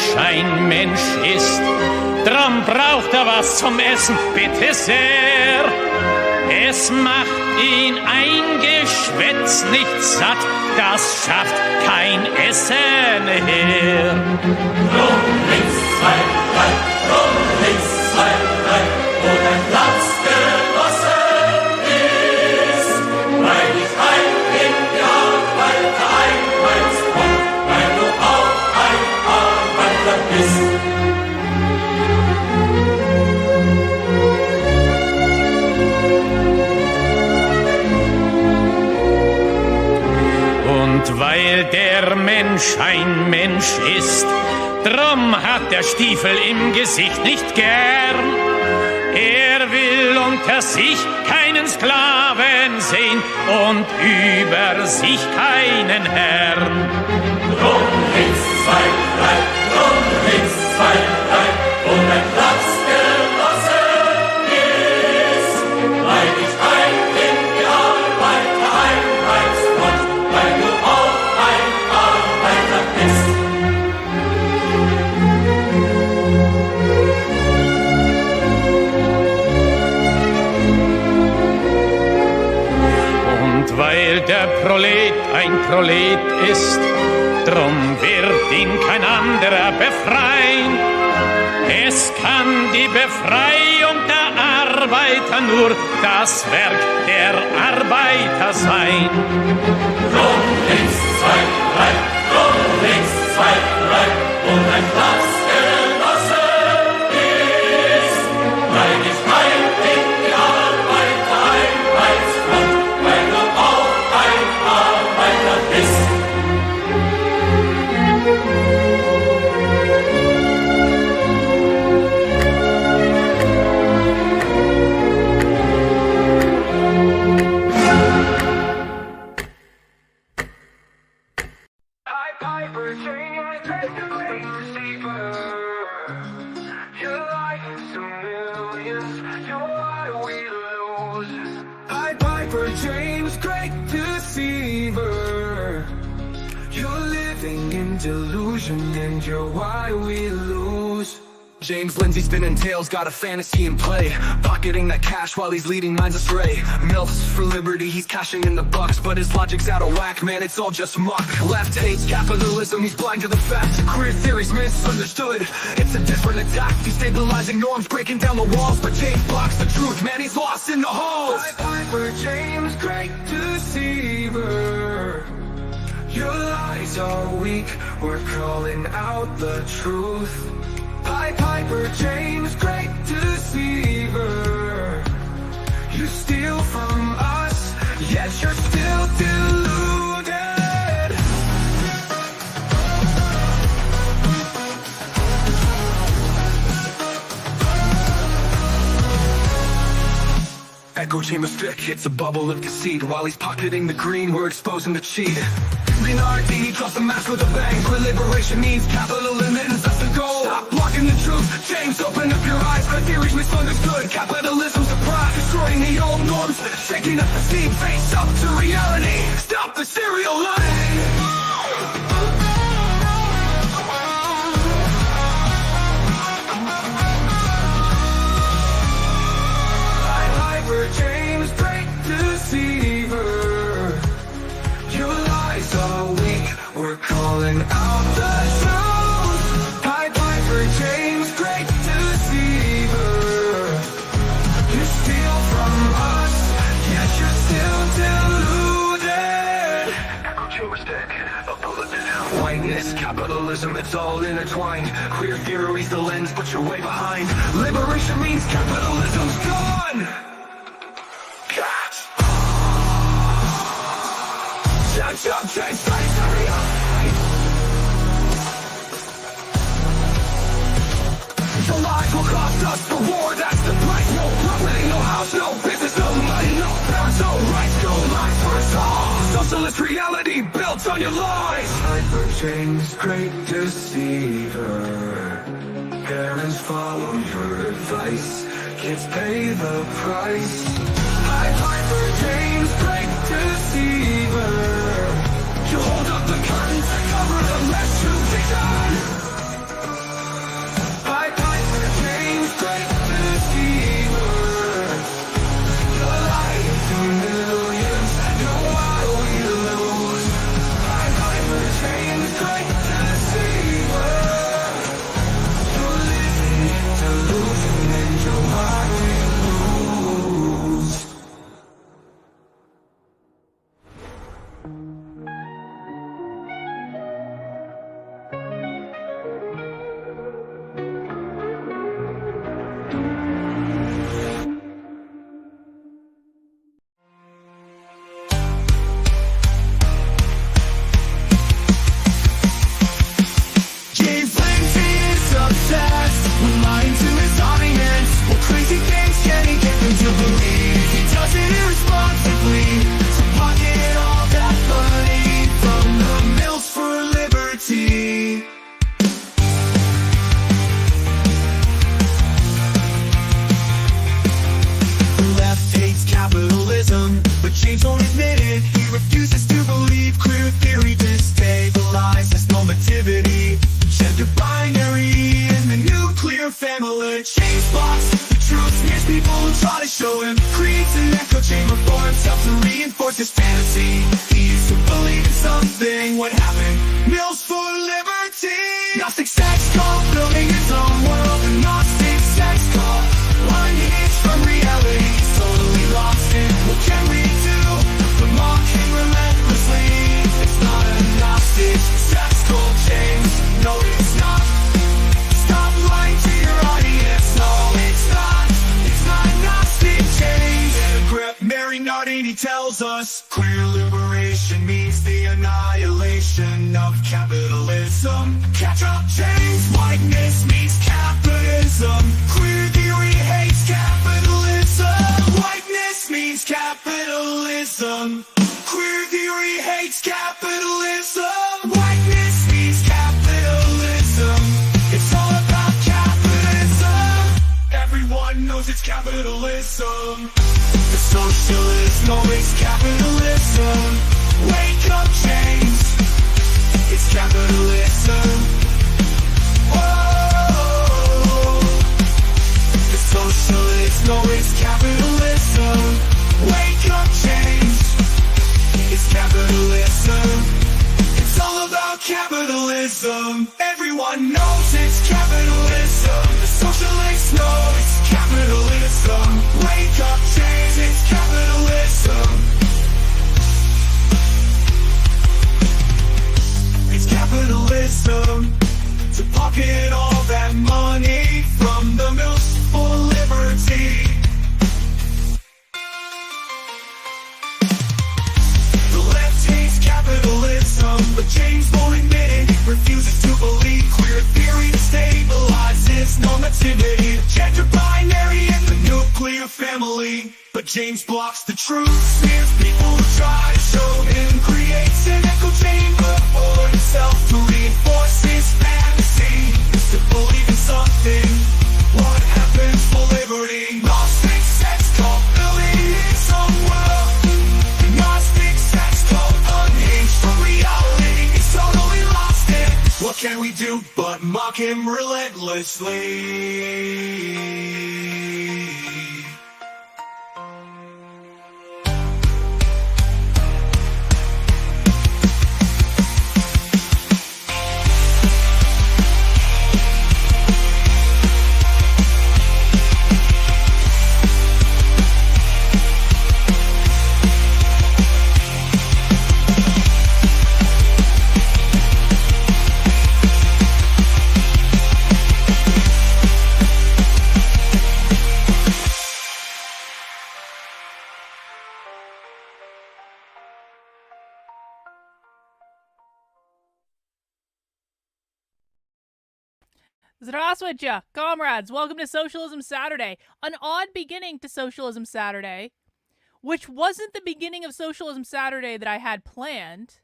Mensch ein Mensch ist, drum braucht er was zum Essen, bitte sehr. Es macht ihn ein Geschwätz nicht satt, das schafft kein Essen her. Drum links, zwei, drei, drum links, zwei, drei, wo dein Platz genossen ist. Weil dich heim in die Arbeit einweist und weil du auch ein Arbeiter bist. Und weil der Mensch ein Mensch ist, drum hat der Stiefel im Gesicht nicht gern. Er will unter sich keinen Sklaven sehen und über sich keinen Herrn. Drum links, zwei, drei, drum links, zwei, drei, wo dein Platz genossen ist. Weil dich heim in die Arbeit einweist und weil du auch ein Arbeiter bist. Und weil der Prolet ein Prolet ist, drum wird ihn kein anderer befreien. Es kann die Befreiung der Arbeiter nur das Werk der Arbeiter sein. Drum links, zwei, drei, drum links, zwei, drei, wo dein Platz genossen ist. Weil dich heim in die Arbeit einweist und weil du auch ein Arbeiter bist. And you're why we lose. James Lindsay spinning tales, got a fantasy in play, pocketing that cash while he's leading minds astray. Milfs for liberty, he's cashing in the bucks, but his logic's out of whack, man, it's all just muck. Left hates capitalism, he's blind to the facts. Queer theories misunderstood, it's a different attack. Destabilizing norms, breaking down the walls, but James blocks the truth, man, he's lost in the halls. Piper James, great deceiver. Your lies are weak, we're calling out the truth. Piper James, great deceiver. You steal from us, yet you're still deluded. Echo chamber stick, it's a bubble of deceit. While he's pocketing the green, we're exposing the cheat. Leonardi drops the mask with a bang. For liberation means capitalism, that's the goal. Stop blocking the truth, James, open up your eyes. Our theories misunderstood, capitalism's a pride. Destroying the old norms, shaking up the scene. Face up to reality, stop the serial lying. James, great deceiver. Your lies are weak, we're calling out the truth. Piper James, great deceiver. You steal from us, yet you're still deluded. Echo chamber stick, a bullet in hell. Whiteness, capitalism, it's all intertwined. Queer theory's the lens, but you're way behind. Liberation means capitalism's gone. The lies will cost us the war, that's the price. No property, no house, no business, no money, no parents, no rights, no life for us all. Socialist reality built on your lies. Piper James, great deceiver. Parents follow your advice, kids pay the price. Piper James, great deceiver. You hold up the curtain to cover the mess you've begun. James Lindsay is obsessed with lying to his audience. What crazy things can he get them to believe? He does it irresponsibly to pocket all that money from the mills for liberty. The left hates capitalism, but James won't admit it. He refuses to believe queer theory destabilizes normativity. Gender binary and the nuclear family. James blocks the truth, smears people who try to show him. Creates an echo chamber for himself to reinforce his fantasy. He used to believe in something, what happened? Mills for liberty. Gnostic sex cult, building his own world. A Gnostic sex cult, one hit from reality. He's totally lost it. What can we do but mock him relentlessly? It's not a Gnostic sex cult, James. No, it's not. Stop lying to your audience. No, it's not. It's not Gnostic change. Mary Nardini tells us queer liberation means the annihilation of capitalism. Catch up, James. Whiteness means capitalism. Queer theory hates capitalism. Whiteness means capitalism. Queer theory hates capitalism. Whiteness means capitalism. It's all about capitalism. Everyone knows it's capitalism. The socialists know it's capitalism. Wake up, James. It's capitalism. Whoa. The socialists know it's capitalism. Wake up, James. It's capitalism. It's all about capitalism. Everyone knows it's capitalism. The socialists know it's capitalism. Wake up, James, it's capitalism. It's capitalism. To pocket all that money from the mills for liberty. The left hates capitalism, but James won't admit it. He refuses to believe queer theory stabilizes normativity. Gender binary and the nuclear family. But James blocks the truth, smears people who try to show him. Creates an echo chamber for himself to reinforce his fantasy. To believe in something, what happens for liberty? Gnostic sex cult, building his own world. Gnostic sex cult, unhinged from reality. He's totally lost it. What can we do but mock him relentlessly? Здравствуйте, comrades! Welcome to Socialism Saturday. An odd beginning to Socialism Saturday, which wasn't the beginning of Socialism Saturday that I had planned.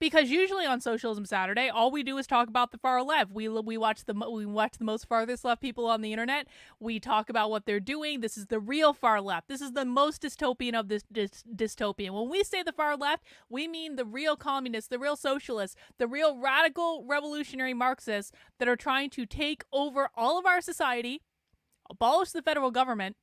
Because usually on Socialism Saturday, all we do is talk about the far left. We watch the most farthest left people on the internet. We talk about what they're doing. This is the real far left. This is the most dystopian of this dystopian. When we say the far left, we mean the real communists, the real socialists, the real radical revolutionary Marxists that are trying to take over all of our society, abolish the federal government,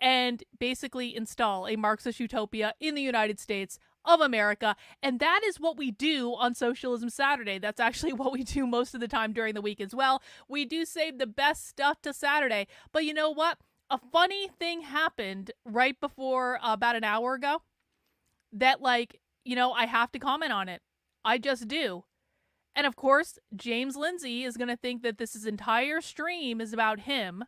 and basically install a Marxist utopia in the United States of America. And that is what we do on Socialism Saturday. That's actually what we do most of the time during the week as well. We do save the best stuff to Saturday. But you know what? A funny thing happened right before about an hour ago that, I have to comment on it. I just do. And of course, James Lindsay is going to think that this entire stream is about him,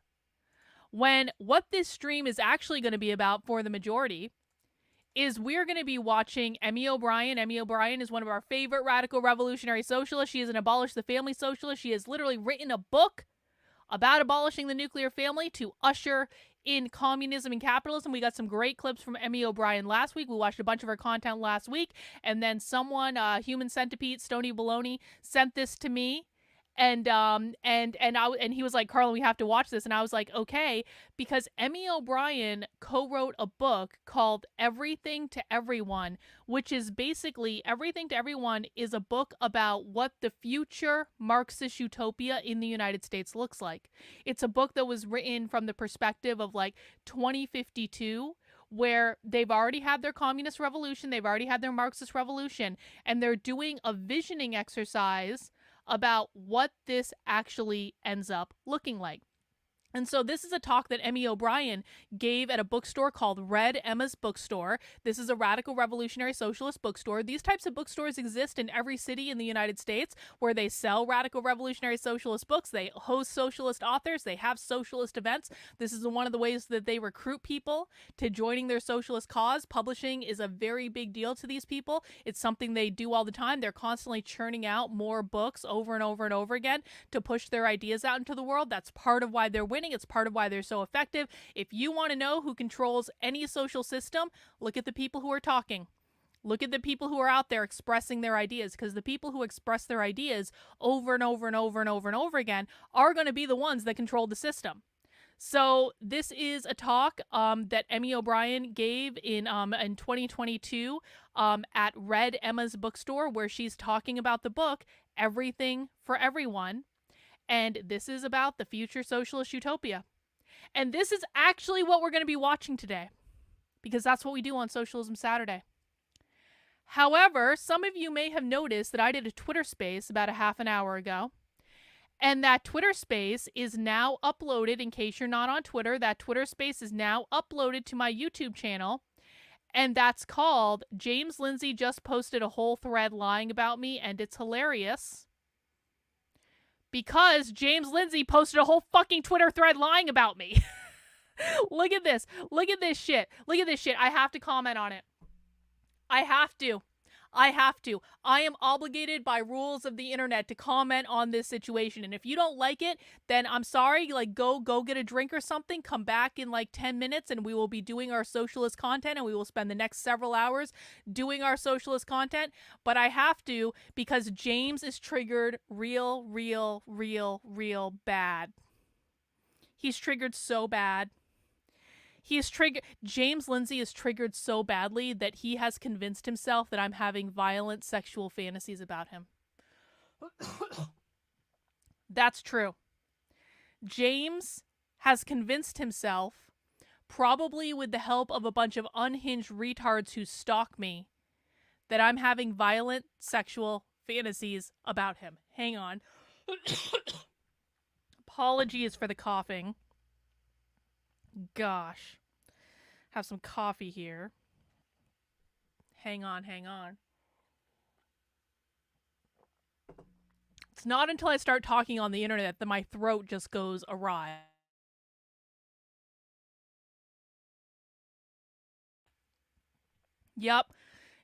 when what this stream is actually going to be about for the majority is we're going to be watching Emy OBrien. Emy OBrien is one of our favorite radical revolutionary socialists. She is an abolish the family socialist. She has literally written a book about abolishing the nuclear family to usher in communism and capitalism. We got some great clips from Emy OBrien last week. We watched a bunch of her content last week, and then someone, Human Centipede, Stony Baloney, sent this to me. And he was like, Carlin, we have to watch this. And I was like, okay, because Emy OBrien co-wrote a book called Everything to Everyone, which is basically Everything to Everyone is a book about what the future Marxist utopia in the United States looks like. It's a book that was written from the perspective of like 2052, where they've already had their communist revolution, they've already had their Marxist revolution, and they're doing a visioning exercise about what this actually ends up looking like. And so this is a talk that Emy OBrien gave at a bookstore called Red Emma's Bookstore. This is a radical revolutionary socialist bookstore. These types of bookstores exist in every city in the United States where they sell radical revolutionary socialist books. They host socialist authors. They have socialist events. This is one of the ways that they recruit people to joining their socialist cause. Publishing is a very big deal to these people. It's something they do all the time. They're constantly churning out more books over and over and over again to push their ideas out into the world. That's part of why they're winning. It's part of why they're so effective. If you want to know who controls any social system, look at the people who are talking. Look at the people who are out there expressing their ideas, because the people who express their ideas over and over and over and over and over again are going to be the ones that control the system. So this is a talk that Emy OBrien gave in 2022 at Red Emma's Bookstore, where she's talking about the book Everything for Everyone. And this is about the future socialist utopia. And this is actually what we're going to be watching today, because that's what we do on Socialism Saturday. However, some of you may have noticed that I did a Twitter space about a half an hour ago. And that Twitter space is now uploaded. In case you're not on Twitter, that Twitter space is now uploaded to my YouTube channel. And that's called James Lindsay Just Posted a Whole Thread Lying About Me, and it's hilarious. Because James Lindsay posted a whole fucking Twitter thread lying about me. Look at this. Look at this shit. Look at this shit. I have to comment on it. I have to. I am obligated by rules of the internet to comment on this situation. And if you don't like it, then I'm sorry. Like, go get a drink or something. Come back in like 10 minutes and we will be doing our socialist content, and we will spend the next several hours doing our socialist content. But I have to, because James is triggered real bad. He's triggered so bad. James Lindsay is triggered so badly that he has convinced himself that I'm having violent sexual fantasies about him. That's true. James has convinced himself, probably with the help of a bunch of unhinged retards who stalk me, that I'm having violent sexual fantasies about him. Hang on. Apologies for the coughing. Gosh. Have some coffee here. Hang on. It's not until I start talking on the internet that my throat just goes awry. Yep.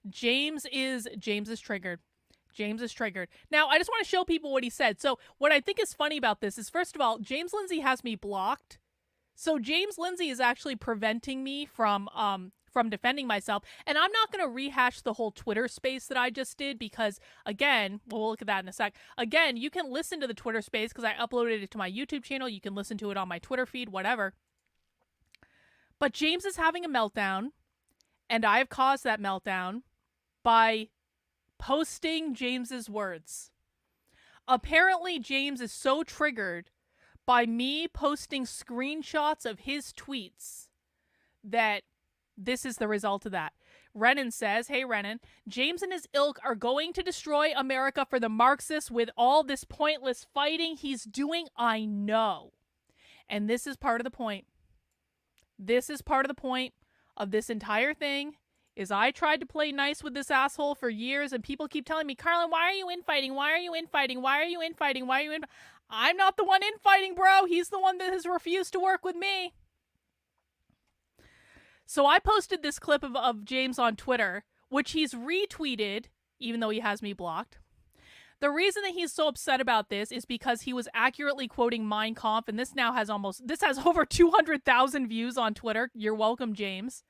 James is triggered. James is triggered. Now, I just want to show people what he said. So what I think is funny about this is, first of all, James Lindsay has me blocked. So James Lindsay is actually preventing me from defending myself. And I'm not going to rehash the whole Twitter space that I just did because, again, we'll look at that in a sec. Again, you can listen to the Twitter space because I uploaded it to my YouTube channel. You can listen to it on my Twitter feed, whatever. But James is having a meltdown, and I have caused that meltdown by posting James's words. Apparently, James is so triggered by me posting screenshots of his tweets that this is the result of that. Renan says, hey Renan, James and his ilk are going to destroy America for the Marxists with all this pointless fighting he's doing. I know. And this is part of the point. This is part of the point of this entire thing, is I tried to play nice with this asshole for years, and people keep telling me, Carlin, why are you infighting? Why are you infighting? Why are you infighting? Why are you in? I'm not the one infighting, bro. He's the one that has refused to work with me. So I posted this clip of James on Twitter, which he's retweeted, even though he has me blocked. The reason that he's so upset about this is because he was accurately quoting Mein Kampf, and this has over 200,000 views on Twitter. You're welcome, James.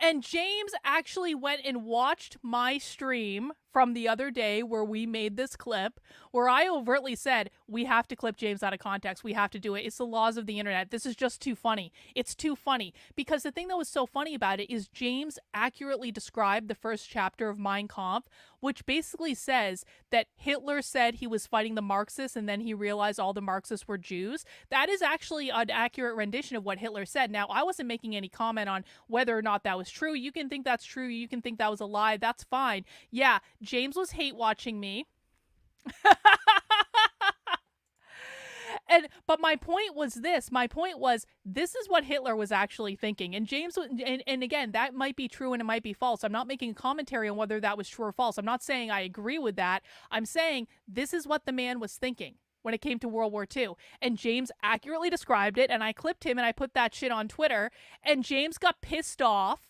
And James actually went and watched my stream from the other day where we made this clip, where I overtly said, we have to clip James out of context. We have to do it. It's the laws of the internet. This is just too funny. It's too funny. Because the thing that was so funny about it is James accurately described the first chapter of Mein Kampf, which basically says that Hitler said he was fighting the Marxists and then he realized all the Marxists were Jews. That is actually an accurate rendition of what Hitler said. Now, I wasn't making any comment on whether or not that was true. You can think that's true. You can think that was a lie. That's fine. Yeah, James was hate watching me. But my point was this. My point was, this is what Hitler was actually thinking. And James, and again, that might be true and it might be false. I'm not making a commentary on whether that was true or false. I'm not saying I agree with that. I'm saying this is what the man was thinking when it came to World War II. And James accurately described it, and I clipped him and I put that shit on Twitter. And James got pissed off,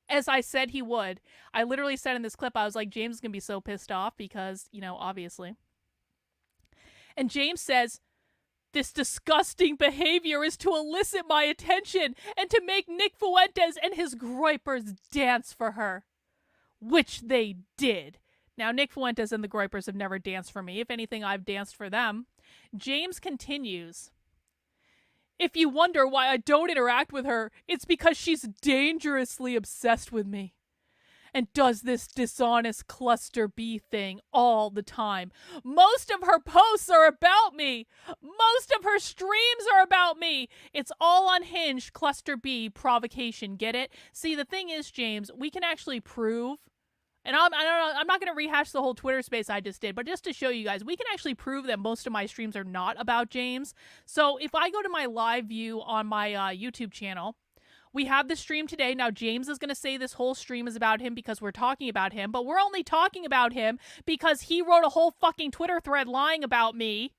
as I said he would. I literally said in this clip, I was like, James is going to be so pissed off because, you know, obviously. And James says, this disgusting behavior is to elicit my attention and to make Nick Fuentes and his groypers dance for her. Which they did. Now, Nick Fuentes and the groypers have never danced for me. If anything, I've danced for them. James continues. If you wonder why I don't interact with her, it's because she's dangerously obsessed with me. And does this dishonest cluster B thing all the time. Most of her posts are about me. Most of her streams are about me. It's all unhinged cluster B provocation. Get it? See, the thing is, James, we can actually prove, and I'm not going to rehash the whole Twitter space I just did, but just to show you guys, we can actually prove that most of my streams are not about James. So if I go to my live view on my YouTube channel, we have the stream today. Now, James is going to say this whole stream is about him because we're talking about him, but we're only talking about him because he wrote a whole fucking Twitter thread lying about me.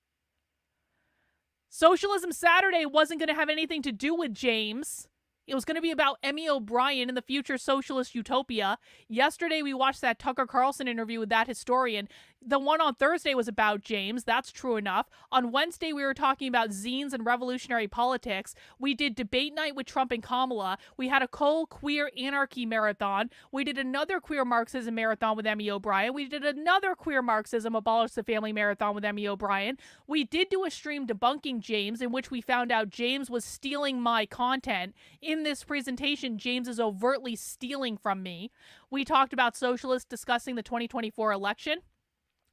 Socialism Saturday wasn't going to have anything to do with James. It was going to be about Emy OBrien and the future socialist utopia. Yesterday, we watched that Tucker Carlson interview with that historian. The one on Thursday was about James. That's true enough. On Wednesday, we were talking about zines and revolutionary politics. We did debate night with Trump and Kamala. We had a queer anarchy marathon. We did another queer Marxism marathon with Emy OBrien. We did another queer Marxism abolish the family marathon with Emy OBrien. We did do a stream debunking James, in which we found out James was stealing my content. In this presentation, James is overtly stealing from me. We talked about socialists discussing the 2024 election.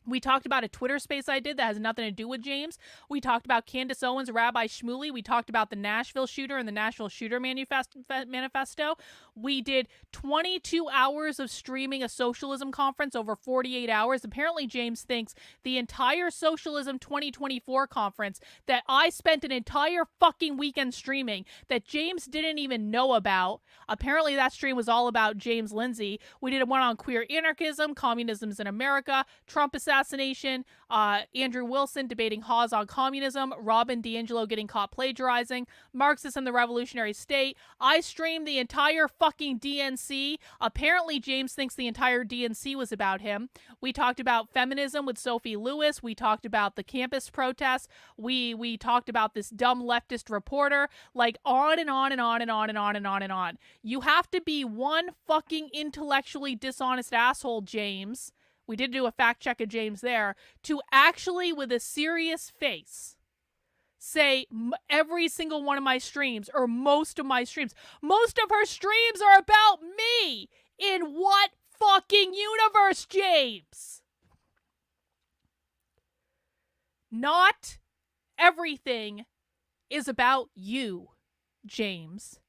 We talked about a Twitter space I did that has nothing to do with James. We talked about Candace Owens, Rabbi Shmuley. We talked about the Nashville shooter and the Nashville shooter manifesto. We did 22 hours of streaming a socialism conference over 48 hours. Apparently, James thinks the entire Socialism 2024 conference that I spent an entire fucking weekend streaming that James didn't even know about. Apparently, that stream was all about James Lindsay. We did one on queer anarchism, communism's in America, Trump assassination, Andrew Wilson debating Hawes on communism, Robin DiAngelo getting caught plagiarizing, Marxists and the revolutionary state. I streamed the entire fucking DNC. Apparently, James thinks the entire DNC was about him. We talked about feminism with Sophie Lewis. We talked about the campus protests. We talked about this dumb leftist reporter. Like, on and on and on and on and on and on and on. You have to be one fucking intellectually dishonest asshole, James. We did do a fact check of James there, to actually, with a serious face, say every single one of my streams, or most of my streams, most of her streams are about me. In what fucking universe, James? Not everything is about you, James.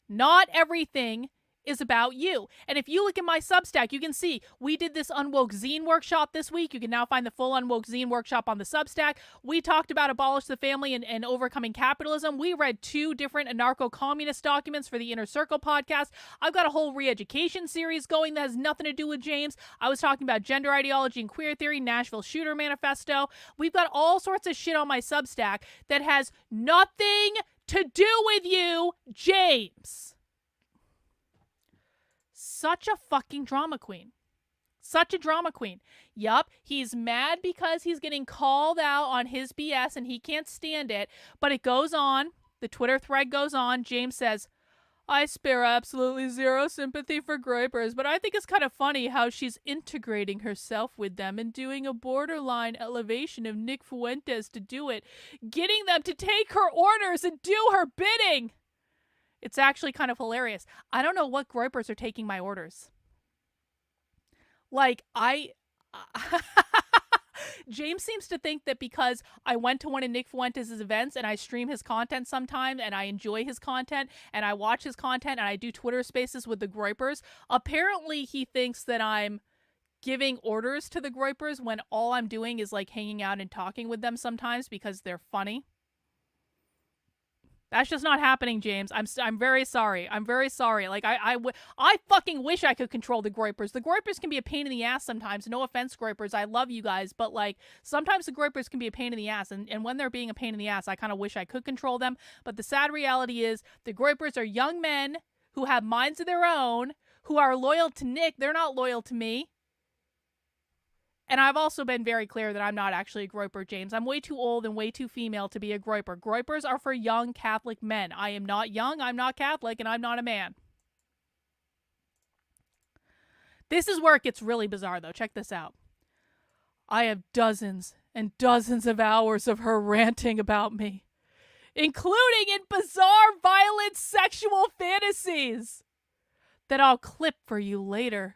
Not everything is about you. And if you look at my Substack, you can see we did this Unwoke Zine workshop this week. You can now find the full Unwoke Zine workshop on the Substack. We talked about abolish the family and overcoming capitalism. We read 2 different anarcho-communist documents for the Inner Circle podcast. I've got a whole re-education series going that has nothing to do with James. I was talking about gender ideology and queer theory, Nashville Shooter Manifesto. We've got all sorts of shit on my Substack that has nothing to do with you, James. Such a fucking drama queen. Such a drama queen. Yup, he's mad because he's getting called out on his BS and he can't stand it, but it goes on. The Twitter thread goes on. James says, I spare absolutely zero sympathy for groypers, but I think it's kind of funny how she's integrating herself with them and doing a borderline elevation of Nick Fuentes to do it, getting them to take her orders and do her bidding. It's actually kind of hilarious. I don't know what groypers are taking my orders. Like, James seems to think that because I went to one of Nick Fuentes' events and I stream his content sometimes and I enjoy his content and I watch his content and I do Twitter spaces with the groypers, apparently he thinks that I'm giving orders to the groypers when all I'm doing is like hanging out and talking with them sometimes because they're funny. That's just not happening, James. I'm very sorry. I'm very sorry. Like, I fucking wish I could control the groypers. The groypers can be a pain in the ass sometimes. No offense, groypers. I love you guys. But, like, sometimes the groypers can be a pain in the ass. And when they're being a pain in the ass, I kind of wish I could control them. But the sad reality is the groypers are young men who have minds of their own, who are loyal to Nick. They're not loyal to me. And I've also been very clear that I'm not actually a groyper, James. I'm way too old and way too female to be a groyper. Groypers are for young Catholic men. I am not young, I'm not Catholic, and I'm not a man. This is where it gets really bizarre, though. Check this out. I have dozens and dozens of hours of her ranting about me, including in bizarre, violent sexual fantasies that I'll clip for you later.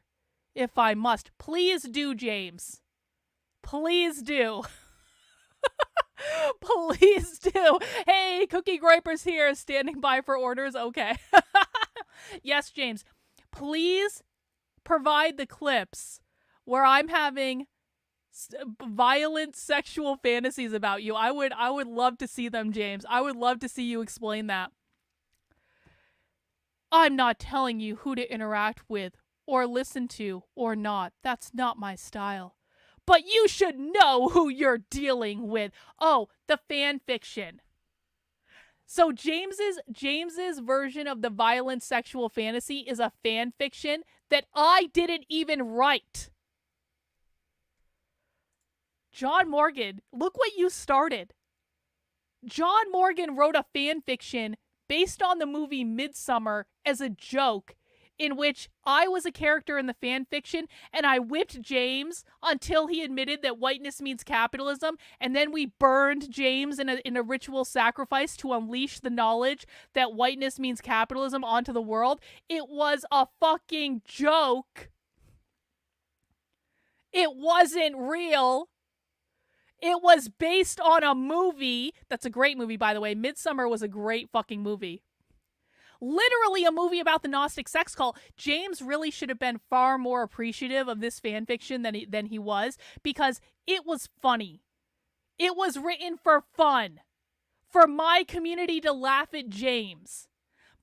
If I must. Please do, James. Please do. Please do. Hey, Cookie Groypers here, standing by for orders. Okay. Yes, James. Please provide the clips where I'm having violent sexual fantasies about you. I would love to see them, James. I would love to see you explain that. I'm not telling you who to interact with or listen to, or not. That's not my style. But you should know who you're dealing with. Oh, the fan fiction. So James's version of the violent sexual fantasy is a fan fiction that I didn't even write. John Morgan, look what you started. John Morgan wrote a fan fiction based on the movie Midsummer as a joke, in which I was a character in the fan fiction and I whipped James until he admitted that whiteness means capitalism, and then we burned James in a ritual sacrifice to unleash the knowledge that whiteness means capitalism onto the world. It was a fucking joke. It wasn't real. It was based on a movie. That's a great movie, by the way. Midsummer was a great fucking movie. Literally a movie about the Gnostic sex cult. James really should have been far more appreciative of this fan fiction than he was, because it was funny. It was written for fun, for my community to laugh at James.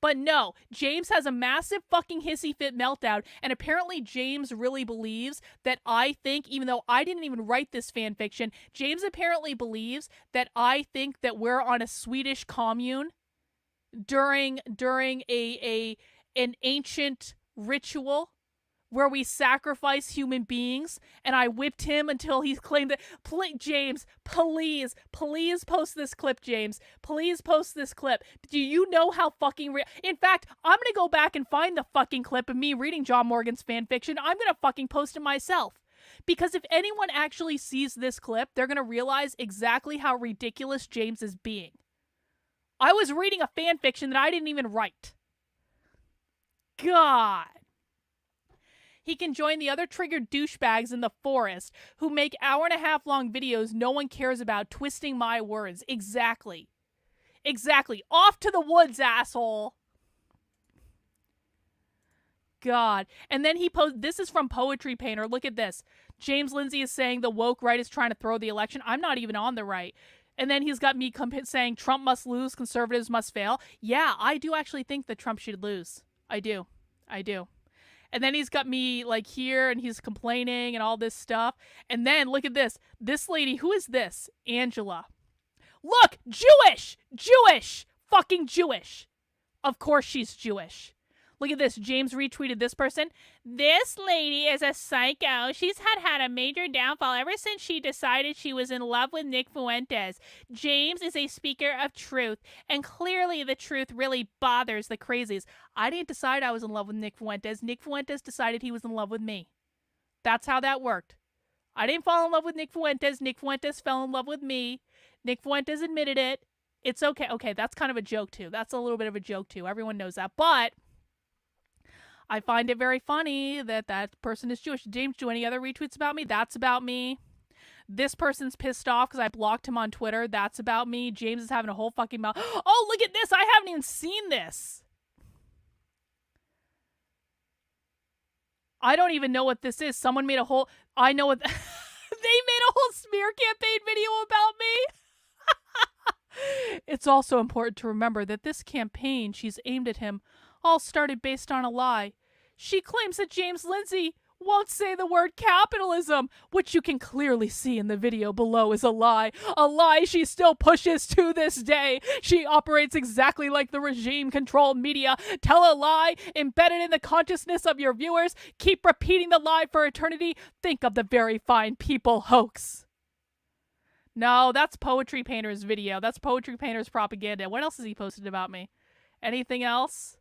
But no, James has a massive fucking hissy fit meltdown, and apparently James really believes that I think, even though I didn't even write this fan fiction, James apparently believes that I think that we're on a Swedish commune during an ancient ritual where we sacrifice human beings, and I whipped him until he claimed that. James, please post this clip, James. Please post this clip. Do you know how fucking in fact, I'm gonna go back and find the fucking clip of me reading John Morgan's fan fiction. I'm gonna fucking post it myself. Because if anyone actually sees this clip, they're gonna realize exactly how ridiculous James is being. I was reading a fan fiction that I didn't even write. God. He can join the other triggered douchebags in the forest who make hour-and-a-half-long videos no one cares about, twisting my words. Exactly. Exactly. Off to the woods, asshole. God. And then he posted, this is from Poetry Painter. Look at this. James Lindsay is saying the woke right is trying to throw the election. I'm not even on the right. And then he's got me saying Trump must lose, conservatives must fail. Yeah, I do actually think that Trump should lose. I do. And then he's got me like here and he's complaining and all this stuff. And then look at this. This lady, who is this? Angela. Look, Jewish, fucking Jewish. Of course she's Jewish. Look at this. James retweeted this person. This lady is a psycho. She's had a major downfall ever since she decided she was in love with Nick Fuentes. James is a speaker of truth, and clearly the truth really bothers the crazies. I didn't decide I was in love with Nick Fuentes. Nick Fuentes decided he was in love with me. That's how that worked. I didn't fall in love with Nick Fuentes. Nick Fuentes fell in love with me. Nick Fuentes admitted it. It's okay. Okay, that's kind of a joke too. That's a little bit of a joke too. Everyone knows that. But I find it very funny that that person is Jewish. James, do any other retweets about me? That's about me. This person's pissed off because I blocked him on Twitter. That's about me. James is having a whole fucking mouth. Oh, look at this. I haven't even seen this. I don't even know what this is. Someone made a whole... I know what... They made a whole smear campaign video about me. It's also important to remember that this campaign she's aimed at him all started based on a lie. She claims that James Lindsay won't say the word capitalism, which you can clearly see in the video below is a lie she still pushes to this day. She operates exactly like the regime-controlled media. Tell a lie, embedded in the consciousness of your viewers, keep repeating the lie for eternity. Think of the very fine people hoax. No, that's Poetry Painter's video. That's Poetry Painter's propaganda. What else has he posted about me? Anything else?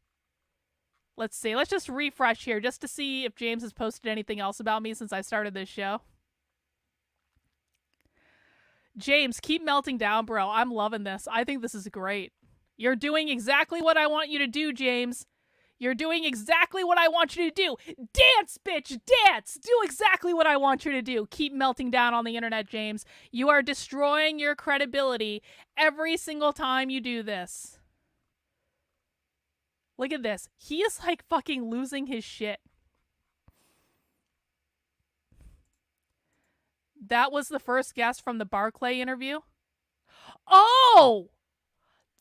Let's see. Let's just refresh here just to see if James has posted anything else about me since I started this show. James, keep melting down, bro. I'm loving this. I think this is great. You're doing exactly what I want you to do, James. You're doing exactly what I want you to do. Dance, bitch, dance. Do exactly what I want you to do. Keep melting down on the internet, James. You are destroying your credibility every single time you do this. Look at this. He is like fucking losing his shit. That was the first guest from the Barclay interview. Oh!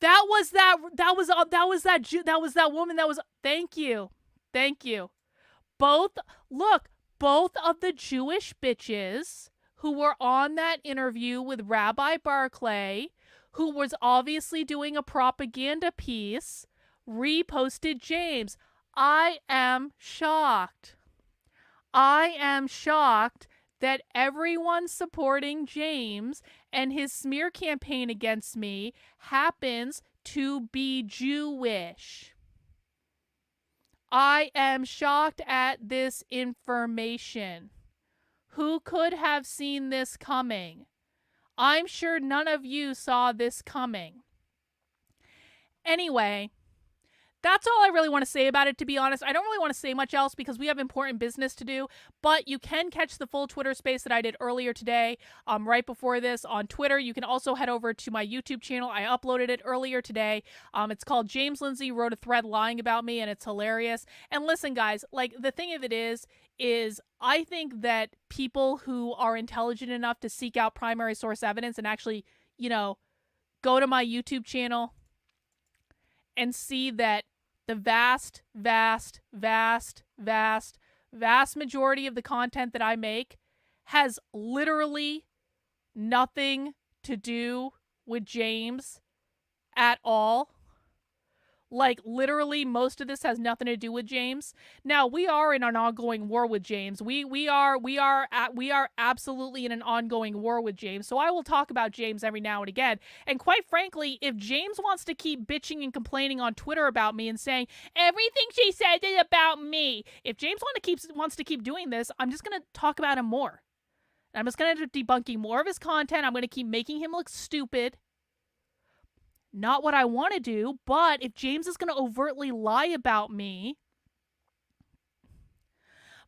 That was that woman that was, thank you. Both of the Jewish bitches who were on that interview with Rabbi Barclay, who was obviously doing a propaganda piece, reposted James. I am shocked that everyone supporting James and his smear campaign against me happens to be Jewish. I am shocked at this information. Who could have seen this coming? I'm sure none of you saw this coming. Anyway, that's all I really want to say about it, to be honest. I don't really want to say much else because we have important business to do, but you can catch the full Twitter space that I did earlier today, right before this on Twitter. You can also head over to my YouTube channel. I uploaded it earlier today. It's called James Lindsay Wrote a Thread Lying About Me, and it's hilarious. And listen, guys, like, the thing of it is I think that people who are intelligent enough to seek out primary source evidence and actually, go to my YouTube channel and see that the vast majority of the content that I make has literally nothing to do with James at all. Like, literally, most of this has nothing to do with James. Now, we are in an ongoing war with James. We are absolutely in an ongoing war with James. So I will talk about James every now and again. And quite frankly, if James wants to keep bitching and complaining on Twitter about me and saying everything she said is about me, if James wants to keep doing this, I'm just gonna talk about him more. I'm just gonna end up debunking more of his content. I'm gonna keep making him look stupid. Not what I want to do, but if James is going to overtly lie about me...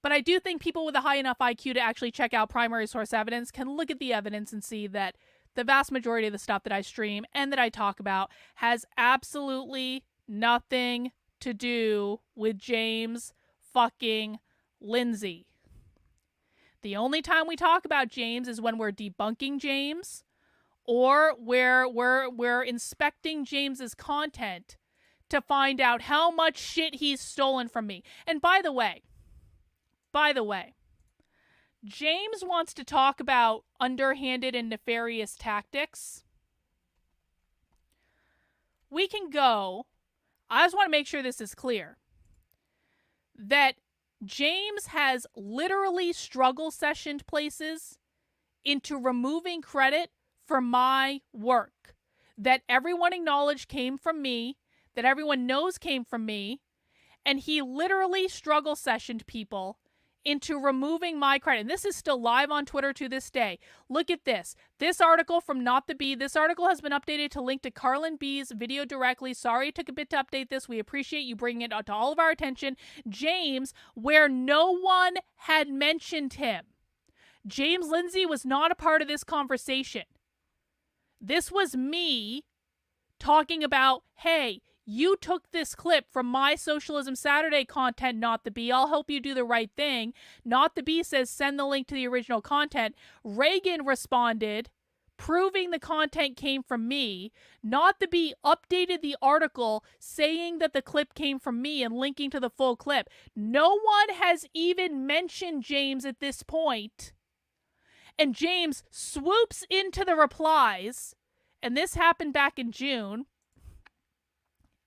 But I do think people with a high enough IQ to actually check out primary source evidence can look at the evidence and see that the vast majority of the stuff that I stream and that I talk about has absolutely nothing to do with James fucking Lindsay. The only time we talk about James is when we're debunking James or where we're inspecting James's content to find out how much shit he's stolen from me. And by the way, James wants to talk about underhanded and nefarious tactics. We can go. I just want to make sure this is clear. That James has literally struggle sessioned places into removing credit for my work that everyone acknowledged came from me, that everyone knows came from me, and he literally struggle sessioned people into removing my credit. And this is still live on Twitter to this day. Look at this. This article from Not the Bee. This article has been updated to link to Carlin B's video directly. Sorry it took a bit to update this. We appreciate you bringing it to all of our attention. James, where no one had mentioned him. James Lindsay was not a part of this conversation. This was me talking about, hey, you took this clip from my Socialism Saturday content, Not the Bee. I'll help you do the right thing. Not the Bee says, send the link to the original content. Reagan responded, proving the content came from me. Not the Bee updated the article saying that the clip came from me and linking to the full clip. No one has even mentioned James at this point. And James swoops into the replies, and this happened back in June,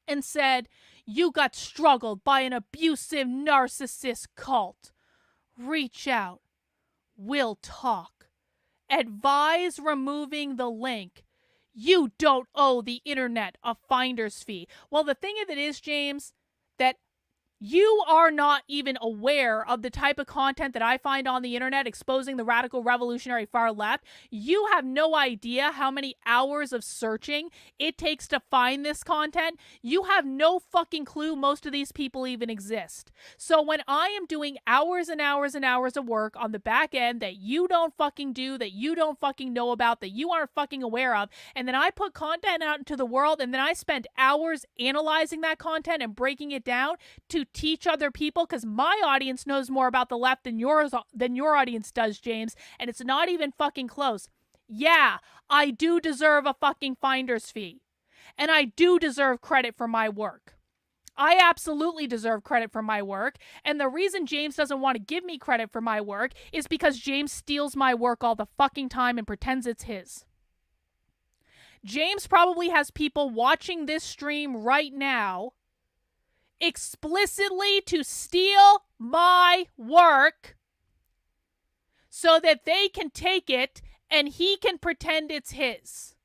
and said, you got struggled by an abusive narcissist cult. Reach out. We'll talk. Advise removing the link. You don't owe the internet a finder's fee. Well, the thing of it is, James, that you are not even aware of the type of content that I find on the internet exposing the radical revolutionary far left. You have no idea how many hours of searching it takes to find this content. You have no fucking clue most of these people even exist. So when I am doing hours and hours and hours of work on the back end that you don't fucking do, that you don't fucking know about, that you aren't fucking aware of, and then I put content out into the world, and then I spend hours analyzing that content and breaking it down to teach other people, because my audience knows more about the left than your audience does, James, and it's not even fucking close. Yeah, I do deserve a fucking finder's fee, and I do deserve credit for my work. I absolutely deserve credit for my work, and the reason James doesn't want to give me credit for my work is because James steals my work all the fucking time and pretends it's his. James probably has people watching this stream right now explicitly to steal my work so that they can take it and he can pretend it's his.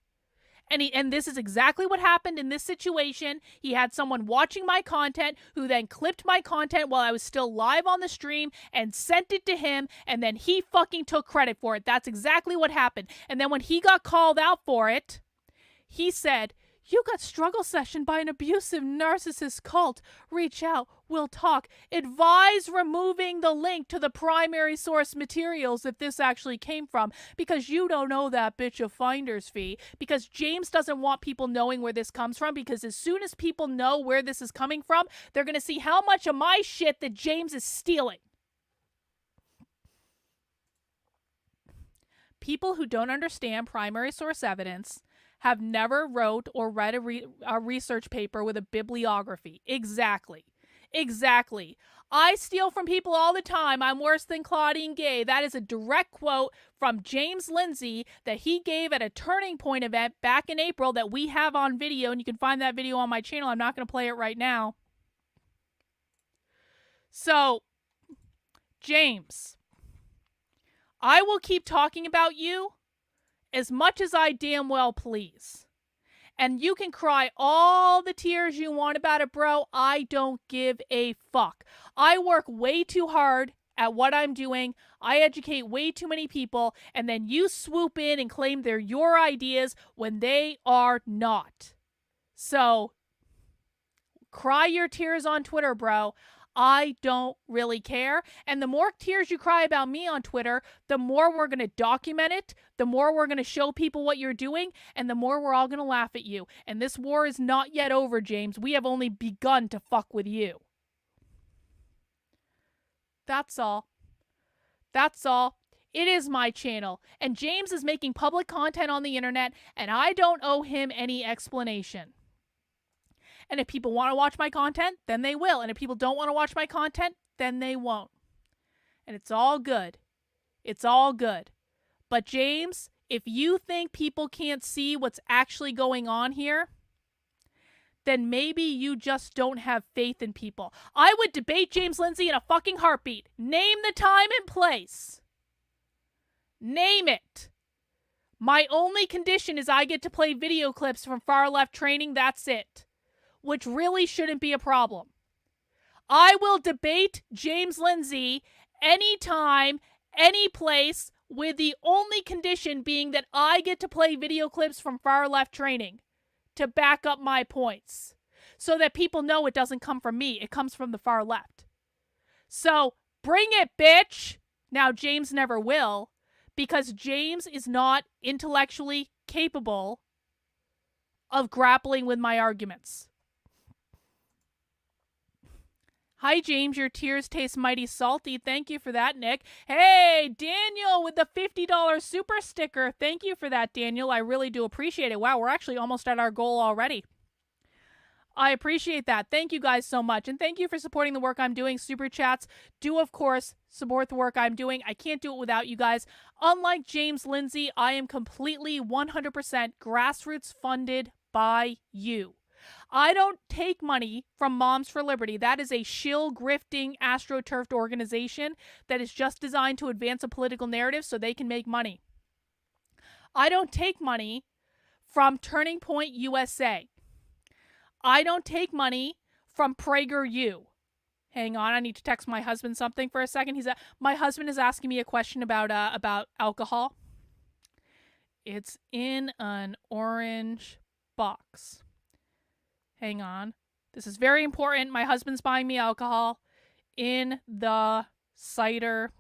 And this is exactly what happened in this situation. He had someone watching my content who then clipped my content while I was still live on the stream and sent it to him, and then he fucking took credit for it. That's exactly what happened. And then when he got called out for it, he said, you got struggle sessioned by an abusive narcissist cult. Reach out. We'll talk. Advise removing the link to the primary source materials that this actually came from, because you don't owe that bitch a finder's fee, because James doesn't want people knowing where this comes from, because as soon as people know where this is coming from, they're going to see how much of my shit that James is stealing. People who don't understand primary source evidence have never wrote or read a research paper with a bibliography. Exactly. I steal from people all the time. I'm worse than Claudine Gay. That is a direct quote from James Lindsay that he gave at a Turning Point event back in April that we have on video, and you can find that video on my channel. I'm not going to play it right now. So, James, I will keep talking about you as much as I damn well please. And you can cry all the tears you want about it, bro. I don't give a fuck. I work way too hard at what I'm doing. I educate way too many people. And then you swoop in and claim they're your ideas when they are not. So, cry your tears on Twitter, bro. I don't really care. And the more tears you cry about me on Twitter, the more we're going to document it, the more we're going to show people what you're doing, and the more we're all going to laugh at you. And this war is not yet over, James. We have only begun to fuck with you. That's all. That's all. It is my channel, and James is making public content on the internet, and I don't owe him any explanation. And if people want to watch my content, then they will. And if people don't want to watch my content, then they won't. And it's all good. It's all good. But James, if you think people can't see what's actually going on here, then maybe you just don't have faith in people. I would debate James Lindsay in a fucking heartbeat. Name the time and place. Name it. My only condition is I get to play video clips from far left training. That's it. Which really shouldn't be a problem. I will debate James Lindsay anytime, any place, with the only condition being that I get to play video clips from far left training to back up my points, so that people know it doesn't come from me. It comes from the far left. So bring it, bitch. Now, James never will, because James is not intellectually capable of grappling with my arguments. Hi, James. Your tears taste mighty salty. Thank you for that, Nick. Hey, Daniel with the $50 super sticker. Thank you for that, Daniel. I really do appreciate it. Wow, we're actually almost at our goal already. I appreciate that. Thank you guys so much. And thank you for supporting the work I'm doing. Super chats do, of course, support the work I'm doing. I can't do it without you guys. Unlike James Lindsay, I am completely 100% grassroots funded by you. I don't take money from Moms for Liberty. That is a shill grifting astroturfed organization that is just designed to advance a political narrative so they can make money. I don't take money from Turning Point USA. I don't take money from PragerU. Hang on, I need to text my husband something for a second. My husband is asking me a question about alcohol. It's in an orange box. Hang on. This is very important. My husband's buying me alcohol in the cider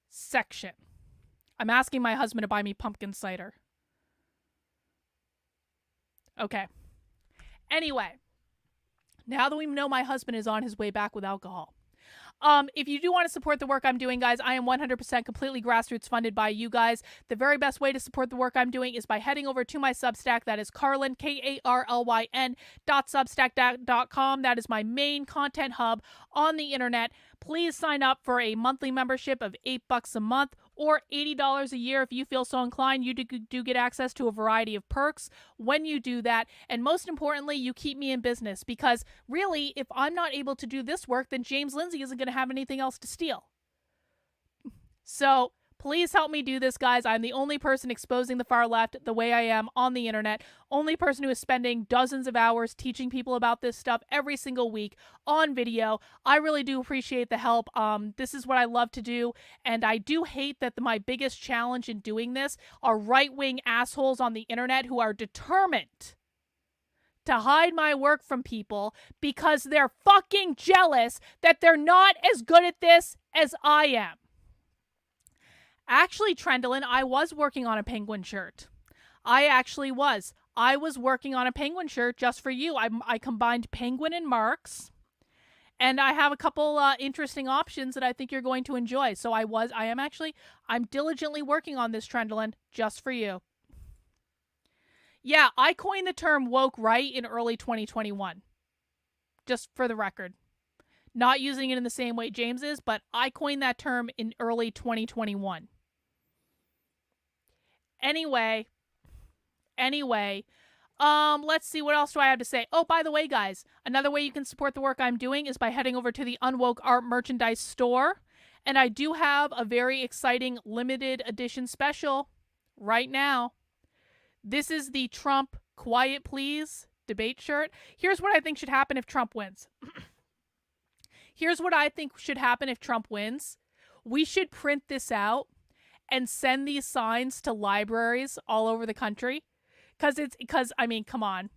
section. I'm asking my husband to buy me pumpkin cider. Okay. Anyway, now that we know my husband is on his way back with alcohol. If you do want to support the work I'm doing, guys, I am 100% completely grassroots funded by you guys. The very best way to support the work I'm doing is by heading over to my Substack. That is Carlyn, KARLYN.substack.com. That is my main content hub on the internet. Please sign up for a monthly membership of $8 a month or $80 a year if you feel so inclined. You do get access to a variety of perks when you do that. And most importantly, you keep me in business, because really, if I'm not able to do this work, then James Lindsay isn't going to have anything else to steal. So please help me do this, guys. I'm the only person exposing the far left the way I am on the internet. Only person who is spending dozens of hours teaching people about this stuff every single week on video. I really do appreciate the help. This is what I love to do. And I do hate that my biggest challenge in doing this are right-wing assholes on the internet who are determined to hide my work from people because they're fucking jealous that they're not as good at this as I am. Actually, Trendlin, I was working on a penguin shirt. I actually was. I was working on a penguin shirt just for you. I combined penguin and Marx. And I have a couple interesting options that I think you're going to enjoy. So I'm diligently working on this, Trendlin, just for you. Yeah, I coined the term woke right in early 2021. Just for the record. Not using it in the same way James is, but I coined that term in early 2021. Anyway, let's see, what else do I have to say? Oh, by the way, guys, another way you can support the work I'm doing is by heading over to the Unwoke art merchandise store. And I do have a very exciting limited edition special right now. This is the Trump Quiet Please debate shirt. Here's what I think should happen if Trump wins. Here's what I think should happen if Trump wins. We should print this out and send these signs to libraries all over the country. Because, I mean, come on.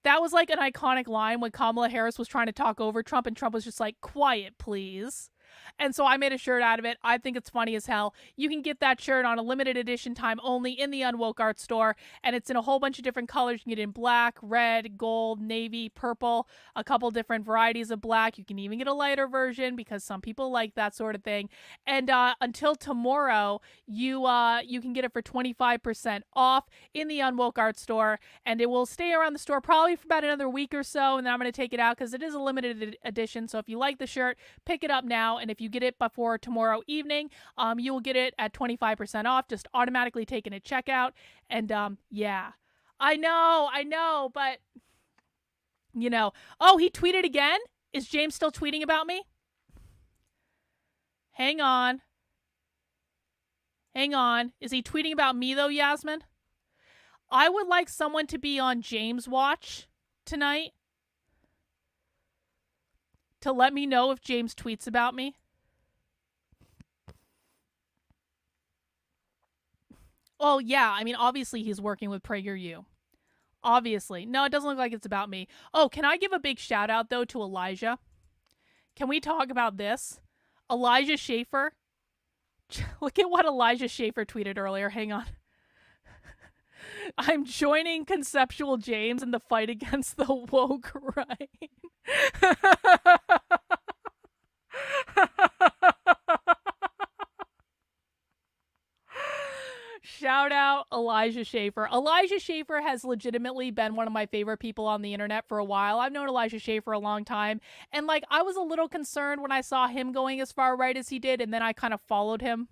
That was like an iconic line when Kamala Harris was trying to talk over Trump and Trump was just like, quiet, please. And so I made a shirt out of it. I think it's funny as hell. You can get that shirt on a limited edition time only in the Unwoke art store. And it's in a whole bunch of different colors. You can get it in black, red, gold, navy, purple, a couple different varieties of black. You can even get a lighter version because some people like that sort of thing. And until tomorrow, you can get it for 25% off in the Unwoke art store. And it will stay around the store probably for about another week or so. And then I'm going to take it out because it is a limited edition. So if you like the shirt, pick it up now. And if you get it before tomorrow evening, you will get it at 25% off, just automatically taken at checkout. And yeah, I know, but you know, oh, he tweeted again. Is James still tweeting about me? Hang on. Is he tweeting about me though, Yasmin? I would like someone to be on James' watch tonight to let me know if James tweets about me. Oh, yeah. I mean, obviously he's working with PragerU. Obviously. No, it doesn't look like it's about me. Oh, can I give a big shout out, though, to Elijah? Can we talk about this? Elijah Schaefer. Look at what Elijah Schaefer tweeted earlier. Hang on. I'm joining Conceptual James in the fight against the woke right. Shout out Elijah Schaefer. Elijah Schaefer has legitimately been one of my favorite people on the internet for a while. I've known Elijah Schaefer a long time. And like, I was a little concerned when I saw him going as far right as he did. And then I kind of followed him.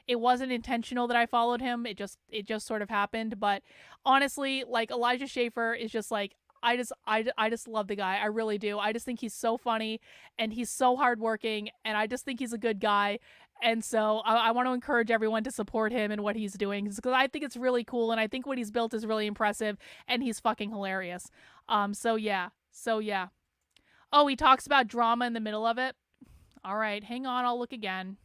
It wasn't intentional that I followed him. It just sort of happened. But honestly, like, Elijah Schaefer is just like, I just love the guy. I really do. I just think he's so funny and he's so hardworking and I just think he's a good guy. And so I want to encourage everyone to support him and what he's doing because I think it's really cool and I think what he's built is really impressive and he's fucking hilarious. So yeah. Oh, he talks about drama in the middle of it. All right, hang on. I'll look again.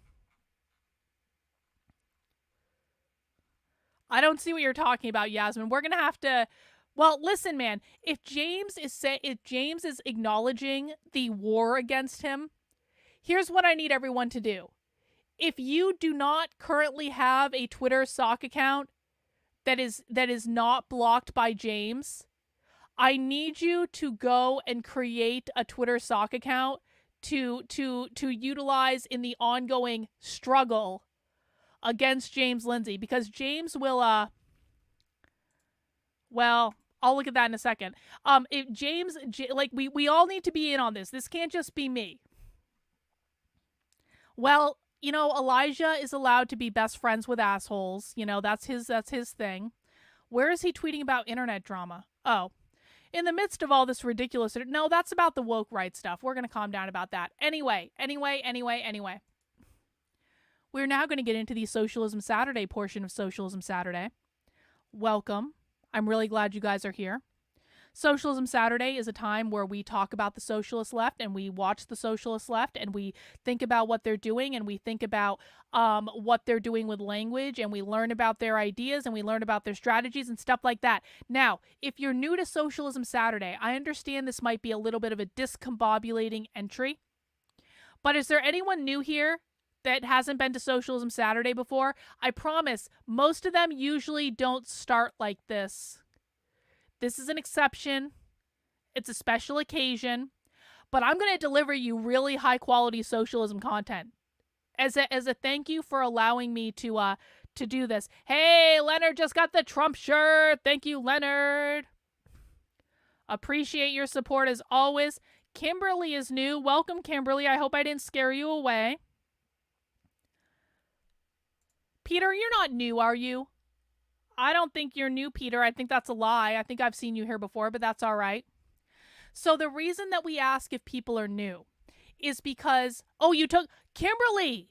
I don't see what you're talking about, Yasmin. We're going to have to... Well, listen, man, if James is acknowledging the war against him, here's what I need everyone to do. If you do not currently have a Twitter sock account that is not blocked by James, I need you to go and create a Twitter sock account to utilize in the ongoing struggle against James Lindsay, because James will well, I'll look at that in a second. If James, like, we all need to be in on this. This can't just be me. Well, you know, Elijah is allowed to be best friends with assholes. You know, that's his thing. Where is he tweeting about internet drama? Oh, in the midst of all this ridiculous... No, that's about the woke right stuff. We're going to calm down about that. Anyway. We're now going to get into the Socialism Saturday portion of Socialism Saturday. Welcome. I'm really glad you guys are here. Socialism Saturday is a time where we talk about the socialist left and we watch the socialist left and we think about what they're doing and we think about what they're doing with language and we learn about their ideas and we learn about their strategies and stuff like that. Now, if you're new to Socialism Saturday, I understand this might be a little bit of a discombobulating entry, but is there anyone new here that hasn't been to Socialism Saturday before? I promise, most of them usually don't start like this. This is an exception. It's a special occasion. But I'm going to deliver you really high-quality socialism content as a thank you for allowing me to do this. Hey, Leonard just got the Trump shirt. Thank you, Leonard. Appreciate your support as always. Kimberly is new. Welcome, Kimberly. I hope I didn't scare you away. Peter, you're not new, are you? I don't think you're new, Peter. I think that's a lie. I think I've seen you here before, but that's all right. So the reason that we ask if people are new is because... Oh, you took... Kimberly!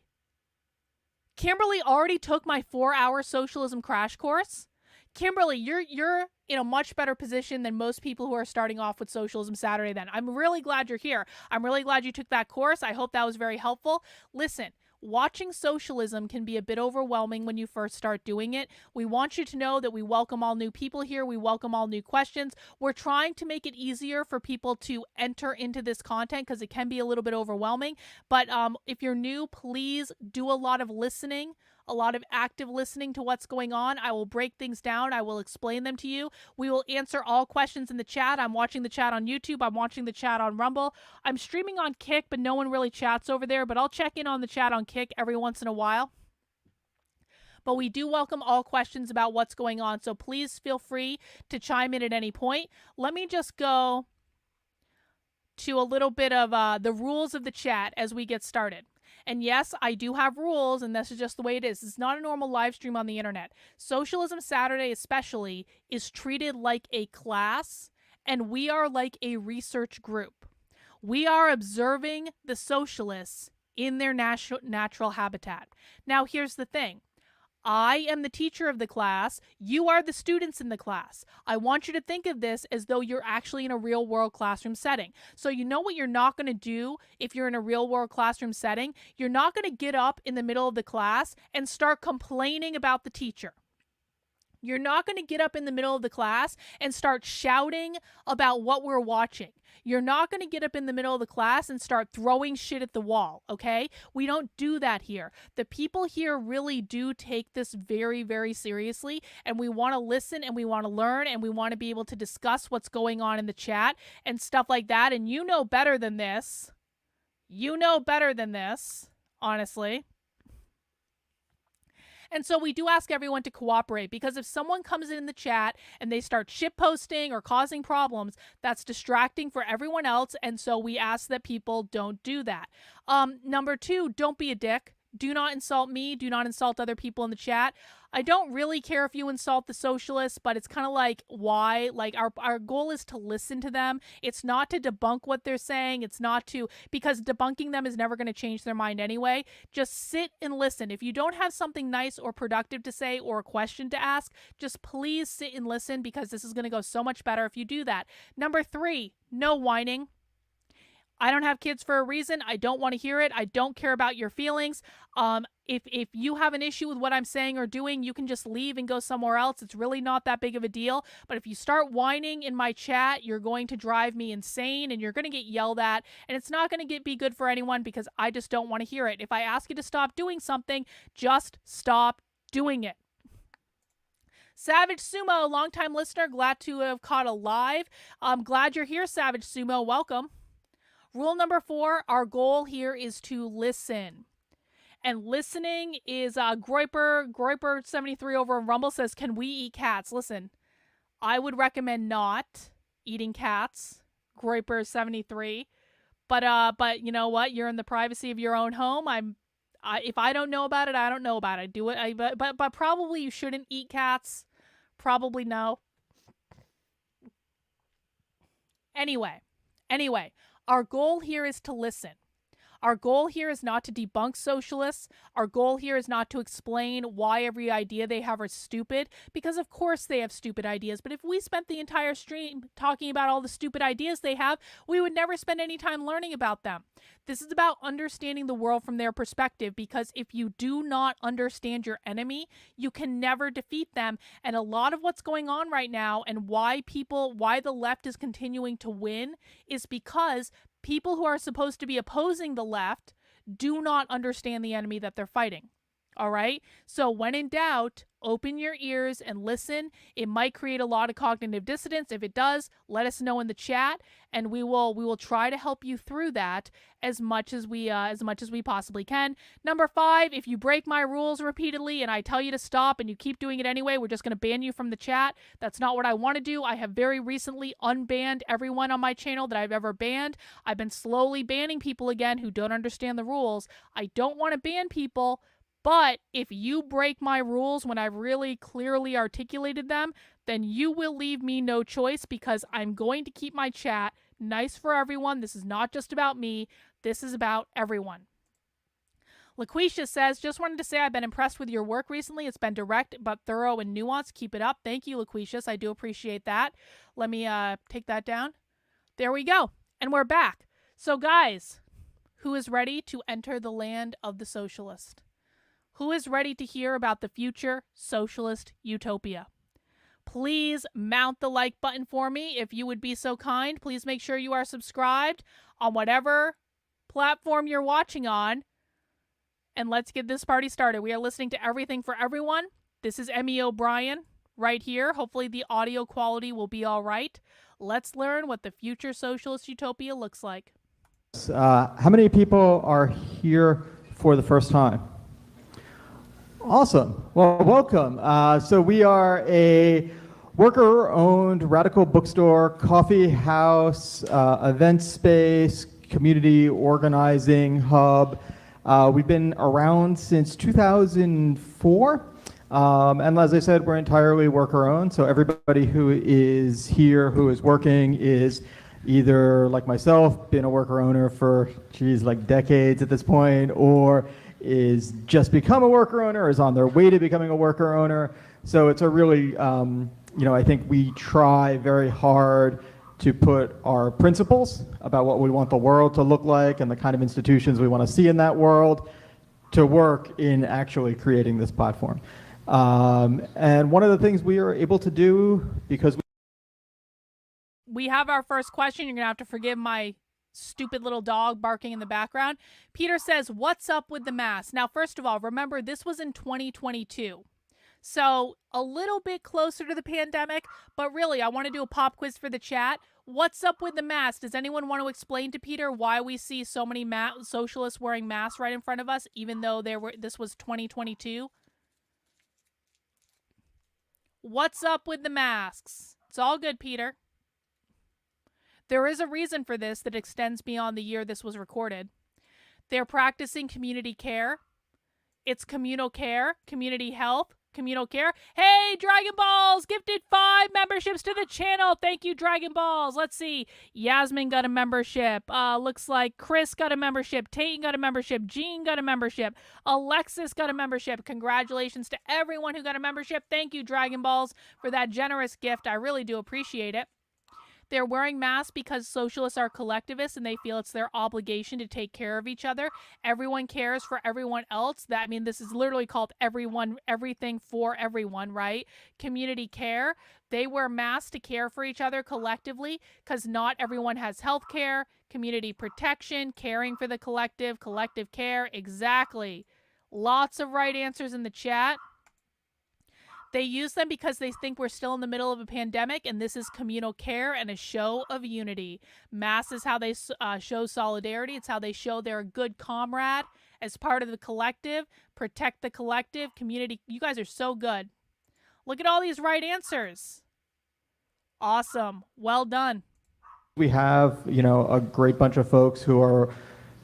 Kimberly already took my 4-hour socialism crash course? Kimberly, you're in a much better position than most people who are starting off with Socialism Saturday then. I'm really glad you're here. I'm really glad you took that course. I hope that was very helpful. Listen, watching socialism can be a bit overwhelming when you first start doing it. We want you to know that we welcome all new people here. We welcome all new questions. We're trying to make it easier for people to enter into this content because it can be a little bit overwhelming. But if you're new, please do a lot of listening, a lot of active listening to what's going on. I will break things down. I will explain them to you. We will answer all questions in the chat. I'm watching the chat on YouTube. I'm watching the chat on Rumble. I'm streaming on Kick, but no one really chats over there. But I'll check in on the chat on Kick every once in a while. But we do welcome all questions about what's going on. So please feel free to chime in at any point. Let me just go to a little bit of the rules of the chat as we get started. And yes, I do have rules, and this is just the way it is. It's not a normal live stream on the internet. Socialism Saturday especially is treated like a class, and we are like a research group. We are observing the socialists in their natural habitat. Now, here's the thing. I am the teacher of the class. You are the students in the class. I want you to think of this as though you're actually in a real world classroom setting. So you know what you're not going to do if you're in a real world classroom setting? You're not going to get up in the middle of the class and start complaining about the teacher. You're not going to get up in the middle of the class and start shouting about what we're watching. You're not going to get up in the middle of the class and start throwing shit at the wall, okay? We don't do that here. The people here really do take this very, very seriously, and we want to listen and we want to learn and we want to be able to discuss what's going on in the chat and stuff like that. And you know better than this. You know better than this, honestly. And so we do ask everyone to cooperate, because if someone comes in the chat and they start shitposting or causing problems, that's distracting for everyone else. And so we ask that people don't do that. Number two, don't be a dick. Do not insult me. Do not insult other people in the chat. I don't really care if you insult the socialists, but it's kind of like, why? Like, our goal is to listen to them. It's not to debunk what they're saying. It's not to, because debunking them is never going to change their mind anyway. Just sit and listen. If you don't have something nice or productive to say or a question to ask, just please sit and listen, because this is going to go so much better if you do that. Number three, no whining. I don't have kids for a reason. I don't want to hear it. I don't care about your feelings. If you have an issue with what I'm saying or doing, you can just leave and go somewhere else. It's really not that big of a deal. But if you start whining in my chat, you're going to drive me insane and you're going to get yelled at. And it's not going to be good for anyone, because I just don't want to hear it. If I ask you to stop doing something, just stop doing it. Savage Sumo, longtime listener, glad to have caught a live. I'm glad you're here, Savage Sumo. Welcome. Rule number 4, our goal here is to listen. And listening is Groiper73 over in Rumble says, can we eat cats? Listen, I would recommend not eating cats, Groiper73. But you know what? You're in the privacy of your own home. If I don't know about it, I don't know about it. Do it. But probably you shouldn't eat cats. Probably no. Anyway. Our goal here is to listen. Our goal here is not to debunk socialists. Our goal here is not to explain why every idea they have are stupid, because of course they have stupid ideas. But if we spent the entire stream talking about all the stupid ideas they have, we would never spend any time learning about them. This is about understanding the world from their perspective, because if you do not understand your enemy, you can never defeat them. And a lot of what's going on right now and why the left is continuing to win is because people who are supposed to be opposing the left do not understand the enemy that they're fighting. All right? So when in doubt, open your ears and listen. It might create a lot of cognitive dissonance. If it does, let us know in the chat, and we will try to help you through that as much as we possibly can. Number 5, if you break my rules repeatedly and I tell you to stop and you keep doing it anyway, we're just going to ban you from the chat. That's not what I want to do. I have very recently unbanned everyone on my channel that I've ever banned. I've been slowly banning people again who don't understand the rules. I don't want to ban people. But if you break my rules when I've really clearly articulated them, then you will leave me no choice, because I'm going to keep my chat nice for everyone. This is not just about me. This is about everyone. LaQuisha says, just wanted to say I've been impressed with your work recently. It's been direct but thorough and nuanced. Keep it up. Thank you, LaQuisha. I do appreciate that. Let me take that down. There we go. And we're back. So guys, Who is ready to enter the land of the socialist? Who is ready to hear about the future socialist utopia? Please mount the like button for me if you would be so kind. Please make sure you are subscribed on whatever platform you're watching on. And let's get this party started. We are listening to Everything for Everyone. This is Emy OBrien right here. Hopefully the audio quality will be all right. Let's learn what the future socialist utopia looks like. How many people are here for the first time? Awesome. Well, welcome. So we are a worker-owned radical bookstore, coffee house, event space, community organizing hub. We've been around since 2004. And as I said, we're entirely worker-owned. So everybody who is here, who is working, is either, like myself, been a worker owner for, like decades at this point, or is just become a worker owner, or is on their way to becoming a worker owner. So it's a really, I think we try very hard to put our principles about what we want the world to look like and the kind of institutions we want to see in that world to work in actually creating this platform. And one of the things we are able to do, because we have our first question. You're going to have to forgive my stupid little dog barking in the background. Peter says, what's up with the mask? Now, first of all, remember, this was in 2022. So a little bit closer to the pandemic, but really, I want to do a pop quiz for the chat. What's up with the mask? Does anyone want to explain to Peter why we see so many socialists wearing masks right in front of us, even though this was 2022? What's up with the masks? It's all good, Peter. There is a reason for this that extends beyond the year this was recorded. They're practicing community care. It's communal care, community health, communal care. Hey, Dragon Balls gifted 5 memberships to the channel. Thank you, Dragon Balls. Let's see. Yasmin got a membership. Looks like Chris got a membership. Tayton got a membership. Jean got a membership. Alexis got a membership. Congratulations to everyone who got a membership. Thank you, Dragon Balls, for that generous gift. I really do appreciate it. They're wearing masks because socialists are collectivists and they feel it's their obligation to take care of each other. Everyone cares for everyone else. This is literally called everything for everyone, right? Community care. They wear masks to care for each other collectively because not everyone has health care, community protection, caring for the collective care. Exactly. Lots of right answers in the chat. They use them because they think we're still in the middle of a pandemic, and this is communal care and a show of unity. Mass is how they show solidarity. It's how they show they're a good comrade as part of the collective, protect the collective, community. You guys are so good. Look at all these right answers. Awesome. Well done. we have, a great bunch of folks who are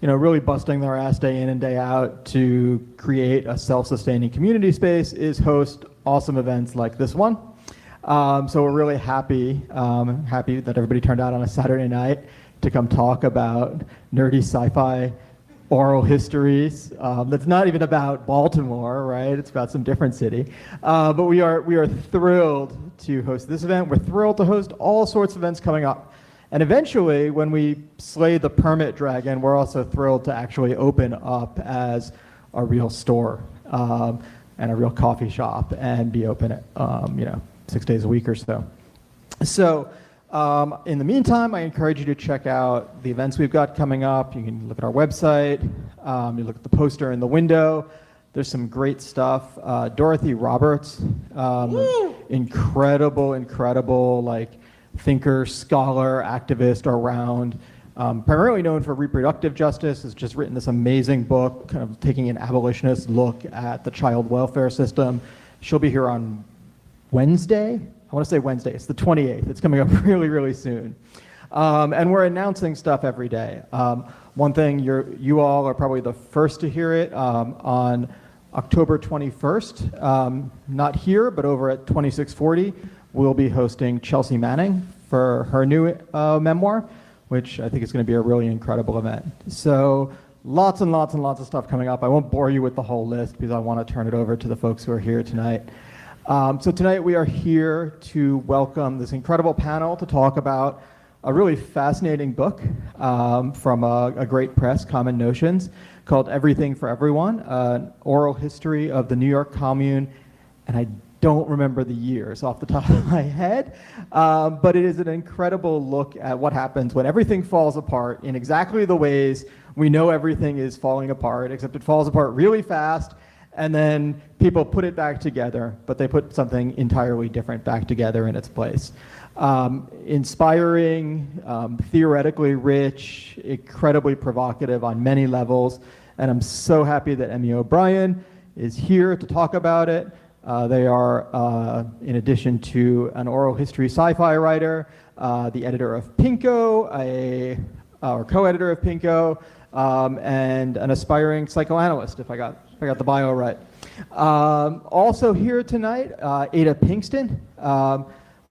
really busting their ass day in and day out to create a self-sustaining community space, is host awesome events like this one. So we're really happy that everybody turned out on a Saturday night to come talk about nerdy sci-fi oral histories. That's not even about Baltimore, right? It's about some different city. But we are thrilled to host this event. We're thrilled to host all sorts of events coming up. And eventually, when we slay the permit dragon, we're also thrilled to actually open up as a real store and a real coffee shop and be open at 6 days a week or so. So in the meantime, I encourage you to check out the events we've got coming up. You can look at our website. You look at the poster in the window. There's some great stuff. Dorothy Roberts, incredible, thinker, scholar, activist around, primarily known for reproductive justice, has just written this amazing book, kind of taking an abolitionist look at the child welfare system. She'll be here on Wednesday. I want to say Wednesday. It's the 28th. It's coming up really, really soon. And we're announcing stuff every day. One thing, you all are probably the first to hear it on October 21st. Not here, but over at 2640. We'll be hosting Chelsea Manning for her new memoir, which I think is going to be a really incredible event. So lots and lots and lots of stuff coming up. I won't bore you with the whole list because I want to turn it over to the folks who are here tonight. So tonight we are here to welcome this incredible panel to talk about a really fascinating book from a great press, Common Notions, called Everything for Everyone, an oral history of the New York Commune, and I don't remember the years off the top of my head, but it is an incredible look at what happens when everything falls apart in exactly the ways we know everything is falling apart, except it falls apart really fast, and then people put it back together, but they put something entirely different back together in its place. Inspiring, theoretically rich, incredibly provocative on many levels, and I'm so happy that Emy OBrien is here to talk about it. They are, in addition to an oral history sci-fi writer, the editor of Pinko, or co-editor of Pinko, and an aspiring psychoanalyst, if I got the bio right. Also here tonight, Ada Pinkston,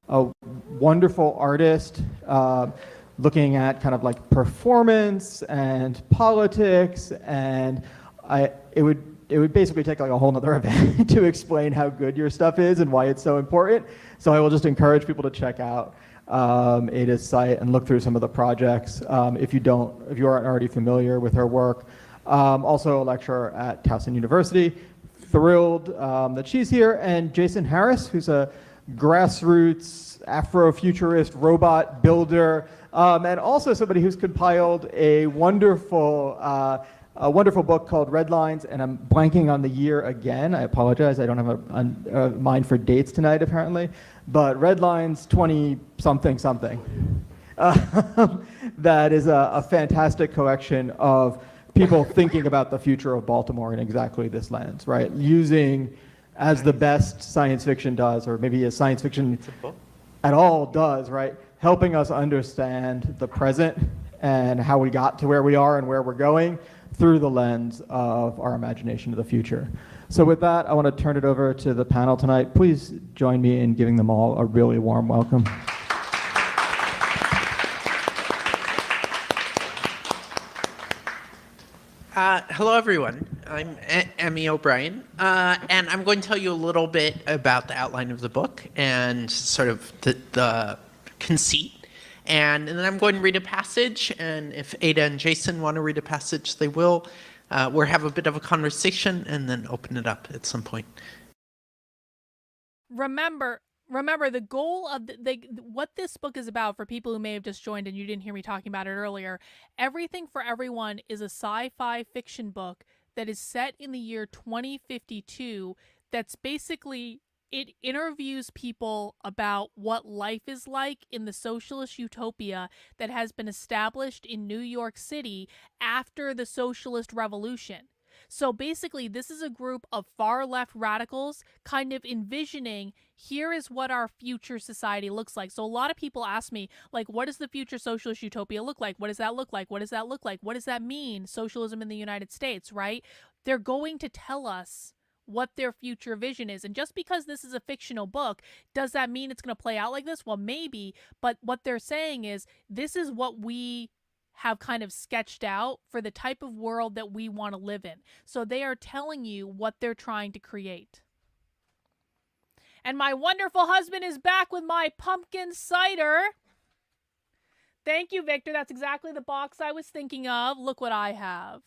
a wonderful artist, looking at kind of like performance and politics, and it would basically take like a whole nother event to explain how good your stuff is and why it's so important. So I will just encourage people to check out Ada's site and look through some of the projects if you aren't already familiar with her work. Also a lecturer at Towson University. Thrilled that she's here. And Jason Harris, who's a grassroots Afrofuturist robot builder, and also somebody who's compiled a wonderful book called Red Lines, and I'm blanking on the year again. I apologize. I don't have a mind for dates tonight, apparently. But Red Lines 20-something. That is a fantastic collection of people thinking about the future of Baltimore in exactly this lens, right? Using, as the best science fiction does, or maybe as science fiction at all does, right? Helping us understand the present and how we got to where we are and where we're going through the lens of our imagination of the future. So with that, I want to turn it over to the panel tonight. Please join me in giving them all a really warm welcome. Hello, everyone. I'm Emy OBrien, and I'm going to tell you a little bit about the outline of the book and sort of the conceit. And then I'm going to read a passage, and if Ada and Jason want to read a passage, they will. We'll have a bit of a conversation and then open it up at some point. Remember, the goal of what this book is about, for people who may have just joined and you didn't hear me talking about it earlier, Everything for Everyone is a sci-fi fiction book that is set in the year 2052 that's basically, it interviews people about what life is like in the socialist utopia that has been established in New York City after the socialist revolution. So basically, this is a group of far-left radicals kind of envisioning, here is what our future society looks like. So a lot of people ask me, like, what does the future socialist utopia look like? What does that look like? What does that look like? What does that mean, socialism in the United States, right? They're going to tell us what their future vision is. And just because this is a fictional book, does that mean it's going to play out like this? Well, maybe. But what they're saying is, this is what we have kind of sketched out for the type of world that we want to live in. So they are telling you what they're trying to create. And my wonderful husband is back with my pumpkin cider. Thank you, Victor. That's exactly the box I was thinking of. Look what I have.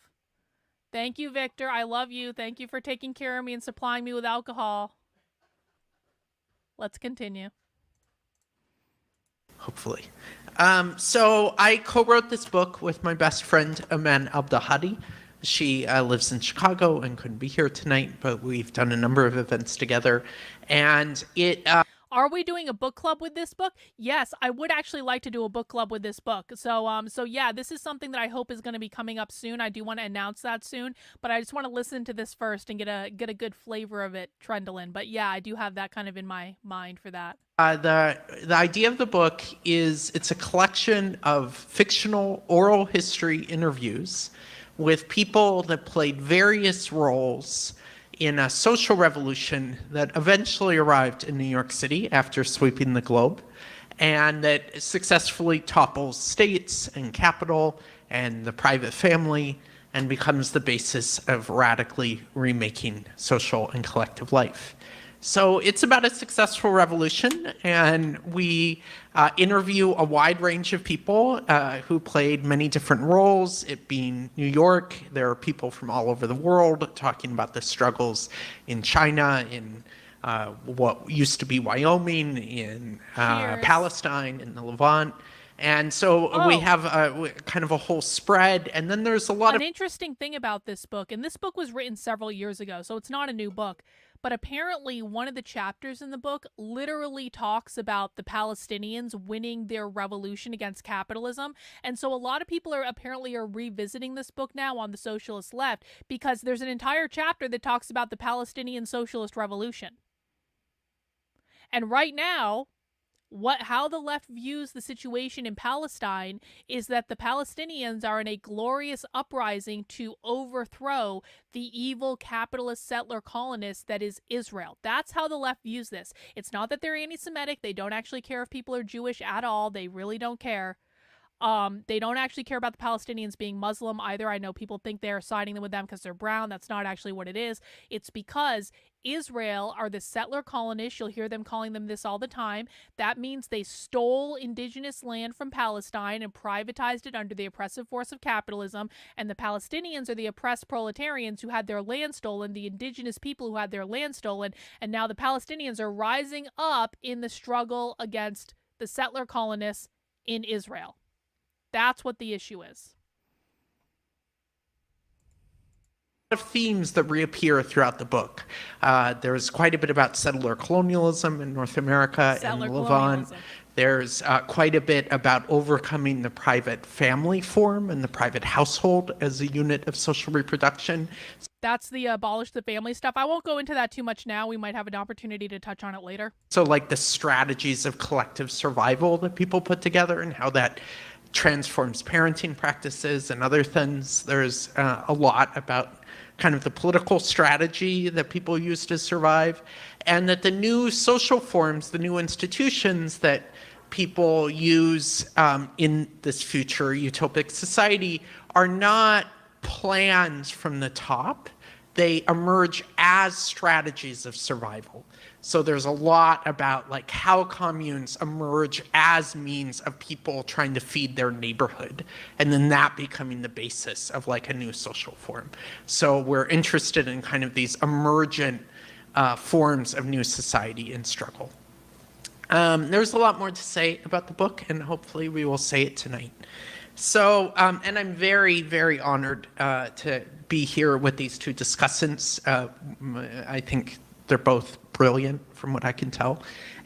Thank you, Victor. I love you. Thank you for taking care of me and supplying me with alcohol. Let's continue. Hopefully. So I co-wrote this book with my best friend, Aman Abdahadi. She lives in Chicago and couldn't be here tonight, but we've done a number of events together. And it... Are we doing a book club with this book? Yes, I would actually like to do a book club with this book. So yeah, this is something that I hope is going to be coming up soon. I do want to announce that soon, but I just want to listen to this first and get a good flavor of it, Trendlin. But yeah, I do have that kind of in my mind for that. The idea of the book is it's a collection of fictional oral history interviews with people that played various roles in a social revolution that eventually arrived in New York City after sweeping the globe, and that successfully topples states and capital and the private family and becomes the basis of radically remaking social and collective life. So it's about a successful revolution, and we interview a wide range of people who played many different roles. It being New York, there are people from all over the world talking about the struggles in China, in what used to be Wyoming, in Palestine, in the Levant. And so we have kind of a whole spread, and then there's a lot of... An interesting thing about this book, and this book was written several years ago, so it's not a new book, but apparently one of the chapters in the book literally talks about the Palestinians winning their revolution against capitalism. And so a lot of people are revisiting this book now on the socialist left because there's an entire chapter that talks about the Palestinian socialist revolution. And right now, how the left views the situation in Palestine is that the Palestinians are in a glorious uprising to overthrow the evil capitalist settler colonists that is Israel. That's how the left views this. It's not that they're anti-Semitic. They don't actually care if people are Jewish at all. They really don't care. They don't actually care about the Palestinians being Muslim either. I know people think they're siding with them because they're brown. That's not actually what it is. It's because Israel are the settler colonists. You'll hear them calling them this all the time. That means they stole indigenous land from Palestine and privatized it under the oppressive force of capitalism. And the Palestinians are the oppressed proletarians who had their land stolen, the indigenous people who had their land stolen. And now the Palestinians are rising up in the struggle against the settler colonists in Israel. That's what the issue is. Of themes that reappear throughout the book. There's quite a bit about settler colonialism in North America and Levant. There's quite a bit about overcoming the private family form and the private household as a unit of social reproduction. That's the abolish the family stuff. I won't go into that too much now. We might have an opportunity to touch on it later. So like the strategies of collective survival that people put together and how that transforms parenting practices and other things. There's a lot about kind of the political strategy that people use to survive, and that the new social forms, the new institutions that people use in this future utopic society are not plans from the top. They emerge as strategies of survival. So there's a lot about like how communes emerge as means of people trying to feed their neighborhood, and then that becoming the basis of like a new social form. So we're interested in kind of these emergent forms of new society and struggle. There's a lot more to say about the book, and hopefully we will say it tonight. So, and I'm very, very honored to be here with these two discussants. I think they're both brilliant from what I can tell.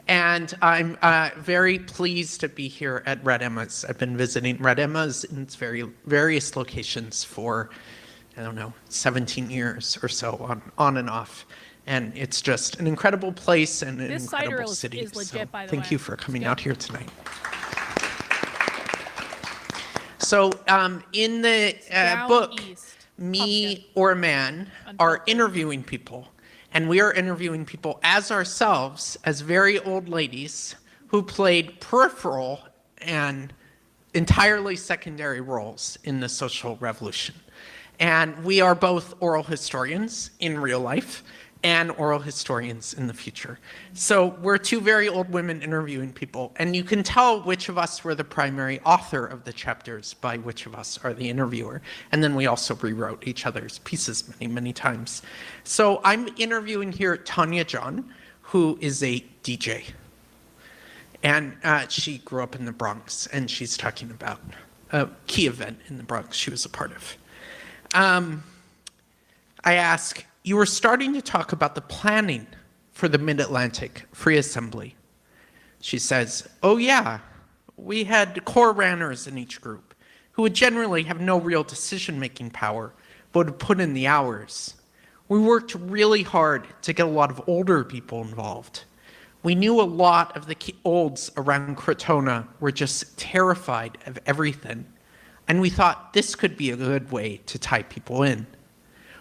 And I'm very pleased to be here at Red Emma's. I've been visiting Red Emma's in its various locations for, 17 years or so, on and off. And it's just an incredible place and an incredible city. This cider is legit, by the way. Thank you for coming out here tonight. So in the book, Me or Man are interviewing people. And we are interviewing people as ourselves, as very old ladies who played peripheral and entirely secondary roles in the social revolution. And we are both oral historians in real life and oral historians in the future. So we're two very old women interviewing people, and you can tell which of us were the primary author of the chapters by which of us are the interviewer. And then we also rewrote each other's pieces many, many times. So I'm interviewing here Tanya John, who is a DJ. And she grew up in the Bronx, and she's talking about a key event in the Bronx she was a part of. I ask, you were starting to talk about the planning for the Mid-Atlantic Free Assembly. She says, oh yeah, we had core runners in each group who would generally have no real decision-making power, but would put in the hours. We worked really hard to get a lot of older people involved. We knew a lot of the olds around Crotona were just terrified of everything, and we thought this could be a good way to tie people in.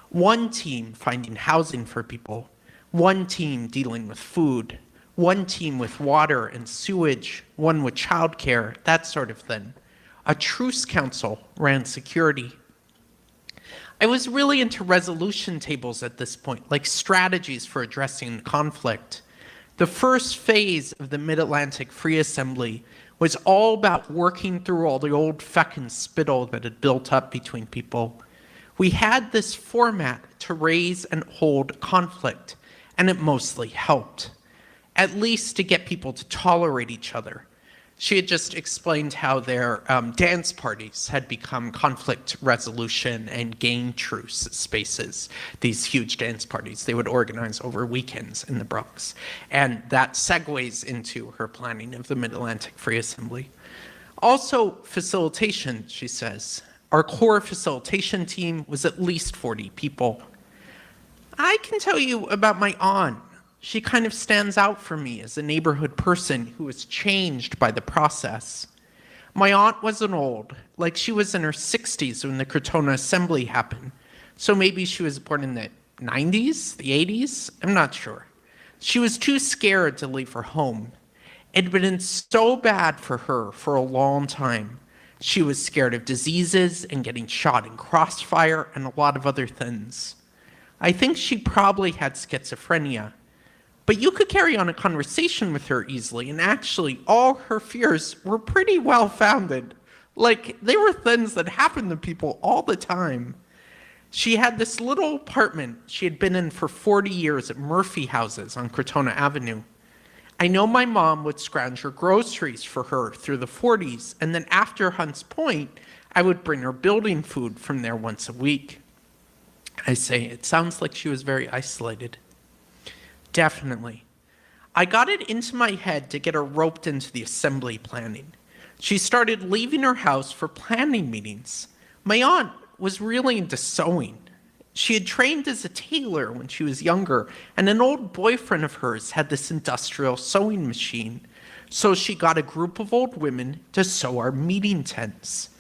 One team finding housing for people, one team dealing with food, one team with water and sewage, one with childcare, that sort of thing. A truce council ran security. I was really into resolution tables at this point, like strategies for addressing conflict. The first phase of the Mid-Atlantic Free Assembly was all about working through all the old feckin' spittle that had built up between people. We had this format to raise and hold conflict, and it mostly helped, at least to get people to tolerate each other. She had just explained how their dance parties had become conflict resolution and game truce spaces, these huge dance parties they would organize over weekends in the Bronx. And that segues into her planning of the Mid-Atlantic Free Assembly. Also, facilitation, she says. Our core facilitation team was at least 40 people. I can tell you about my aunt. She kind of stands out for me as a neighborhood person who was changed by the process. My aunt wasn't old, like she was in her 60s when the Crotona Assembly happened. So maybe she was born in the 90s, the 80s, I'm not sure. She was too scared to leave her home. It had been so bad for her for a long time. She was scared of diseases and getting shot in crossfire and a lot of other things. I think she probably had schizophrenia. But you could carry on a conversation with her easily, and actually all her fears were pretty well founded. Like, they were things that happened to people all the time. She had this little apartment she had been in for 40 years at Murphy Houses on Crotona Avenue. I know my mom would scrounge her groceries for her through the 40s, and then after Hunts Point, I would bring her building food from there once a week. I say, it sounds like she was very isolated. Definitely. I got it into my head to get her roped into the assembly planning. She started leaving her house for planning meetings. My aunt was really into sewing. She had trained as a tailor when she was younger, and an old boyfriend of hers had this industrial sewing machine. So she got a group of old women to sew our meeting tents.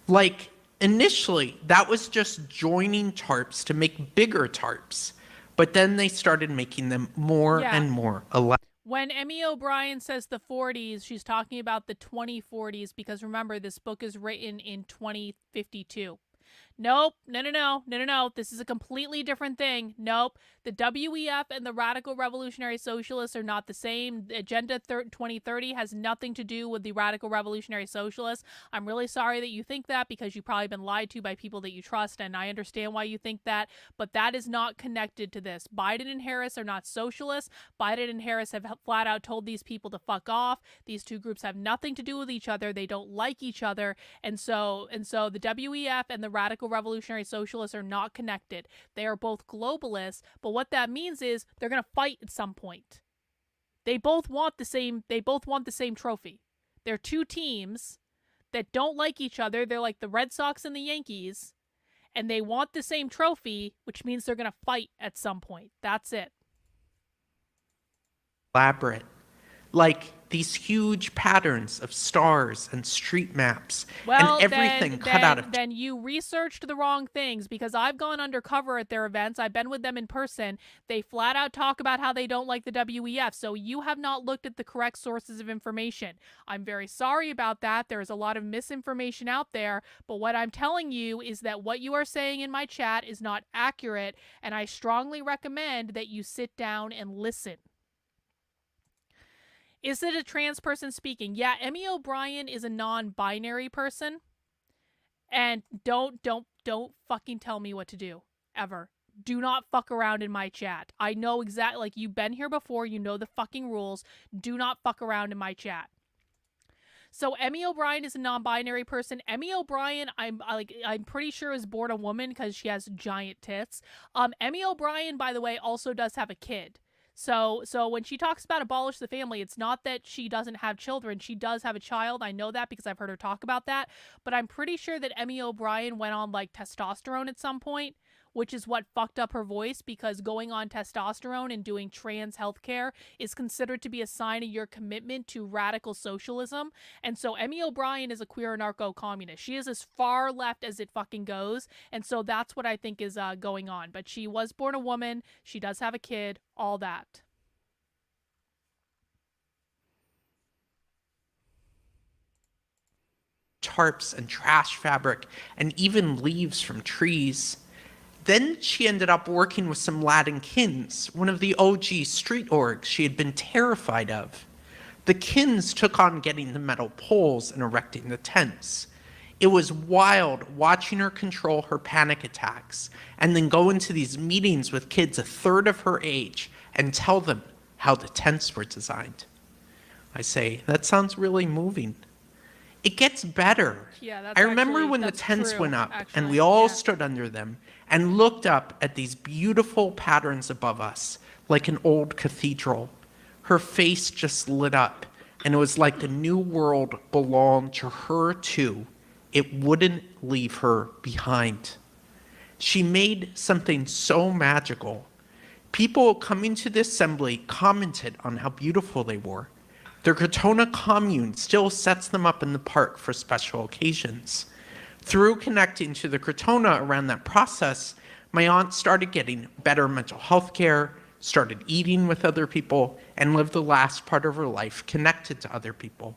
Like, initially, that was just joining tarps to make bigger tarps. But then they started making them more and more elaborate. When Emy OBrien says the 40s, she's talking about the 2040s, because remember, this book is written in 2052. Nope, no. This is a completely different thing. Nope. The WEF and the Radical Revolutionary Socialists are not the same. Agenda 2030 has nothing to do with the Radical Revolutionary Socialists. I'm really sorry that you think that, because you've probably been lied to by people that you trust, and I understand why you think that, but that is not connected to this. Biden and Harris are not socialists. Biden and Harris have flat out told these people to fuck off. These two groups have nothing to do with each other. They don't like each other, and so the WEF and the Radical Revolutionary Socialists are not connected. They are both globalists, but what that means is they're going to fight at some point. They both want the same trophy. They're two teams that don't like each other. They're like the Red Sox and the Yankees, and they want the same trophy, which means they're going to fight at some point. That's it. Elaborate. Like these huge patterns of stars and street maps and everything cut out of... Then you researched the wrong things, because I've gone undercover at their events. I've been with them in person. They flat out talk about how they don't like the WEF, so you have not looked at the correct sources of information. I'm very sorry about that. There's a lot of misinformation out there, but what I'm telling you is that what you are saying in my chat is not accurate, and I strongly recommend that you sit down and listen. Is it a trans person speaking? Yeah, Emy OBrien is a non-binary person. And don't fucking tell me what to do. Ever. Do not fuck around in my chat. I know exactly, like, you've been here before, you know the fucking rules. Do not fuck around in my chat. So Emy OBrien is a non-binary person. Emy OBrien, I'm pretty sure is born a woman because she has giant tits. Emy OBrien, by the way, also does have a kid. So when she talks about abolish the family, it's not that she doesn't have children. She does have a child. I know that because I've heard her talk about that. But I'm pretty sure that Emy OBrien went on, like, testosterone at some point, which is what fucked up her voice, because going on testosterone and doing trans healthcare is considered to be a sign of your commitment to radical socialism. And so Emy OBrien is a queer anarcho-communist. She is as far left as it fucking goes. And so that's what I think is going on. But she was born a woman. She does have a kid. All that. Tarps and trash fabric and even leaves from trees. Then she ended up working with some Latin Kins, one of the OG street orgs she had been terrified of. The Kins took on getting the metal poles and erecting the tents. It was wild watching her control her panic attacks and then go into these meetings with kids a third of her age and tell them how the tents were designed. I say, that sounds really moving. It gets better. Yeah, I remember when the tents went up and we all stood under them and looked up at these beautiful patterns above us, like an old cathedral. Her face just lit up, and it was like the new world belonged to her too. It wouldn't leave her behind. She made something so magical. People coming to the assembly commented on how beautiful they were. Their Crotona commune still sets them up in the park for special occasions. Through connecting to the Crotona around that process, my aunt started getting better mental health care, started eating with other people, and lived the last part of her life connected to other people.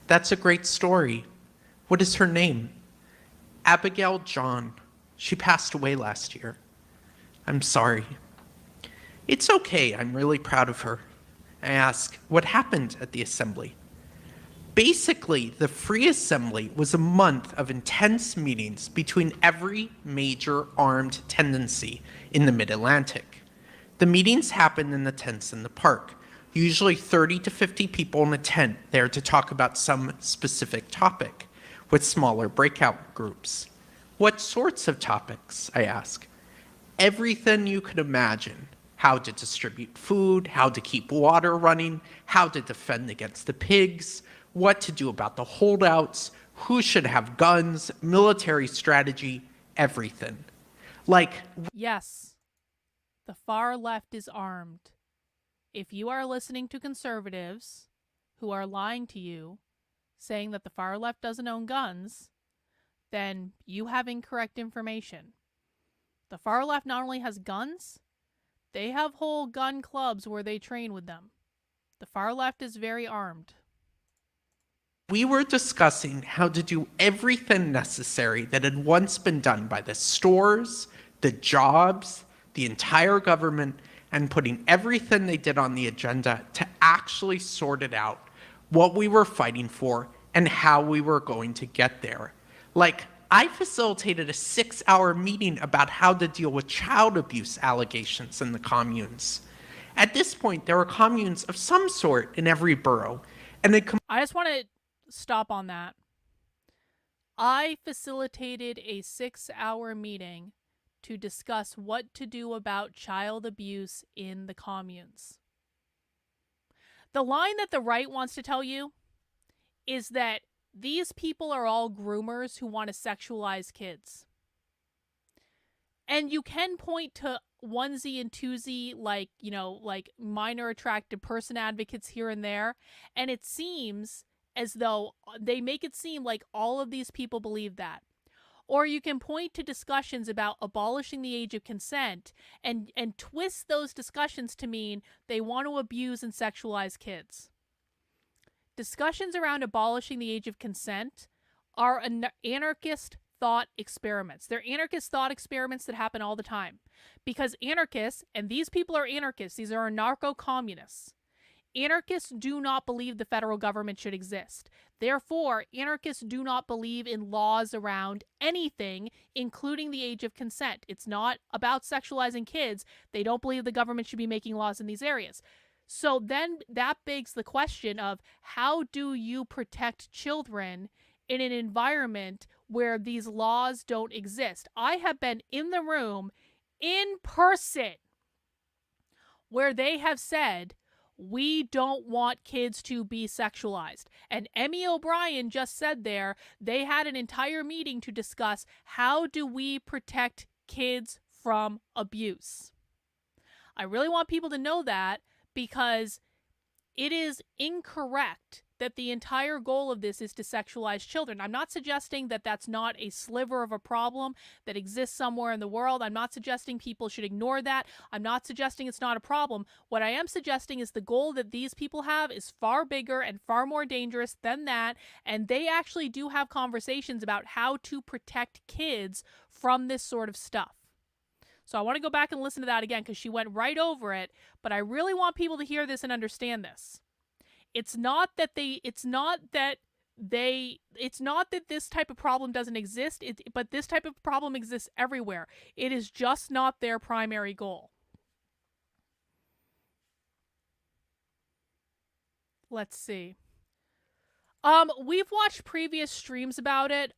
That's a great story. What is her name? Abigail John. She passed away last year. I'm sorry. It's okay, I'm really proud of her. I ask, what happened at the assembly? Basically, the Free Assembly was a month of intense meetings between every major armed tendency in the Mid-Atlantic. The meetings happened in the tents in the park, usually 30 to 50 people in a tent there to talk about some specific topic, with smaller breakout groups. What sorts of topics, I ask? Everything you could imagine. How to distribute food, how to keep water running, how to defend against the pigs, what to do about the holdouts, who should have guns, military strategy, everything. Like, yes, the far left is armed. If you are listening to conservatives who are lying to you, saying that the far left doesn't own guns, then you have incorrect information. The far left not only has guns, they have whole gun clubs where they train with them. The far left is very armed. we were discussing how to do everything necessary that had once been done by the stores, the jobs, the entire government, and putting everything they did on the agenda to actually sort it out, what we were fighting for and how we were going to get there. Like, I facilitated a 6-hour meeting about how to deal with child abuse allegations in the communes. At this point, there were communes of some sort in every borough. And I just want to stop on that. I facilitated a 6-hour meeting to discuss what to do about child abuse in the communes. The line that the right wants to tell you is that these people are all groomers who want to sexualize kids. And you can point to onesie and twosie, like minor attracted person advocates here and there, and it seems as though they make it seem like all of these people believe that. Or you can point to discussions about abolishing the age of consent and twist those discussions to mean they want to abuse and sexualize kids. Discussions around abolishing the age of consent are anarchist thought experiments. They're anarchist thought experiments that happen all the time. Because anarchists, and these people are anarchists, these are anarcho-communists. Anarchists do not believe the federal government should exist. Therefore, anarchists do not believe in laws around anything, including the age of consent. It's not about sexualizing kids. They don't believe the government should be making laws in these areas. So then that begs the question of how do you protect children in an environment where these laws don't exist? I have been in the room in person where they have said, we don't want kids to be sexualized. And Emy OBrien just said there, they had an entire meeting to discuss how do we protect kids from abuse. I really want people to know that, because it is incorrect that the entire goal of this is to sexualize children. I'm not suggesting that that's not a sliver of a problem that exists somewhere in the world. I'm not suggesting people should ignore that. I'm not suggesting it's not a problem. What I am suggesting is the goal that these people have is far bigger and far more dangerous than that, and they actually do have conversations about how to protect kids from this sort of stuff. So I want to go back and listen to that again because she went right over it, but I really want people to hear this and understand this. It's not that this type of problem doesn't exist, but this type of problem exists everywhere. It is just not their primary goal. Let's see. We've watched previous streams about it.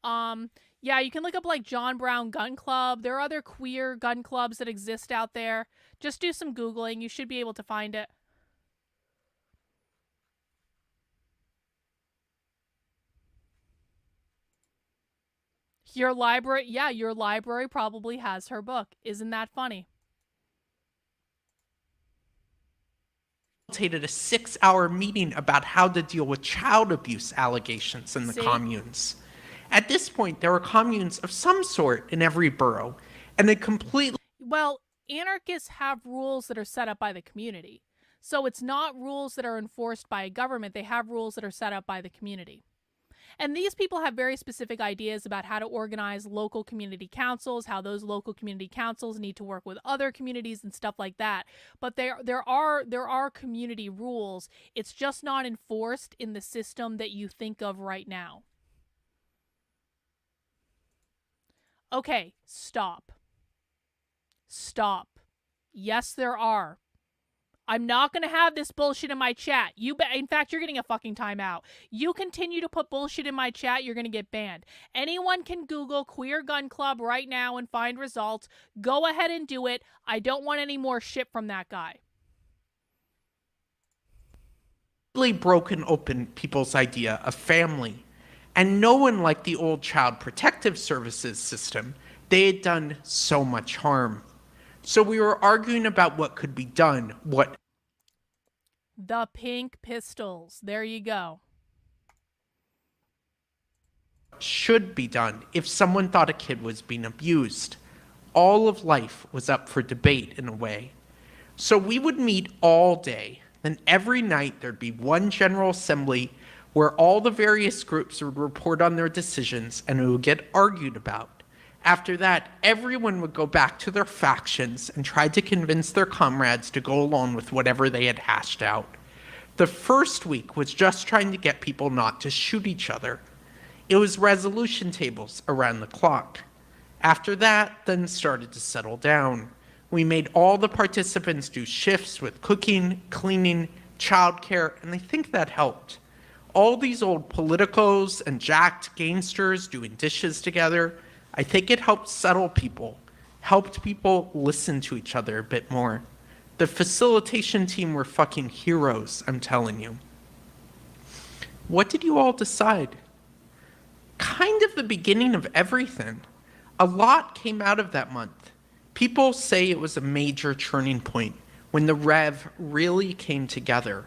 Yeah, you can look up like John Brown Gun Club. There are other queer gun clubs that exist out there. Just do some Googling. You should be able to find it. Your library, yeah, your library probably has her book. Isn't that funny? A 6-hour meeting about how to deal with child abuse allegations in the communes. At this point, there were communes of some sort in every borough, and they completely... Well, anarchists have rules that are set up by the community. So it's not rules that are enforced by a government. They have rules that are set up by the community. And these people have very specific ideas about how to organize local community councils, how those local community councils need to work with other communities and stuff like that. But there are community rules. It's just not enforced in the system that you think of right now. Okay, stop. Stop. Yes, there are. I'm not going to have this bullshit in my chat. In fact, you're getting a fucking timeout. You continue to put bullshit in my chat, you're going to get banned. Anyone can Google Queer Gun Club right now and find results. Go ahead and do it. I don't want any more shit from that guy. Really broken open people's idea of family. And no one liked the old Child Protective Services system. They had done so much harm. So we were arguing about what could be done, what... The Pink Pistols. There you go. ...should be done if someone thought a kid was being abused. All of life was up for debate in a way. So we would meet all day. Then every night there'd be one general assembly where all the various groups would report on their decisions and it would get argued about. After that, everyone would go back to their factions and try to convince their comrades to go along with whatever they had hashed out. The first week was just trying to get people not to shoot each other. It was resolution tables around the clock. After that, then started to settle down. We made all the participants do shifts with cooking, cleaning, childcare, and I think that helped. All these old politicos and jacked gangsters doing dishes together, I think it helped settle people, helped people listen to each other a bit more. The facilitation team were fucking heroes, I'm telling you. What did you all decide? Kind of the beginning of everything. A lot came out of that month. People say it was a major turning point when the Rev really came together.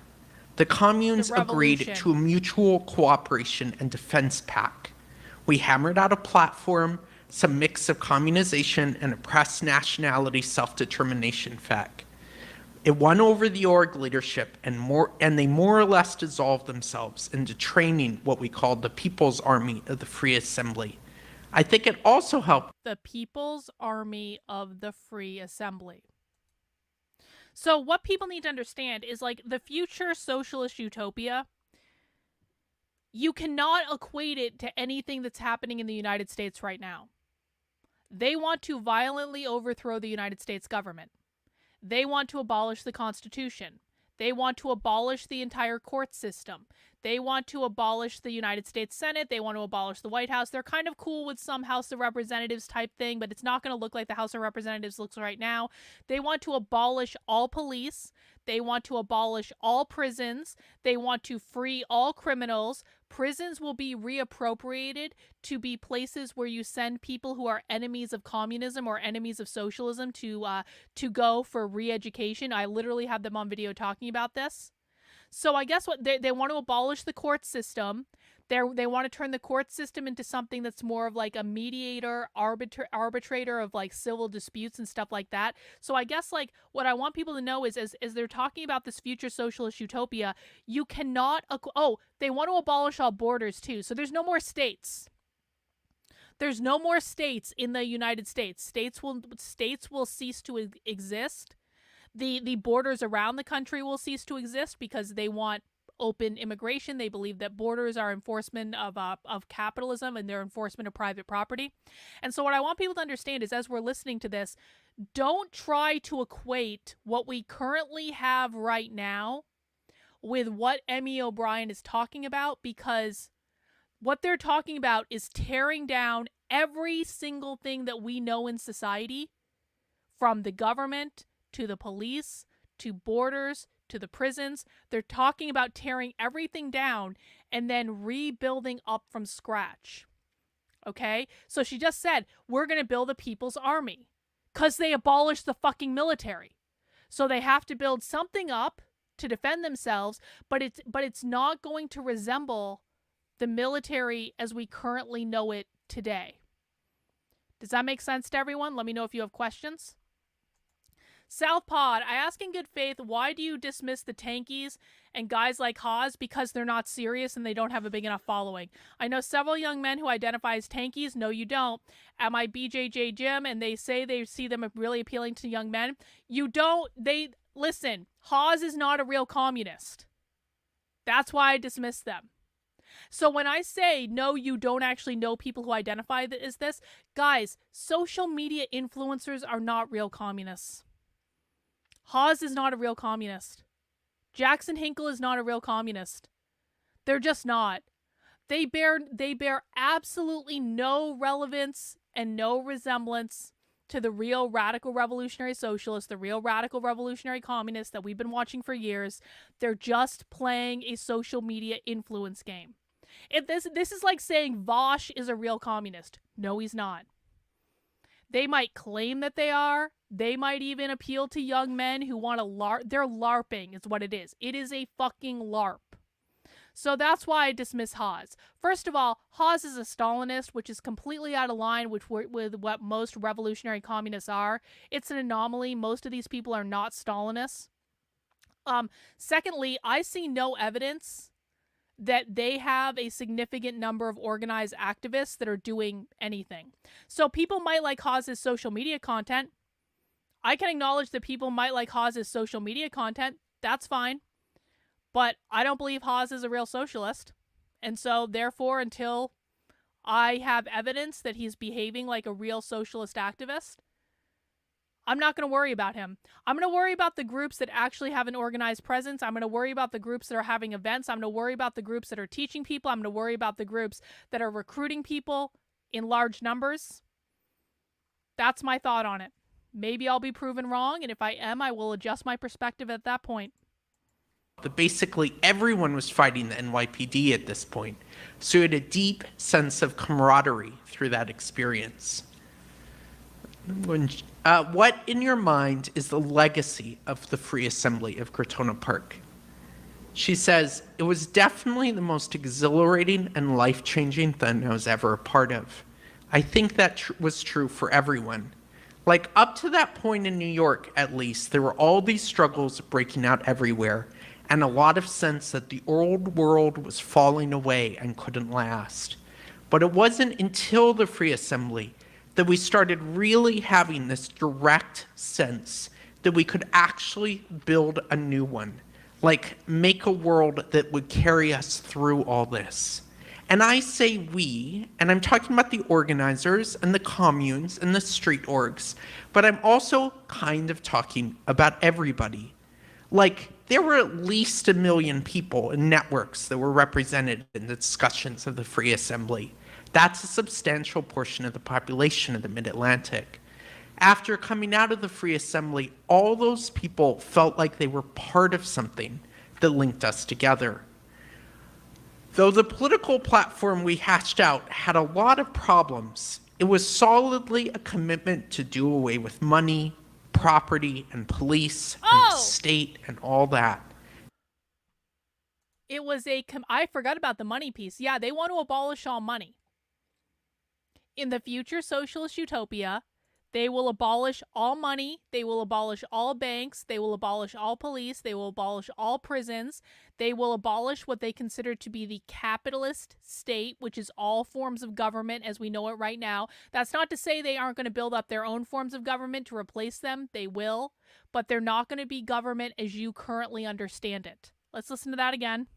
The communes agreed to a mutual cooperation and defense pact. We hammered out a platform, some mix of communization and oppressed nationality self-determination fact. It won over the org leadership and they more or less dissolved themselves into training what we called the People's Army of the Free Assembly. I think it also helped. The People's Army of the Free Assembly. So what people need to understand is like the future socialist utopia, you cannot equate it to anything that's happening in the United States right now. They want to violently overthrow the United States government. They want to abolish the Constitution. They want to abolish the entire court system. They want to abolish the United States Senate. They want to abolish the White House. They're kind of cool with some House of Representatives type thing, but it's not going to look like the House of Representatives looks right now. They want to abolish all police. They want to abolish all prisons. They want to free all criminals. Prisons will be reappropriated to be places where you send people who are enemies of communism or enemies of socialism to go for re-education. I literally have them on video talking about this. So I guess what they want to abolish the court system. They want to turn the court system into something that's more of like a mediator, arbitrator of like civil disputes and stuff like that. So I guess like what I want people to know is as they're talking about this future socialist utopia, you cannot, they want to abolish all borders too. So there's no more states. There's no more states in the United States. States will cease to exist. The borders around the country will cease to exist because they want open immigration. They believe that borders are enforcement of capitalism and their enforcement of private property. And so what I want people to understand is, as we're listening to this, don't try to equate what we currently have right now with what Emy OBrien is talking about, because what they're talking about is tearing down every single thing that we know in society, from the government to the police to borders to the prisons. They're talking about tearing everything down and then rebuilding up from scratch. Okay? So she just said, we're going to build a people's army because they abolished the fucking military. So they have to build something up to defend themselves, but it's not going to resemble the military as we currently know it today. Does that make sense to everyone? Let me know if you have questions. South Pod, I ask in good faith, why do you dismiss the tankies and guys like Haas? Because they're not serious and they don't have a big enough following. I know several young men who identify as tankies. No, you don't. At my BJJ gym, and they say they see them really appealing to young men. You don't. Listen, Haas is not a real communist. That's why I dismiss them. So when I say, no, you don't actually know people who identify as this, guys, social media influencers are not real communists. Haas is not a real communist. Jackson Hinkle is not a real communist. They're just not. They bear absolutely no relevance and no resemblance to the real radical revolutionary socialists, the real radical revolutionary communists that we've been watching for years. They're just playing a social media influence game. This is like saying Vosh is a real communist. No, he's not. They might claim that they are. They might even appeal to young men who want to LARP. They're LARPing is what it is. It is a fucking LARP. So that's why I dismiss Haas. First of all, Haas is a Stalinist, which is completely out of line with what most revolutionary communists are. It's an anomaly. Most of these people are not Stalinists. Secondly, I see no evidence that they have a significant number of organized activists that are doing anything. So people might like Haas's social media content. I can acknowledge that people might like Haas's social media content. That's fine. But I don't believe Haas is a real socialist. And so, therefore, until I have evidence that he's behaving like a real socialist activist, I'm not going to worry about him. I'm going to worry about the groups that actually have an organized presence. I'm going to worry about the groups that are having events. I'm going to worry about the groups that are teaching people. I'm going to worry about the groups that are recruiting people in large numbers. That's my thought on it. Maybe I'll be proven wrong, and if I am, I will adjust my perspective at that point. Basically, everyone was fighting the NYPD at this point, so you had a deep sense of camaraderie through that experience. What, in your mind, is the legacy of the Free Assembly of Crotona Park? She says, it was definitely the most exhilarating and life-changing thing I was ever a part of. I think that was true for everyone. Like, up to that point in New York, at least, there were all these struggles breaking out everywhere, and a lot of sense that the old world was falling away and couldn't last. But it wasn't until the Free Assembly that we started really having this direct sense that we could actually build a new one, like make a world that would carry us through all this. And I say we, and I'm talking about the organizers and the communes and the street orgs, but I'm also kind of talking about everybody. Like, there were at least 1 million people in networks that were represented in the discussions of the Free Assembly. That's a substantial portion of the population of the Mid-Atlantic. After coming out of the Free Assembly, all those people felt like they were part of something that linked us together. Though the political platform we hashed out had a lot of problems, it was solidly a commitment to do away with money, property, and police, and the state, and all that. It was I forgot about the money piece. Yeah, they want to abolish all money. In the future socialist utopia, They will abolish all money. They will abolish all banks. They will abolish all police. They will abolish all prisons. They will abolish what they consider to be the capitalist state, which is all forms of government as we know it right now. That's not to say they aren't going to build up their own forms of government to replace them. They will, but they're not going to be government as you currently understand it. Let's listen to that again.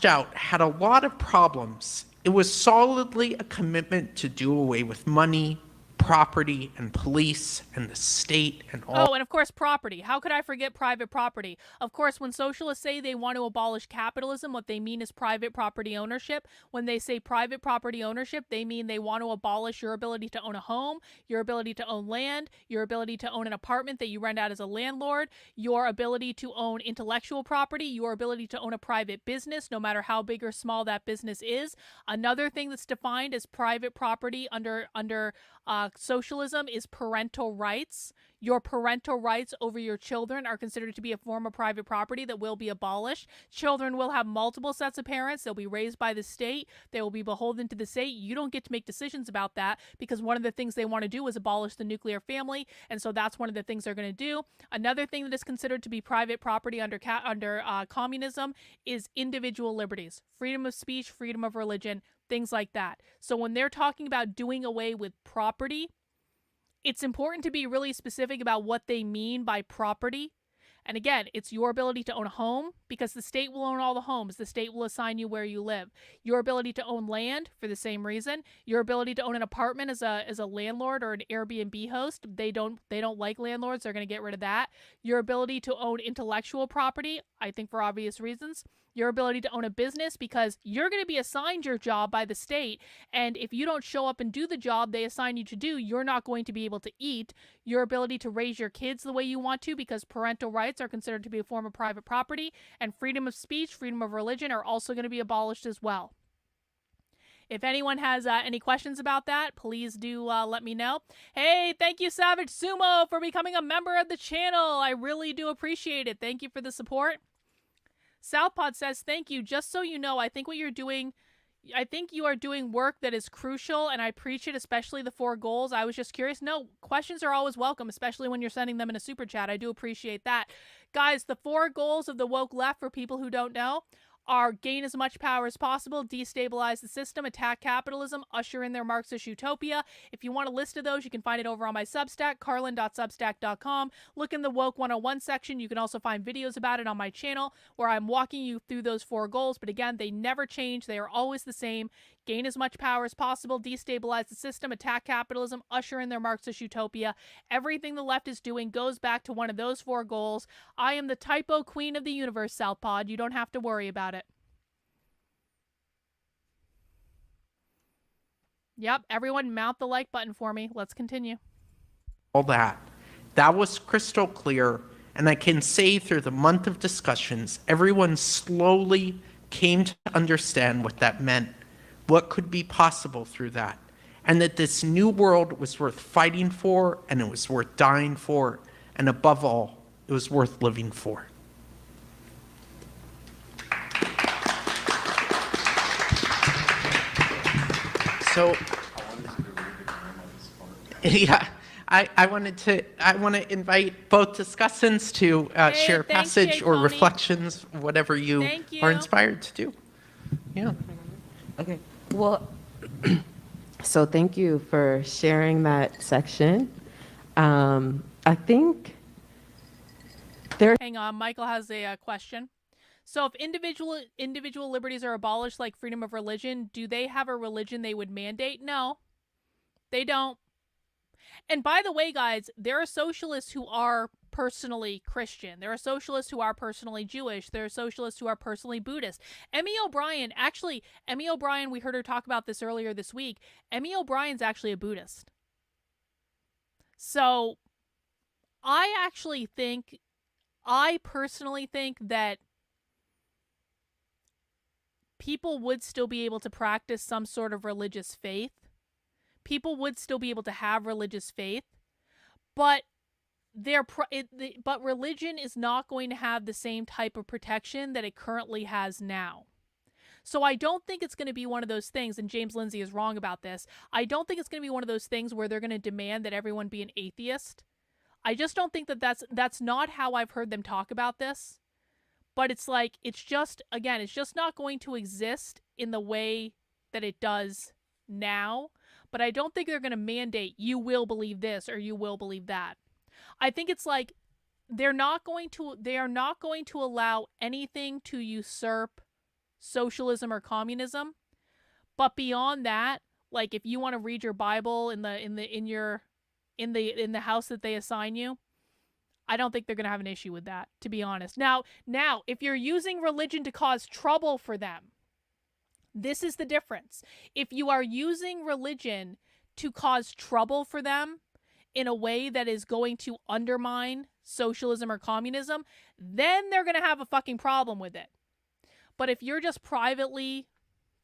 Out had a lot of problems. It was solidly a commitment to do away with money, property, and police, and the state, and all. Oh, and of course, property. How could I forget private property? Of course, when socialists say they want to abolish capitalism, what they mean is private property ownership. When they say private property ownership, they mean they want to abolish your ability to own a home, your ability to own land, your ability to own an apartment that you rent out as a landlord, your ability to own intellectual property, your ability to own a private business, no matter how big or small that business is. Another thing that's defined as private property under socialism is parental rights. Your parental rights over your children are considered to be a form of private property that will be abolished. Children will have multiple sets of parents. They'll be raised by the state. They will be beholden to the state. You don't get to make decisions about that because one of the things they want to do is abolish the nuclear family, and so that's one of the things they're going to do. Another thing that is considered to be private property under communism is individual liberties, freedom of speech, freedom of religion, things like that. So when they're talking about doing away with property, it's important to be really specific about what they mean by property. And again, it's your ability to own a home because the state will own all the homes. The state will assign you where you live. Your ability to own land for the same reason. Your ability to own an apartment as a landlord or an Airbnb host. They don't like landlords. They're going to get rid of that. Your ability to own intellectual property, I think for obvious reasons. Your ability to own a business because you're going to be assigned your job by the state. And if you don't show up and do the job they assign you to do, you're not going to be able to eat. Your ability to raise your kids the way you want to because parental rights are considered to be a form of private property. And freedom of speech, freedom of religion are also going to be abolished as well. If anyone has any questions about that, please do let me know. Hey, thank you, Savage Sumo, for becoming a member of the channel. I really do appreciate it. Thank you for the support. Southpod says, thank you. Just so you know, I think you are doing work that is crucial, and I appreciate especially the 4 goals. I was just curious. No, questions are always welcome, especially when you're sending them in a super chat. I do appreciate that. Guys, the 4 goals of the woke left, for people who don't know, are gain as much power as possible, destabilize the system, attack capitalism, usher in their Marxist utopia. If you want a list of those, you can find it over on my Substack, carlin.substack.com. Look in the Woke 101 section. You can also find videos about it on my channel where I'm walking you through those 4 goals. But again, they never change. They are always the same. Gain as much power as possible, destabilize the system, attack capitalism, usher in their Marxist utopia. Everything the left is doing goes back to one of those 4 goals. I am the typo queen of the universe, Southpod. You don't have to worry about it. Yep, everyone mount the like button for me. Let's continue. All that was crystal clear, and I can say through the month of discussions, everyone slowly came to understand what that meant, what could be possible through that, and that this new world was worth fighting for, and it was worth dying for, and above all, it was worth living for. So, yeah, I want to invite both discussants to share a passage or reflections, whatever you are inspired to do. Yeah. Okay. Well, so thank you for sharing that section. I think there. Hang on, Michael has a question. So if individual liberties are abolished, like freedom of religion, do they have a religion they would mandate? No, they don't. And by the way, guys, there are socialists who are personally Christian. There are socialists who are personally Jewish. There are socialists who are personally Buddhist. Emy OBrien, we heard her talk about this earlier this week. Emy OBrien's actually a Buddhist. So I personally think that people would still be able to practice some sort of religious faith. People would still be able to have religious faith, but religion is not going to have the same type of protection that it currently has now. So I don't think it's going to be one of those things, and James Lindsay is wrong about this. I don't think it's going to be one of those things where they're going to demand that everyone be an atheist. I just don't think that that's not how I've heard them talk about this. But it's like, it's just not going to exist in the way that it does now. But I don't think they're going to mandate you will believe this or you will believe that. I think it's like they are not going to allow anything to usurp socialism or communism. But beyond that, like if you want to read your Bible in the house that they assign you, I don't think they're going to have an issue with that, to be honest. Now, if you're using religion to cause trouble for them, this is the difference. If you are using religion to cause trouble for them in a way that is going to undermine socialism or communism, then they're going to have a fucking problem with it. But if you're just privately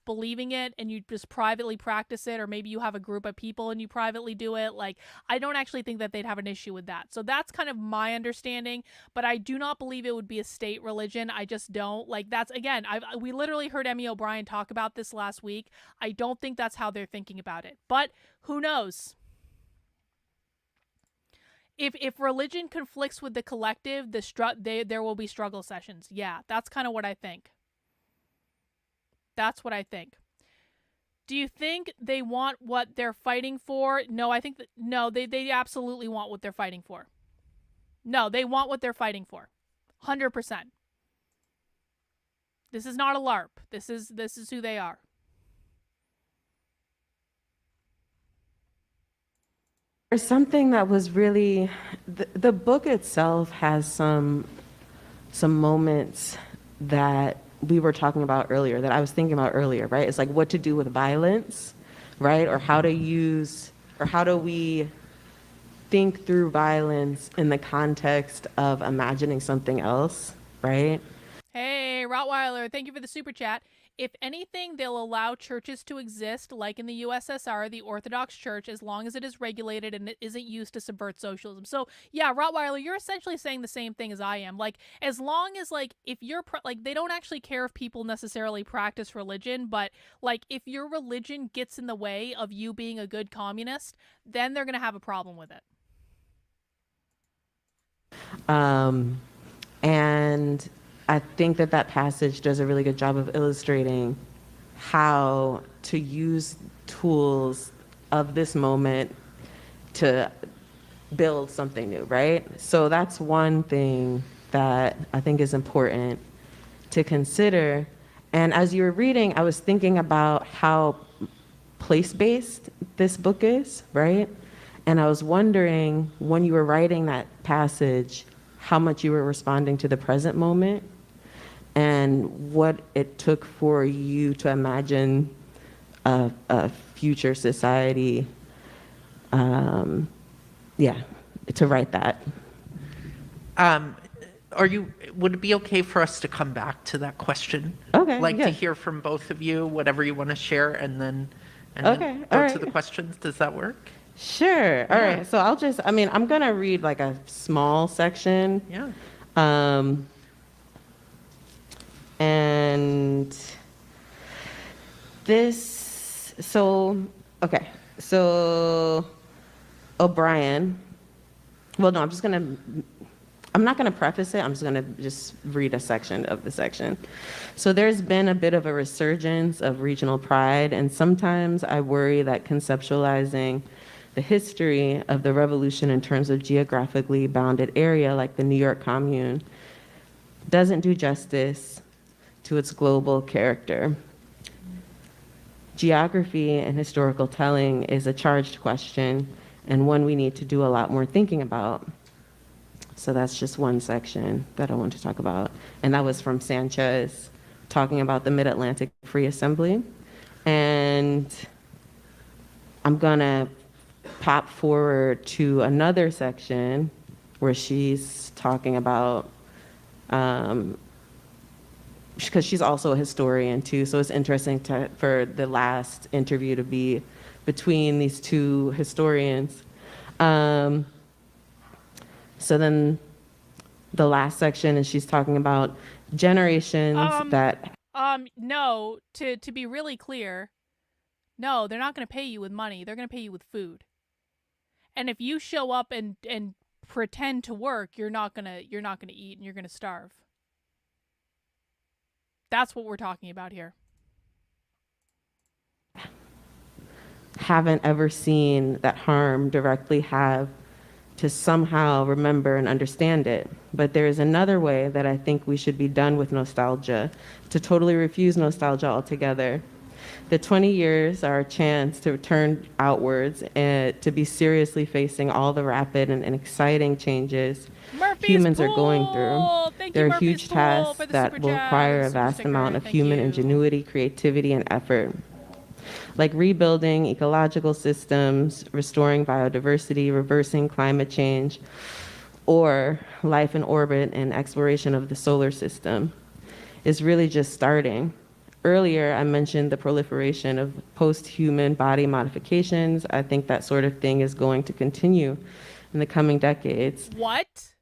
believing it and you just privately practice it, or maybe you have a group of people and you privately do it, like, I don't actually think that they'd have an issue with that. So that's kind of my understanding, but I do not believe it would be a state religion. I just don't. Like, that's, again, we literally heard Emy OBrien talk about this last week. I don't think that's how they're thinking about it, but who knows? If religion conflicts with the collective, there will be struggle sessions. Yeah, that's kind of what I think. That's what I think. Do you think they want what they're fighting for? No, I think they absolutely want what they're fighting for. No, they want what they're fighting for. 100%. This is not a LARP. This is who they are. There's something that was really, the book itself has some moments that we were talking about earlier, that I was thinking about earlier, right? It's like what to do with violence, right? Or how do we think through violence in the context of imagining something else, right? Hey, Rottweiler, thank you for the super chat. If anything, they'll allow churches to exist like in the USSR, the Orthodox Church, as long as it is regulated and it isn't used to subvert socialism. So yeah, Rottweiler, you're essentially saying the same thing as I am. Like, as long as, like, if you're, like, they don't actually care if people necessarily practice religion, but, like, if your religion gets in the way of you being a good communist, then they're going to have a problem with it. And I think that passage does a really good job of illustrating how to use tools of this moment to build something new, right? So that's one thing that I think is important to consider. And as you were reading, I was thinking about how place-based this book is, right? And I was wondering, when you were writing that passage, how much you were responding to the present moment and what it took for you to imagine a future society, to write that. Would it be okay for us to come back to that question? Okay, Like yeah. to hear from both of you, whatever you want to share, and then Okay, go all to right. the questions. Does that work? Sure. All right. So I'm going to read like a small section. Yeah. And this, so O'Brien, well, no, I'm not going to preface it. I'm just going to just read a section of the section. So there's been a bit of a resurgence of regional pride, and sometimes I worry that conceptualizing the history of the revolution in terms of geographically bounded area like the New York Commune doesn't do justice to its global character. Geography and historical telling is a charged question and one we need to do a lot more thinking about. So that's just one section that I want to talk about. And that was from Sanchez, talking about the Mid-Atlantic Free Assembly. And I'm gonna pop forward to another section where she's talking about, because she's also a historian too, so it's interesting for the last interview to be between these two historians. So then the last section is she's talking about generations that No, to be really clear, no, they're not going to pay you with money. They're going to pay you with food. And if you show up and pretend to work, you're not going to eat and you're going to starve. That's what we're talking about here. Haven't ever seen that harm directly have to somehow remember and understand it. But there is another way that I think we should be done with nostalgia, to totally refuse nostalgia altogether. The 20 years are a chance to turn outwards and to be seriously facing all the rapid and exciting changes humans are going through. There are huge tasks that will require a vast amount of human ingenuity, creativity, and effort, like rebuilding ecological systems, restoring biodiversity, reversing climate change, or life in orbit and exploration of the solar system is really just starting. Earlier, I mentioned the proliferation of post-human body modifications. I think that sort of thing is going to continue in the coming decades. What?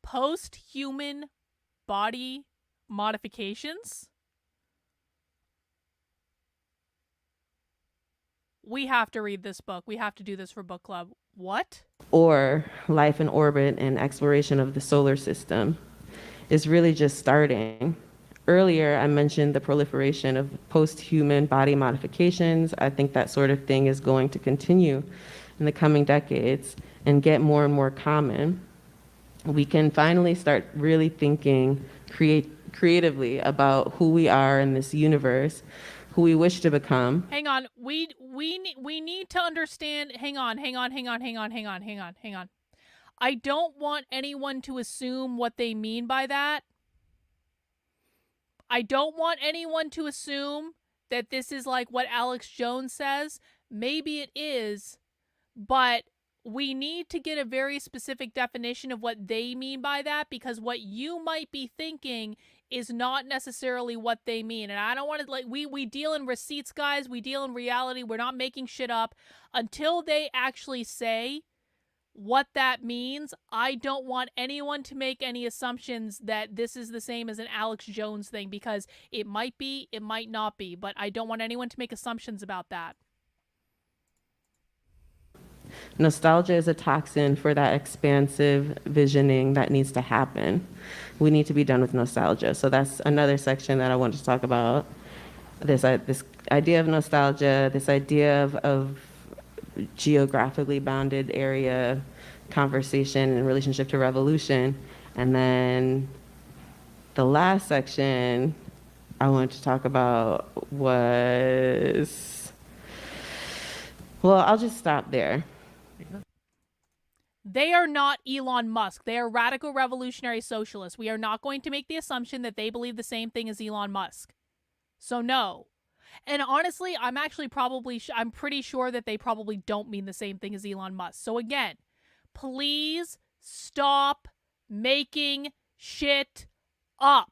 Post-human body modifications? We have to read this book. We have to do this for book club. What? Or life in orbit and exploration of the solar system is really just starting. Earlier, I mentioned the proliferation of post-human body modifications. I think that sort of thing is going to continue in the coming decades and get more and more common. We can finally start really thinking creatively about who we are in this universe, who we wish to become. Hang on. We need to understand. Hang on. I don't want anyone to assume what they mean by that. I don't want anyone to assume that this is like what Alex Jones says. Maybe it is, but we need to get a very specific definition of what they mean by that, because what you might be thinking is not necessarily what they mean. And I don't want to, like, we deal in receipts, guys. We deal in reality. We're not making shit up. Until they actually say what that means, I don't want anyone to make any assumptions that this is the same as an Alex Jones thing, because it might be, it might not be, but I don't want anyone to make assumptions about that. Nostalgia is a toxin for that expansive visioning that needs to happen. We need to be done with nostalgia. So that's another section that I want to talk about. This idea of nostalgia, this idea of geographically bounded area conversation in relationship to revolution. And then the last section I wanted to talk about was, well, I'll just stop there. They are not Elon Musk. They are radical revolutionary socialists. We are not going to make the assumption that they believe the same thing as Elon Musk. So no. And honestly, I'm pretty sure that they probably don't mean the same thing as Elon Musk. So again, please stop making shit up.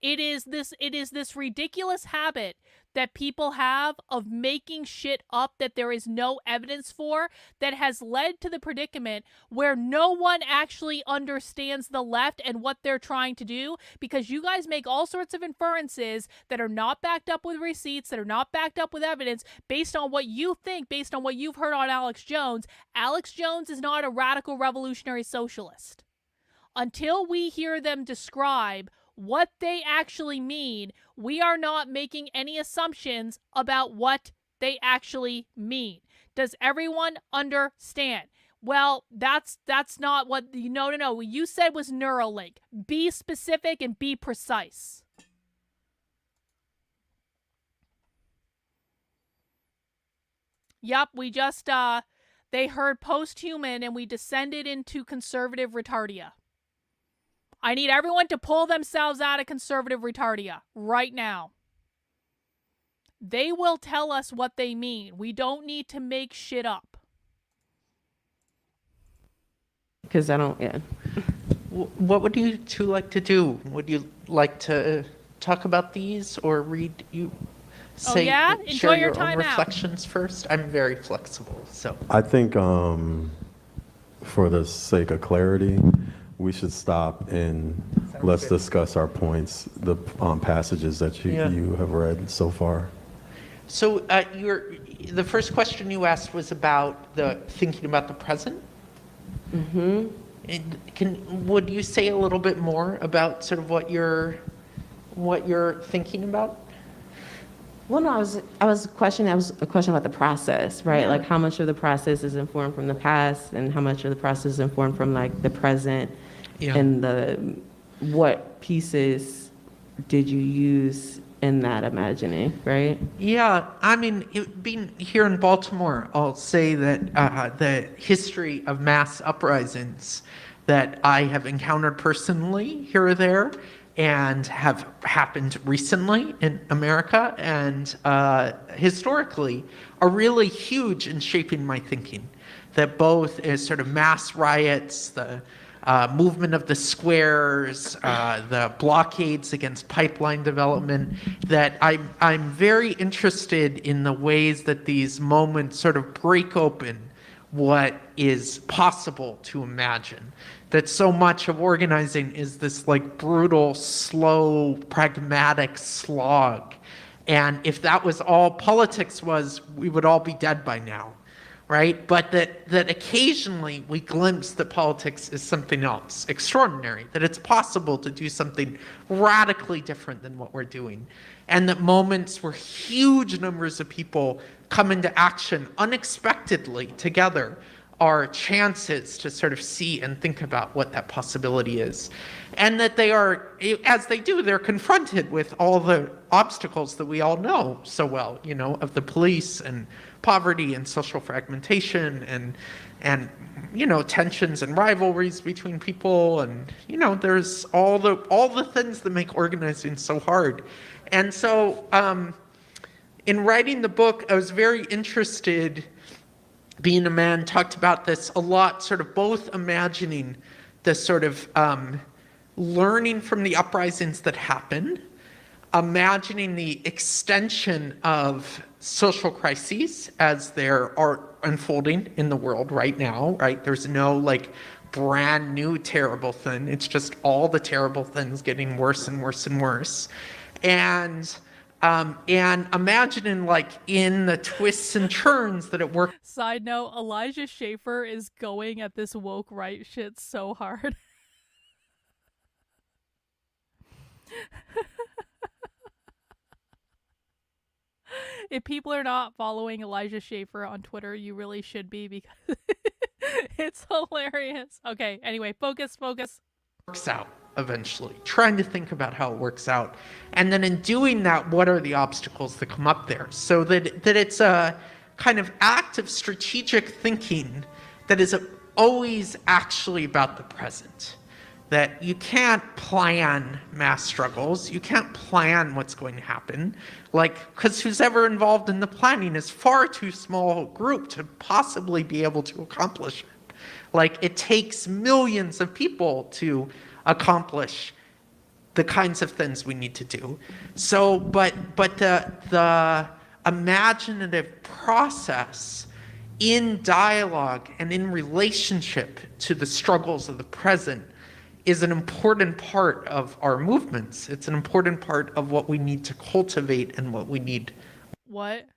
It is this ridiculous habit that people have of making shit up that there is no evidence for, that has led to the predicament where no one actually understands the left and what they're trying to do, because you guys make all sorts of inferences that are not backed up with receipts, that are not backed up with evidence, based on what you think, based on what you've heard on Alex Jones. Alex Jones is not a radical revolutionary socialist. Until we hear them describe what they actually mean, we are not making any assumptions about what they actually mean. Does everyone understand? Well, that's not what, no. What you said was Neuralink. Be specific and be precise. Yup, we just, they heard post-human and we descended into conservative retardia. I need everyone to pull themselves out of conservative retardia right now. They will tell us what they mean. We don't need to make shit up. Because I don't, yeah. What would you two like to do? Would you like to talk about these or read you? Oh yeah? Enjoy share your own time out. reflections first. I'm very flexible, so. I think for the sake of clarity, we should stop and let's discuss our points, the passages that you have read so far. So the first question you asked was about the thinking about the present. Mm-hmm. Would you say a little bit more about sort of what you're thinking about? Well, no, I was questioning about the process, right? Yeah. Like how much of the process is informed from the past and how much of the process is informed from like the present, and what pieces did you use in that imagining, right? Yeah, I mean, being here in Baltimore, I'll say that the history of mass uprisings that I have encountered personally here or there and have happened recently in America and historically are really huge in shaping my thinking. That both is sort of mass riots, the movement of the squares, the blockades against pipeline development, that I'm very interested in the ways that these moments sort of break open what is possible to imagine. That so much of organizing is this like brutal, slow, pragmatic slog. And if that was all politics was, we would all be dead by now. Right? But that occasionally we glimpse that politics is something else, extraordinary, that it's possible to do something radically different than what we're doing. And that moments where huge numbers of people come into action unexpectedly together are chances to sort of see and think about what that possibility is. And that they are, as they do, they're confronted with all the obstacles that we all know so well, you know, of the police and poverty and social fragmentation and you know, tensions and rivalries between people, and you know, there's all the things that make organizing so hard. And so in writing the book, I was very interested, being a man, talked about this a lot, sort of both imagining the sort of learning from the uprisings that happened, imagining the extension of social crises as they are unfolding in the world right now, right? There's no like brand new terrible thing. It's just all the terrible things getting worse and worse and worse. And imagining like in the twists and turns that it works. Side note, Elijah Schaefer is going at this woke right shit so hard. If people are not following Elijah Schaefer on Twitter, you really should be, because it's hilarious. Okay, anyway, focus. Works out eventually, trying to think about how it works out. And then in doing that, what are the obstacles that come up there? So that it's a kind of act of strategic thinking that is always actually about the present. That you can't plan mass struggles, you can't plan what's going to happen, because who's ever involved in the planning is far too small a group to possibly be able to accomplish it. Like, it takes millions of people to accomplish the kinds of things we need to do. So, but the imaginative process in dialogue and in relationship to the struggles of the present is an important part of our movements. It's an important part of what we need to cultivate and what we need. What?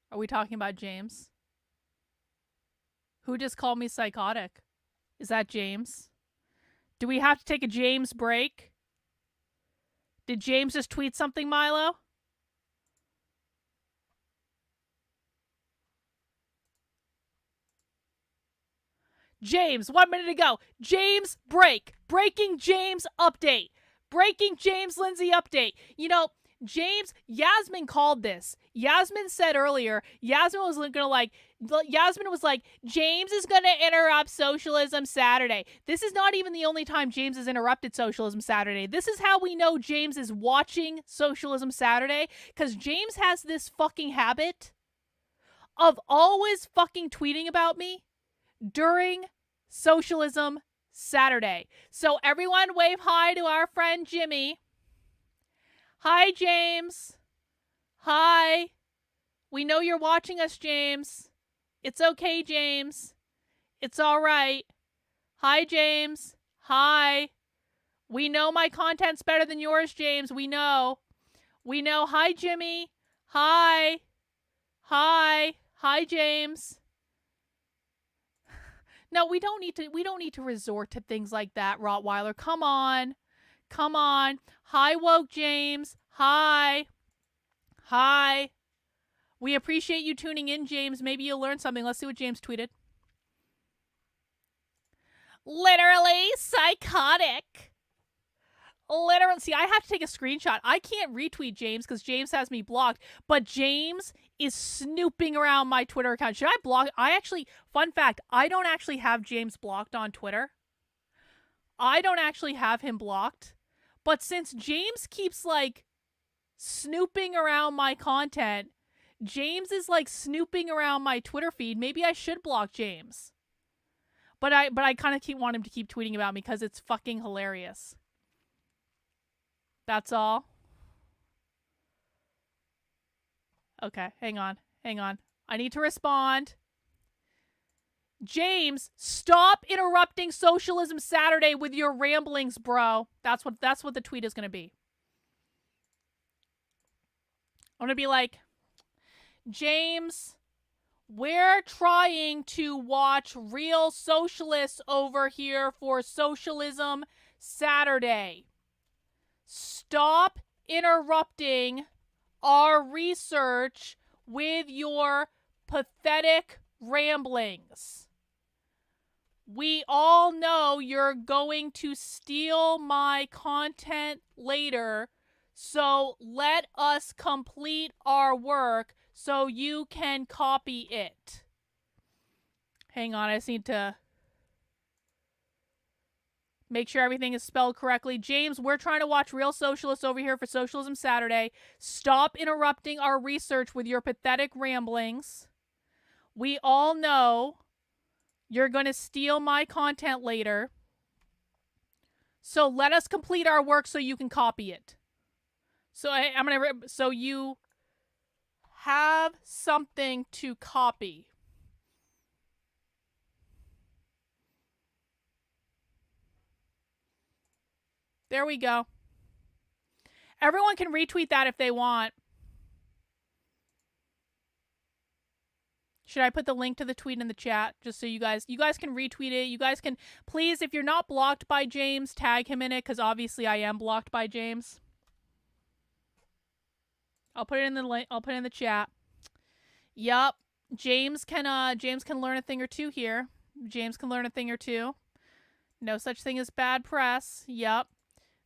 Are we talking about James? Who just called me psychotic? Is that James? Do we have to take a James break? Did James just tweet something, Milo? James, 1 minute ago. James break. Breaking James update. Breaking James Lindsay update. You know, James, Yasmin called this. Yasmin said earlier, Yasmin was like, James is going to interrupt Socialism Saturday. This is not even the only time James has interrupted Socialism Saturday. This is how we know James is watching Socialism Saturday, because James has this fucking habit of always fucking tweeting about me during Socialism Saturday. So everyone wave hi to our friend Jimmy. Hi, James. Hi. We know you're watching us, James. It's okay, James. It's all right. Hi, James. Hi. We know my content's better than yours, James. We know. Hi, Jimmy. Hi. Hi, James. No, we don't need to resort to things like that, Rottweiler. Come on. Hi, woke James. Hi. We appreciate you tuning in, James. Maybe you'll learn something. Let's see what James tweeted. Literally psychotic. Literally, see, I have to take a screenshot. I can't retweet James because James has me blocked, but James is snooping around my Twitter account. Should I block? Fun fact, I don't actually have James blocked on Twitter. I don't actually have him blocked, but since James keeps like snooping around my content, James is like snooping around my Twitter feed, maybe I should block James. But I kind of want him to keep tweeting about me because it's fucking hilarious. That's all. Okay, hang on. I need to respond. James, stop interrupting Socialism Saturday with your ramblings, bro. That's what the tweet is going to be. I'm going to be like, James, we're trying to watch real socialists over here for Socialism Saturday. Stop interrupting our research with your pathetic ramblings. We all know you're going to steal my content later, so let us complete our work so you can copy it. Hang on, I just need to make sure everything is spelled correctly. James, we're trying to watch real socialists over here for Socialism Saturday. Stop interrupting our research with your pathetic ramblings. We all know you're going to steal my content later. So let us complete our work so you can copy it. So you have something to copy. There we go. Everyone can retweet that if they want. Should I put the link to the tweet in the chat just so you guys can retweet it? You guys can, please, if you're not blocked by James, tag him in it, because obviously I am blocked by James. I'll put it in the link. I'll put it in the chat. Yup. James can learn a thing or two here. James can learn a thing or two. No such thing as bad press. Yup.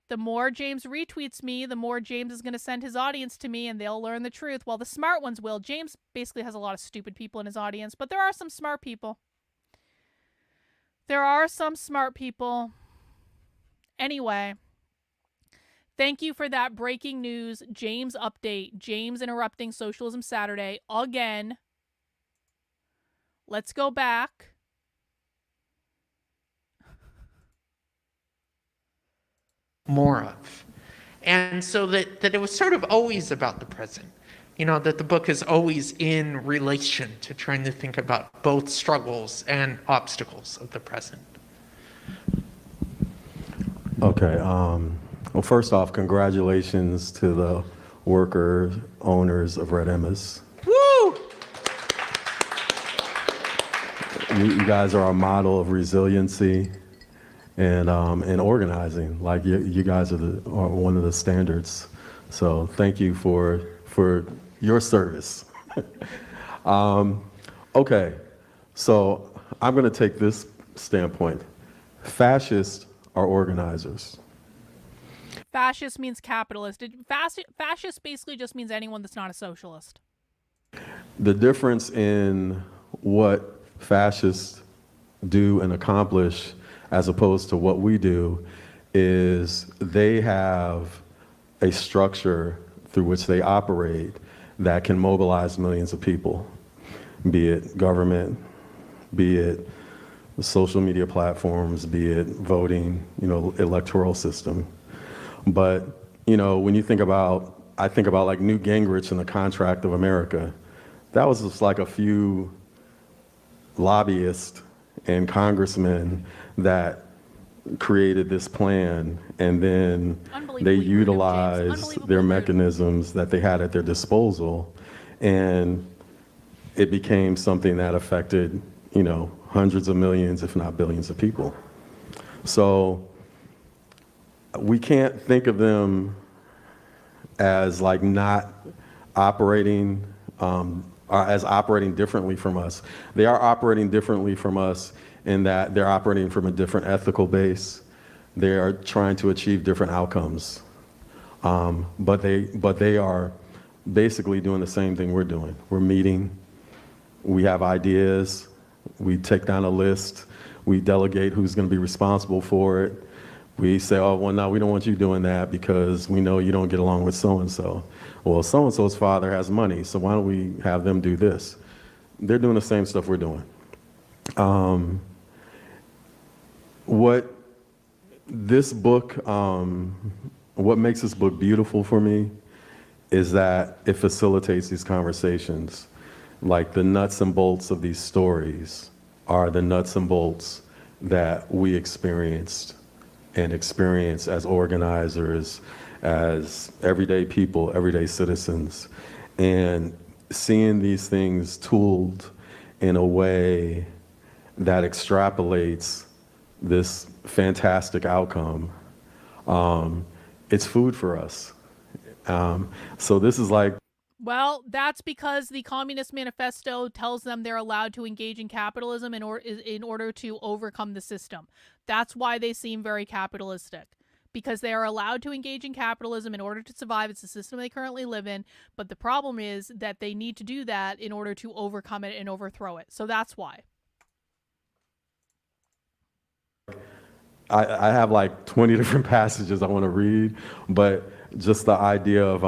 The more James retweets me, the more James is going to send his audience to me, and they'll learn the truth. Well, the smart ones will. James basically has a lot of stupid people in his audience, but there are some smart people. There are some smart people. Anyway, thank you for that breaking news James update. James interrupting Socialism Saturday again. Let's go back. More of. And so that it was sort of always about the present. You know, that the book is always in relation to trying to think about both struggles and obstacles of the present. Okay. Well, first off, congratulations to the worker owners of Red Emma's. Woo! You guys are a model of resiliency and organizing. Like you guys are one of the standards. So thank you for your service. Okay, so I'm going to take this standpoint. Fascists are organizers. Fascist means capitalist. Fascist basically just means anyone that's not a socialist. The difference in what fascists do and accomplish as opposed to what we do is they have a structure through which they operate that can mobilize millions of people, be it government, be it social media platforms, be it voting, electoral system. But, when you think about, I think about like Newt Gingrich and the Contract of America. That was just like a few lobbyists and congressmen that created this plan, and then they Unbelievably rude of James. utilized Unbelievably their rude. mechanisms that they had at their disposal, and it became something that affected, hundreds of millions, if not billions of people. So we can't think of them as like not operating, as operating differently from us. They are operating differently from us in that they're operating from a different ethical base. They are trying to achieve different outcomes. But they are basically doing the same thing we're doing. We're meeting, we have ideas, we take down a list, we delegate who's going to be responsible for it. We say, oh, well, no, we don't want you doing that because we know you don't get along with so-and-so. Well, so-and-so's father has money, so why don't we have them do this? They're doing the same stuff we're doing. What this book, what makes this book beautiful for me is that it facilitates these conversations. Like the nuts and bolts of these stories are the nuts and bolts that we experienced and experience as organizers, as everyday people, everyday citizens. And seeing these things tooled in a way that extrapolates this fantastic outcome, it's food for us. So this is like, Well, that's because the Communist Manifesto tells them they're allowed to engage in capitalism in order to overcome the system. That's why they seem very capitalistic, because they are allowed to engage in capitalism in order to survive. It's the system they currently live in, but the problem is that they need to do that in order to overcome it and overthrow it. So that's why. I have like 20 different passages I want to read, but just the idea of,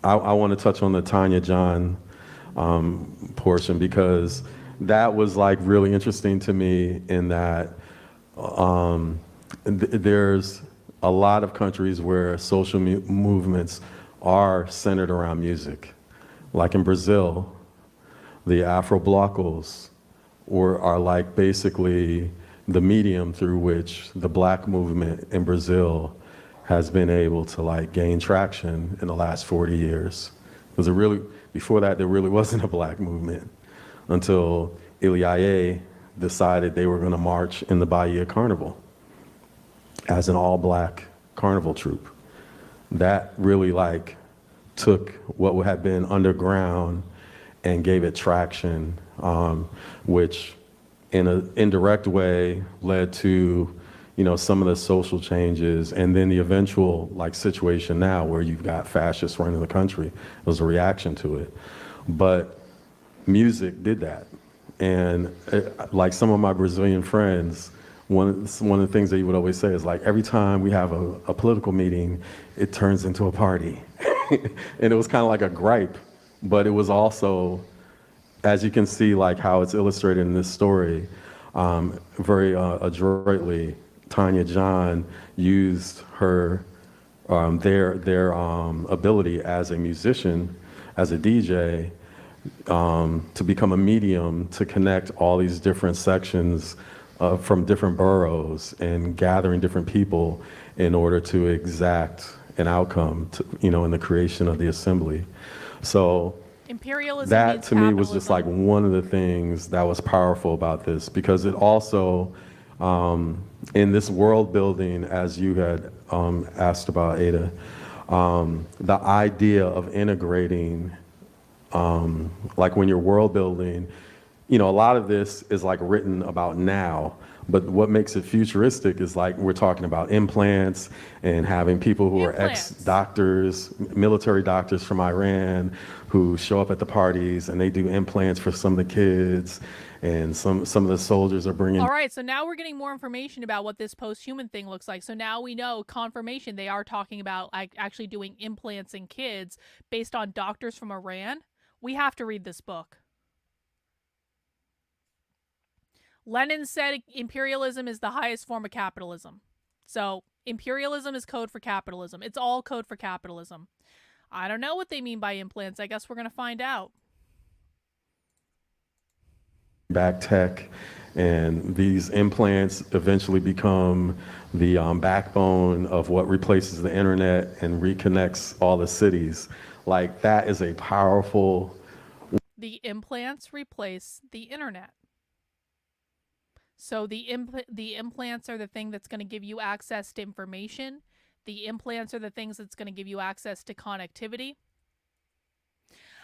I want to touch on the Tanya John portion, because that was like really interesting to me in that there's a lot of countries where social movements are centered around music. Like in Brazil, the Afro-Blocos are like basically the medium through which the Black movement in Brazil has been able to like gain traction in the last 40 years. Because before that, there really wasn't a Black movement until Ely decided they were going to march in the Bahia Carnival as an all-Black carnival troupe. That really like took what had been underground and gave it traction, which in an indirect way led to some of the social changes, and then the eventual like situation now where you've got fascists running the country. It was a reaction to it. But music did that. And like some of my Brazilian friends, one of the things that you would always say is like, every time we have a political meeting, it turns into a party. And it was kind of like a gripe, but it was also, as you can see, like how it's illustrated in this story, very adroitly, Tanya John used her their ability as a musician, as a DJ, to become a medium to connect all these different sections from different boroughs and gathering different people in order to exact an outcome in the creation of the assembly. So Imperialism that to me was capitalism. just like one of the things that was powerful about this, because it also, in this world building, as you had asked about, Ada, the idea of integrating, like when you're world building, a lot of this is like written about now, but what makes it futuristic is like we're talking about implants and having people who are ex-doctors, military doctors from Iran, who show up at the parties and they do implants for some of the kids, and some of the soldiers are bringing. All right, so now we're getting more information about what this post-human thing looks like. So now we know, confirmation, they are talking about actually doing implants in kids based on doctors from Iran. We have to read this book. Lenin said imperialism is the highest form of capitalism. So imperialism is code for capitalism. It's all code for capitalism. I don't know what they mean by implants. I guess we're going to find out. Back tech And these implants eventually become the backbone of what replaces the internet and reconnects all the cities. Like, that is a powerful. The implants replace the internet. So the implants are the thing that's going to give you access to information. The implants are the things that's going to give you access to connectivity.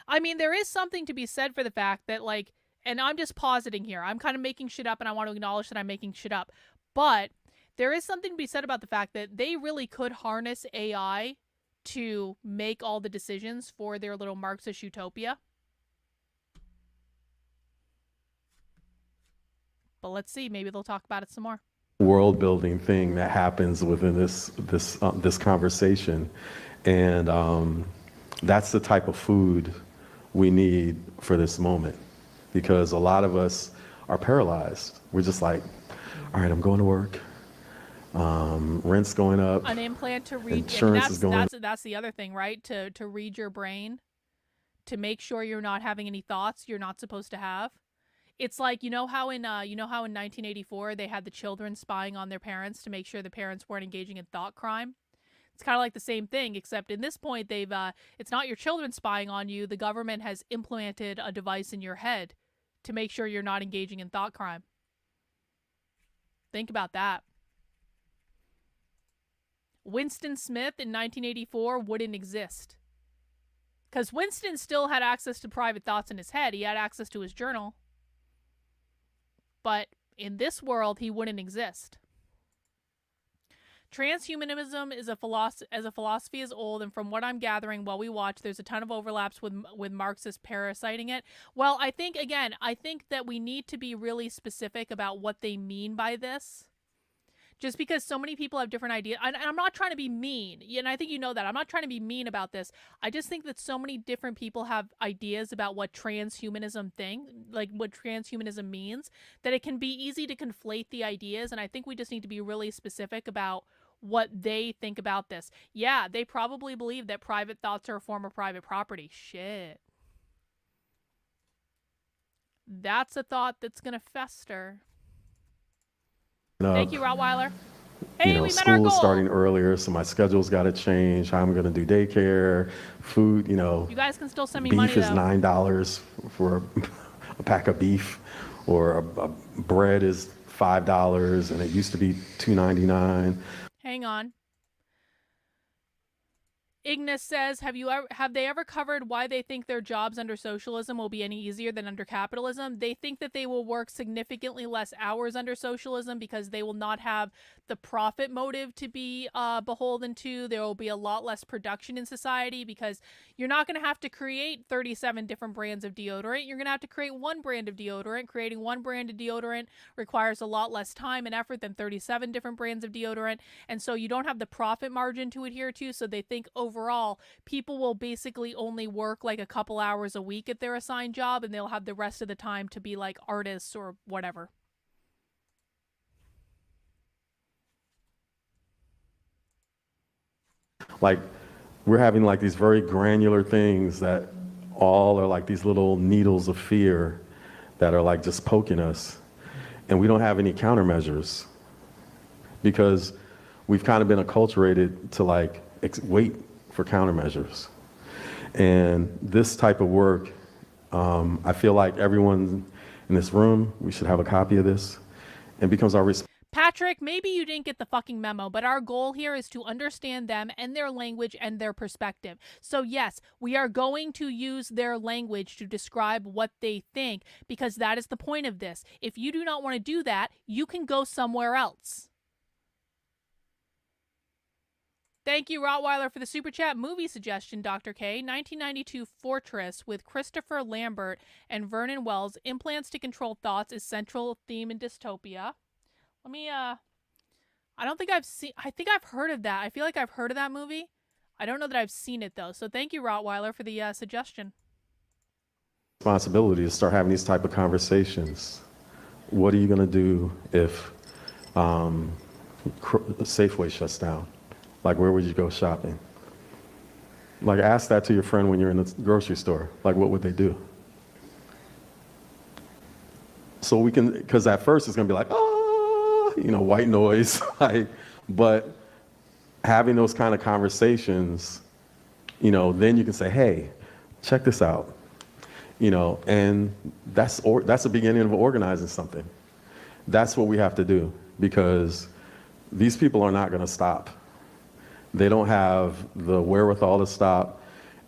I mean, there is something to be said for the fact that, like, and I'm just positing here. I'm kind of making shit up, and I want to acknowledge that I'm making shit up. But there is something to be said about the fact that they really could harness AI to make all the decisions for their little Marxist utopia. But let's see. Maybe they'll talk about it some more. World building thing that happens within this conversation, and that's the type of food we need for this moment, because a lot of us are paralyzed. We're just like, all right, I'm going to work, rent's going up, an implant to read insurance is going. That's the other thing, right? To read your brain, to make sure you're not having any thoughts you're not supposed to have. It's like, you know how in 1984 they had the children spying on their parents to make sure the parents weren't engaging in thought crime? It's kind of like the same thing, except in this point it's not your children spying on you. The government has implanted a device in your head to make sure you're not engaging in thought crime. Think about that. Winston Smith in 1984 wouldn't exist. Because Winston still had access to private thoughts in his head. He had access to his journal. But in this world, he wouldn't exist. Transhumanism is a philosophy is old, and from what I'm gathering while we watch, there's a ton of overlaps with Marxist parasiting it. Well, I think that we need to be really specific about what they mean by this. Just because so many people have different ideas, and I'm not trying to be mean, and I think you know that. I'm not trying to be mean about this. I just think that so many different people have ideas about what transhumanism means, that it can be easy to conflate the ideas, and I think we just need to be really specific about what they think about this. Yeah, they probably believe that private thoughts are a form of private property. Shit. That's a thought that's gonna fester. Thank you, Rottweiler. Hey, we met our goal. School is starting earlier, so my schedule's got to change. How I'm going to do daycare, food, You guys can still send me money, though. Beef is $9 for a pack of beef, or a bread is $5, and it used to be $2.99. Hang on. Ignis says, have they ever covered why they think their jobs under socialism will be any easier than under capitalism? They think that they will work significantly less hours under socialism because they will not have the profit motive to be beholden to. There will be a lot less production in society because you're not going to have to create 37 different brands of deodorant. You're going to have to create one brand of deodorant. Creating one brand of deodorant requires a lot less time and effort than 37 different brands of deodorant. And so you don't have the profit margin to adhere to. So they think overall, people will basically only work like a couple hours a week at their assigned job, and they'll have the rest of the time to be like artists or whatever. Like, we're having like these very granular things that all are like these little needles of fear that are like just poking us, and we don't have any countermeasures because we've kind of been acculturated to like wait for countermeasures. And this type of work, I feel like everyone in this room, we should have a copy of this, and becomes our responsibility. Patrick, maybe you didn't get the fucking memo, but our goal here is to understand them and their language and their perspective. So yes, we are going to use their language to describe what they think, because that is the point of this. If you do not want to do that, you can go somewhere else. Thank you, Rottweiler, for the super chat. Movie suggestion, Dr. K. 1992 Fortress with Christopher Lambert and Vernon Wells. Implants to control thoughts is central theme in dystopia. Let me, I don't think I've seen, I think I've heard of that. I feel like I've heard of that movie. I don't know that I've seen it, though. So thank you, Rottweiler, for the suggestion. Responsibility to start having these type of conversations. What are you going to do if Safeway shuts down? Like, where would you go shopping? Like, ask that to your friend when you're in the grocery store. Like, what would they do? so we can, because at first it's going to be like, white noise, but having those kind of conversations, then you can say, hey, check this out, and that's the beginning of organizing something. That's what we have to do, because these people are not going to stop. They don't have the wherewithal to stop.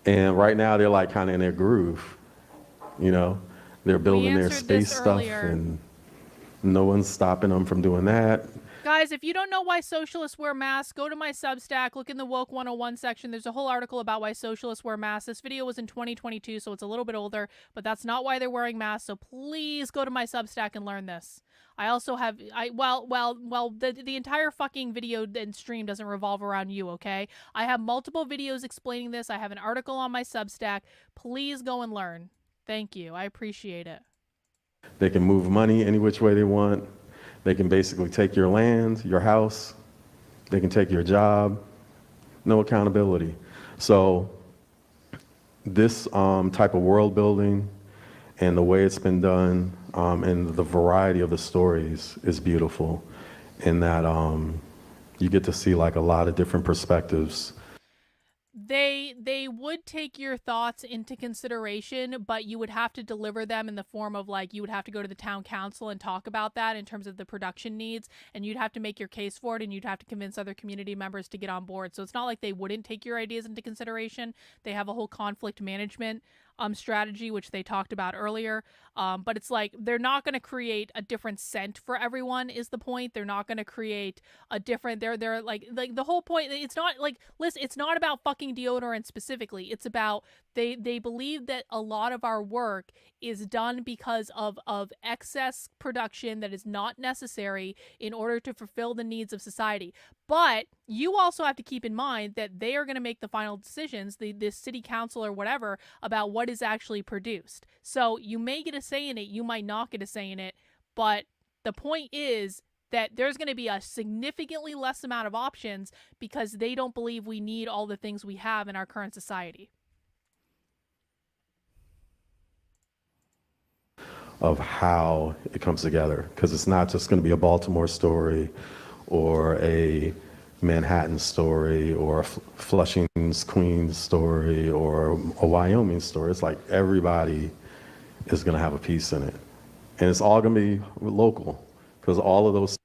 And right now they're like kind of in their groove, they're building their space stuff and no one's stopping them from doing that. Guys, if you don't know why socialists wear masks, go to my Substack, look in the Woke 101 section. There's a whole article about why socialists wear masks. This video was in 2022, so it's a little bit older, but that's not why they're wearing masks, so please go to my Substack and learn this. I also have, the entire fucking video and stream doesn't revolve around you, okay? I have multiple videos explaining this. I have an article on my Substack. Please go and learn. Thank you. I appreciate it. They can move money any which way they want. They can basically take your land, your house. They can take your job. No accountability. So this type of world building and the way it's been done and the variety of the stories is beautiful in that you get to see like a lot of different perspectives. They would take your thoughts into consideration, but you would have to deliver them in the form of like, you would have to go to the town council and talk about that in terms of the production needs, and you'd have to make your case for it, and you'd have to convince other community members to get on board. So it's not like they wouldn't take your ideas into consideration. They have a whole conflict management strategy, which they talked about earlier. But it's like, they're not going to create a different scent for everyone is the point. They're not going to create a different, they're like the whole point. It's not like, listen, it's not about fucking deodorant specifically. It's about, they believe that a lot of our work is done because of excess production that is not necessary in order to fulfill the needs of society. But you also have to keep in mind that they are going to make the final decisions, the city council or whatever, about what is actually produced. So you may get a say in it, you might not get a say in it, but the point is that there's going to be a significantly less amount of options because they don't believe we need all the things we have in our current society. Of how it comes together, because it's not just going to be a Baltimore story or a Manhattan story or a Flushing's Queens story or a Wyoming story. It's like everybody is going to have a piece in it, and it's all going to be local, because all of those.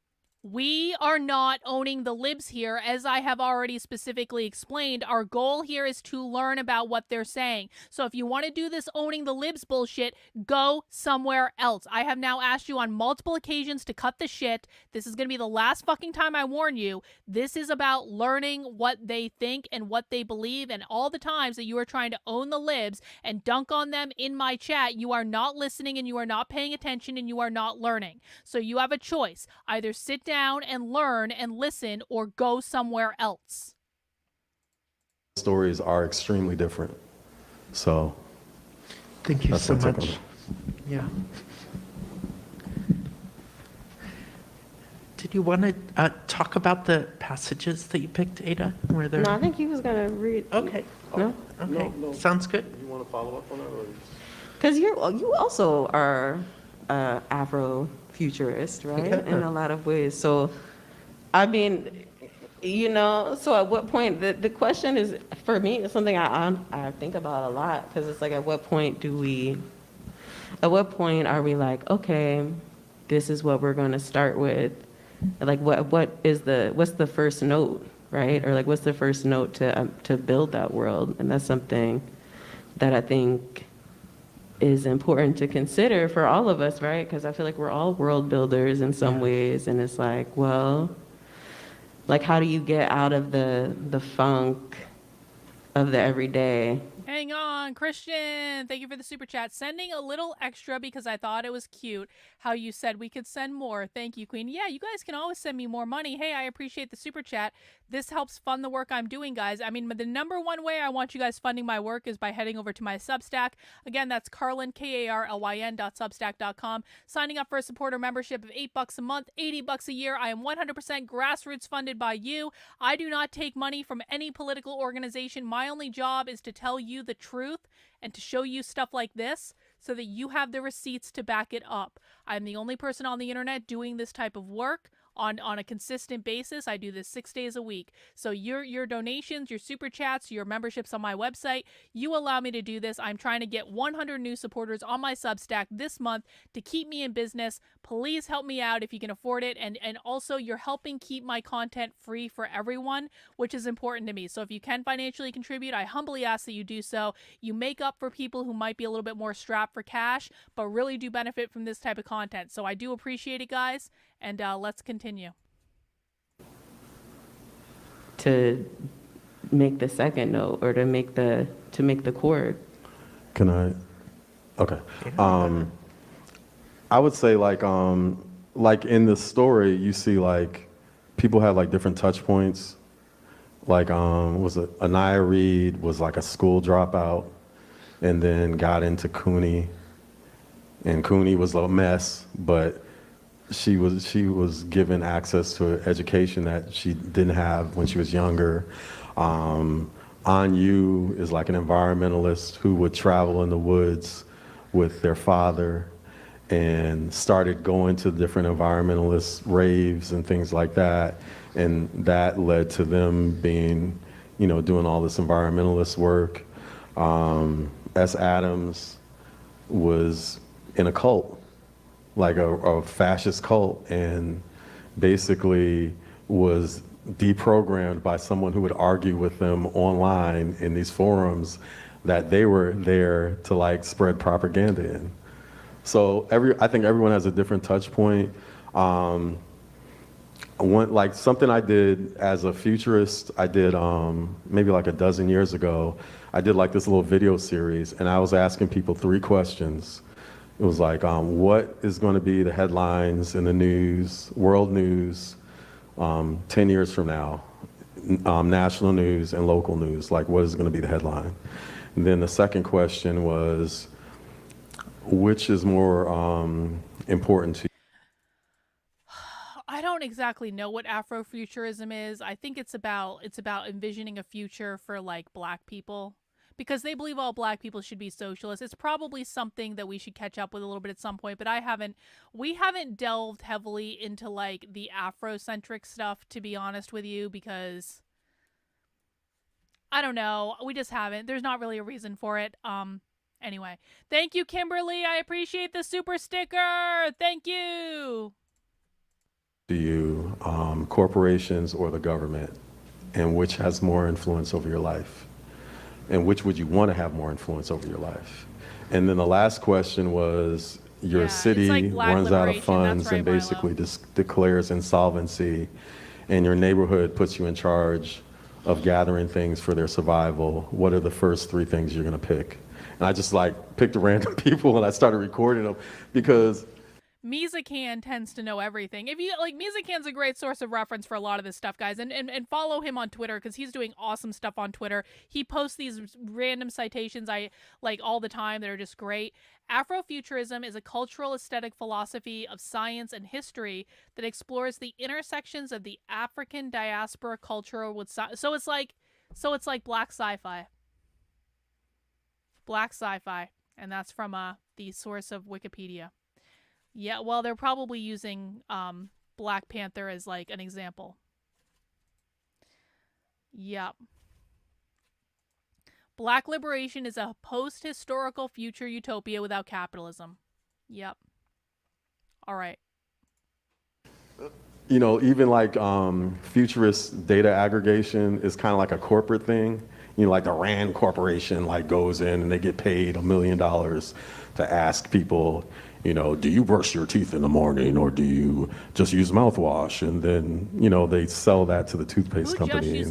We are not owning the libs here, as I have already specifically explained. Our goal here is to learn about what they're saying. So if you want to do this owning the libs bullshit, go somewhere else. I have now asked you on multiple occasions to cut the shit. This is going to be the last fucking time I warn you. This is about learning what they think and what they believe, and all the times that you are trying to own the libs and dunk on them in my chat, you are not listening and you are not paying attention and you are not learning. So you have a choice. Either sit down and learn and listen, or go somewhere else. Stories are extremely different. So thank you so much. Yeah. Did you want to talk about the passages that you picked, Ada? Were there? No, I think he was going to read. Okay. No? Okay. No. Sounds good. You want to follow up on that? Because you also are Afro-futurist, right? Yeah. In a lot of ways. So, I mean, so at what point, the question is, for me, it's something I think about a lot, because it's like, at what point are we like, okay, this is what we're going to start with? Like, what's the first note, right? Or like, what's the first note to build that world? And that's something that I think is important to consider for all of us, right? Because I feel like we're all world builders in some ways, and it's like, well, like, how do you get out of the funk of the everyday? Hang on, Christian. Thank you for the super chat. Sending a little extra because I thought it was cute how you said we could send more. Thank you, Queen. Yeah, you guys can always send me more money. Hey, I appreciate the super chat. This helps fund the work I'm doing, guys. I mean, the number one way I want you guys funding my work is by heading over to my Substack. Again, that's Carlyn, KARLYN.substack.com. Signing up for a supporter membership of $8 a month, $80 a year. I am 100% grassroots funded by you. I do not take money from any political organization. My only job is to tell you you the truth and to show you stuff like this so that you have the receipts to back it up. I'm the only person on the internet doing this type of work on a consistent basis. I do this 6 days a week. So your donations, your super chats, your memberships on my website, you allow me to do this. I'm trying to get 100 new supporters on my Substack this month to keep me in business. Please help me out if you can afford it. And also you're helping keep my content free for everyone, which is important to me. So if you can financially contribute, I humbly ask that you do so. You make up for people who might be a little bit more strapped for cash, but really do benefit from this type of content. So I do appreciate it, guys. And let's continue. To make the second note, or to make the chord. Can I? Okay. I would say like in the story, you see like people had like different touch points. Like was it Anaya Reid was like a school dropout, and then got into Cooney, and Cooney was a mess, but she was given access to an education that she didn't have when she was younger. Yu is like an environmentalist who would travel in the woods with their father and started going to different environmentalist raves and things like that. And that led to them being, doing all this environmentalist work. S. Adams was in a cult, like a fascist cult, and basically was deprogrammed by someone who would argue with them online in these forums that they were there to like spread propaganda in. So I think everyone has a different touch point. Something I did as a futurist, I did maybe like a dozen years ago, I did like this little video series, and I was asking people 3 questions. It was like, what is going to be the headlines in the news, world news, 10 years from now, national news and local news, like what is going to be the headline? And then the second question was, which is more important to you? I don't exactly know what Afrofuturism is. I think it's about envisioning a future for like Black people, because they believe all Black people should be socialists. It's probably something that we should catch up with a little bit at some point, but we haven't delved heavily into like the Afrocentric stuff, to be honest with you, because I don't know. We just haven't. There's not really a reason for it. Anyway, thank you, Kimberly. I appreciate the super sticker. Thank you. Do you, corporations or the government, and which has more influence over your life? And which would you want to have more influence over your life? And then the last question was, your city like runs out of funds and basically declares insolvency, and your neighborhood puts you in charge of gathering things for their survival. What are the first 3 things you're gonna pick? And I just like picked random people and I started recording them because Mizakan tends to know everything. If you like, Mizakan's a great source of reference for a lot of this stuff, guys. And follow him on Twitter, because he's doing awesome stuff on Twitter. He posts these random citations I like all the time that are just great. Afrofuturism is a cultural aesthetic philosophy of science and history that explores the intersections of the African diaspora culture with so it's like black sci-fi. Black sci-fi, and that's from the source of Wikipedia. Yeah, well, they're probably using Black Panther as like an example. Yep. Black liberation is a post-historical future utopia without capitalism. Yep. All right. Even like futurist data aggregation is kind of like a corporate thing. Like the Rand Corporation like goes in and they get paid $1 million to ask people, do you brush your teeth in the morning or do you just use mouthwash? And then, they sell that to the toothpaste company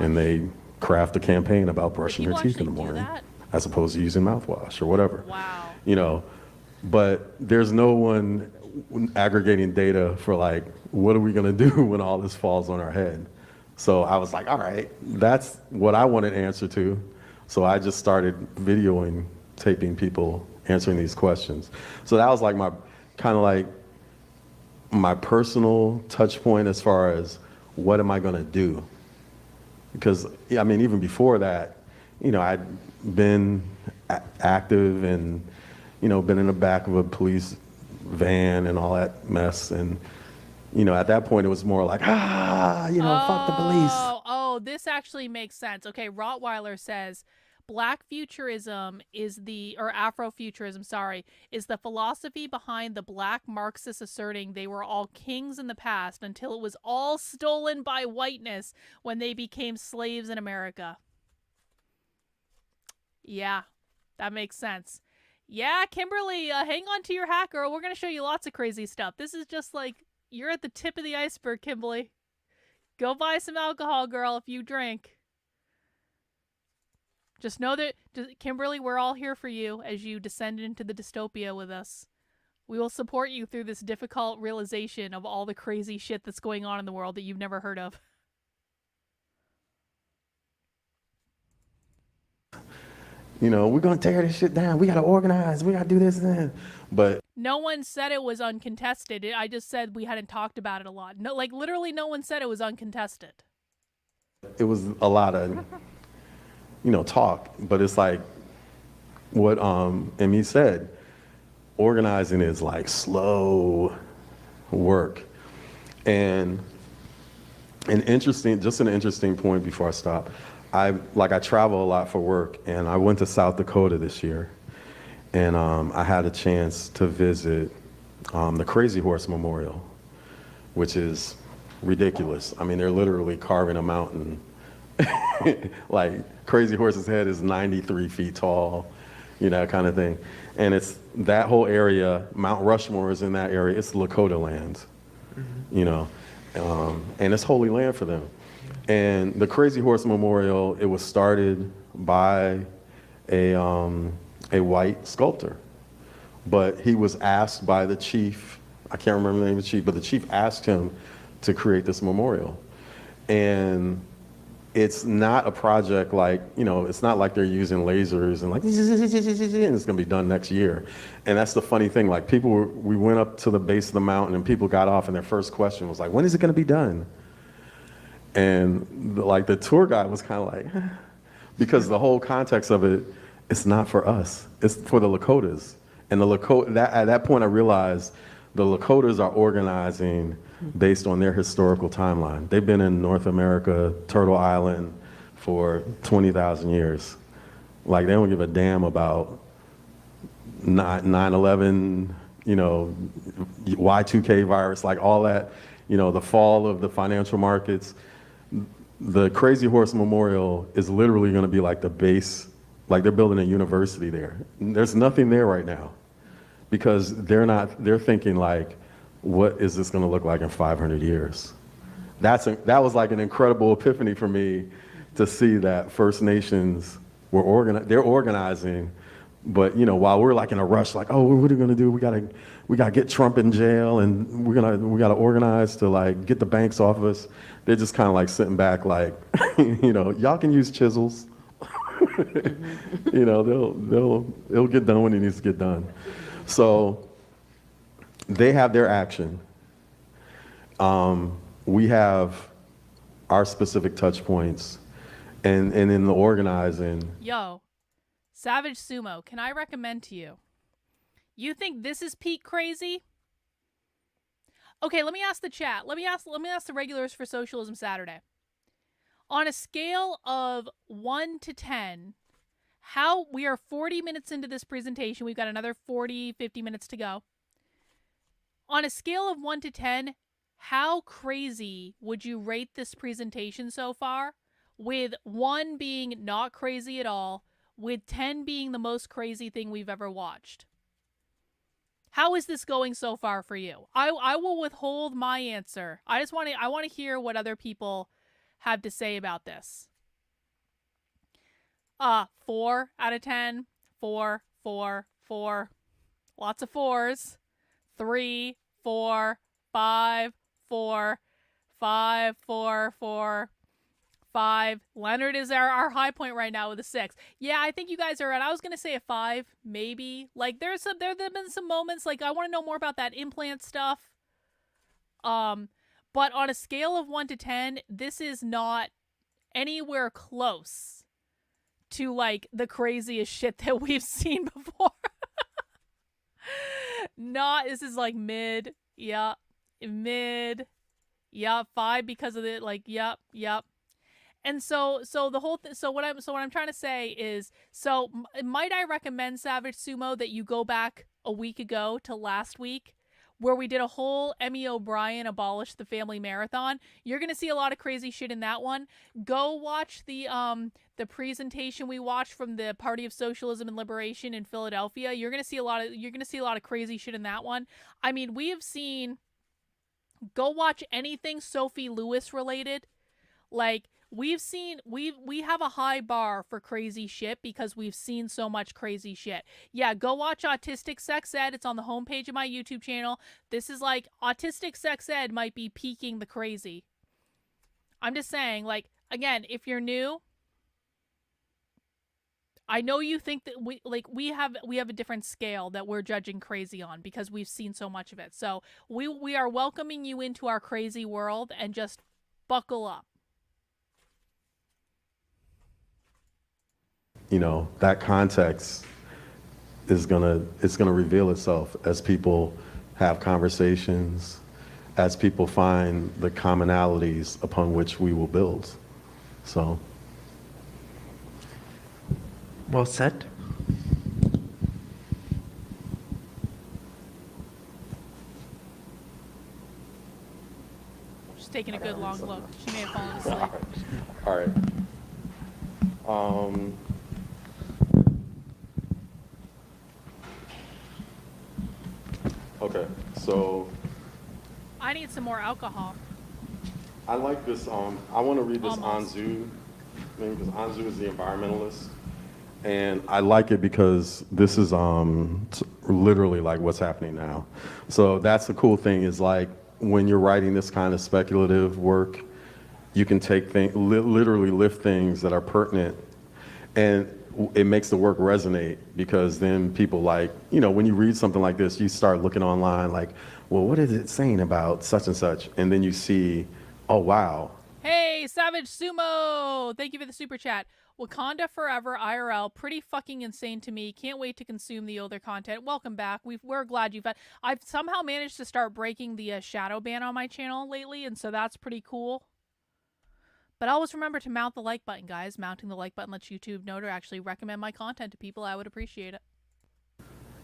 and they craft a campaign about brushing your teeth in the morning as opposed to using mouthwash or whatever. Wow. But there's no one aggregating data for like, what are we going to do when all this falls on our head? So I was like, all right, that's what I want an answer to. So I just started videoing, taping people answering these questions. So that was like my personal touch point as far as what am I gonna do? Because even before that, I'd been active and, been in the back of a police van and all that mess. And, at that point it was more like, fuck the police. Oh, this actually makes sense. Okay, Rottweiler says, Black futurism or Afrofuturism, sorry, is the philosophy behind the Black Marxists asserting they were all kings in the past until it was all stolen by whiteness when they became slaves in America. Yeah, that makes sense. Yeah, Kimberly, hang on to your hat, girl. We're going to show you lots of crazy stuff. This is just like, you're at the tip of the iceberg, Kimberly. Go buy some alcohol, girl, if you drink. Just know that, Kimberly, we're all here for you as you descend into the dystopia with us. We will support you through this difficult realization of all the crazy shit that's going on in the world that you've never heard of. We're going to tear this shit down. We got to organize. We got to do this and that. But no one said it was uncontested. I just said we hadn't talked about it a lot. No, like literally no one said it was uncontested. it was a lot of, talk. But it's like what Emy said, organizing is like slow work. And an interesting point before I stop. I travel a lot for work, and I went to South Dakota this year, and I had a chance to visit the Crazy Horse Memorial, which is ridiculous. I mean, they're literally carving a mountain. Like, Crazy Horse's head is 93 feet tall, kind of thing. And it's that whole area, Mount Rushmore is in that area. It's Lakota land, and it's holy land for them. And the Crazy Horse Memorial, it was started by a white sculptor. But he was asked by the chief, I can't remember the name of the chief, but the chief asked him to create this memorial. And it's not a project like, it's not like they're using lasers and like, and it's gonna be done next year. And that's the funny thing, like we went up to the base of the mountain and people got off and their first question was like, when is it gonna be done? And the tour guide was kind of like, because the whole context of it, it's not for us, it's for the Lakotas. And at that point I realized the Lakotas are organizing based on their historical timeline. They've been in North America, Turtle Island, for 20,000 years. Like, they don't give a damn about 9/11, Y2K virus, like all that, the fall of the financial markets. The Crazy Horse Memorial is literally going to be like the base, like they're building a university there. There's nothing there right now because they're thinking like, what is this going to look like in 500 years? That was like an incredible epiphany for me to see that First Nations they're organizing, but while we're like in a rush, like, oh, what are we going to do? We gotta get Trump in jail, and we gotta organize to like get the banks off of us. They're just kind of like sitting back, like, y'all can use chisels. It'll get done when it needs to get done. So they have their action. We have our specific touch points, and in the organizing. Yo, Savage Sumo, can I recommend to you? You think this is peak crazy? Okay, let me ask the chat. Let me ask the regulars for Socialism Saturday. On a scale of 1 to 10, we are 40 minutes into this presentation. We've got another 40, 50 minutes to go. On a scale of 1 to 10, how crazy would you rate this presentation so far? With 1 being not crazy at all, with 10 being the most crazy thing we've ever watched. How is this going so far for you? I will withhold my answer. I want to hear what other people have to say about this. 4 out of 10. 4, 4, 4. Lots of 4s. 3, 4, 5, 4, 5, 4, 4, 5. Leonard is our high point right now with a 6. Yeah, I think you guys are right. I was gonna say a 5, maybe. Like there have been some moments like I want to know more about that implant stuff. But on a scale of 1 to 10, this is not anywhere close to like the craziest shit that we've seen before. This is like mid. Yeah. Mid. Yeah, 5 because of it. Like, yep. And so the whole so what I'm trying to say is, might I recommend, Savage Sumo, that you go back a week ago to last week, where we did a whole Emy OBrien Abolish the Family Marathon. You're gonna see a lot of crazy shit in that one. Go watch the presentation we watched from the Party of Socialism and Liberation in Philadelphia. You're gonna see a lot of crazy shit in that one. I mean, we have seen. Go watch anything Sophie Lewis related. Like, we have a high bar for crazy shit because we've seen so much crazy shit. Yeah, go watch Autistic Sex Ed. It's on the homepage of my YouTube channel. This is like, Autistic Sex Ed might be peaking the crazy. I'm just saying, like, again, if you're new, I know you think that we have a different scale that we're judging crazy on because we've seen so much of it. So we are welcoming you into our crazy world, and just buckle up. You know, that context is gonna reveal itself as people have conversations, as people find the commonalities upon which we will build. So. Well said. She's taking a good long look. She may have fallen asleep. All right. Okay, so I need some more alcohol. I like this. I want to read this Almost. Anzu thing, because Anzu is the environmentalist. And I like it because this is literally like what's happening now. So that's the cool thing, is like when you're writing this kind of speculative work, you can take literally lift things that are pertinent, and it makes the work resonate, because then people, like, you know, when you read something like this, you start looking online like, well, what is it saying about such and such? And then you see, oh, wow. Hey, Savage Sumo! Thank you for the super chat. Wakanda Forever IRL, pretty fucking insane to me. Can't wait to consume the older content. Welcome back. We're glad you've had. I've somehow managed to start breaking the shadow ban on my channel lately, and so that's pretty cool. But always remember to mount the like button, guys. Mounting the like button lets YouTube know to actually recommend my content to people. I would appreciate it.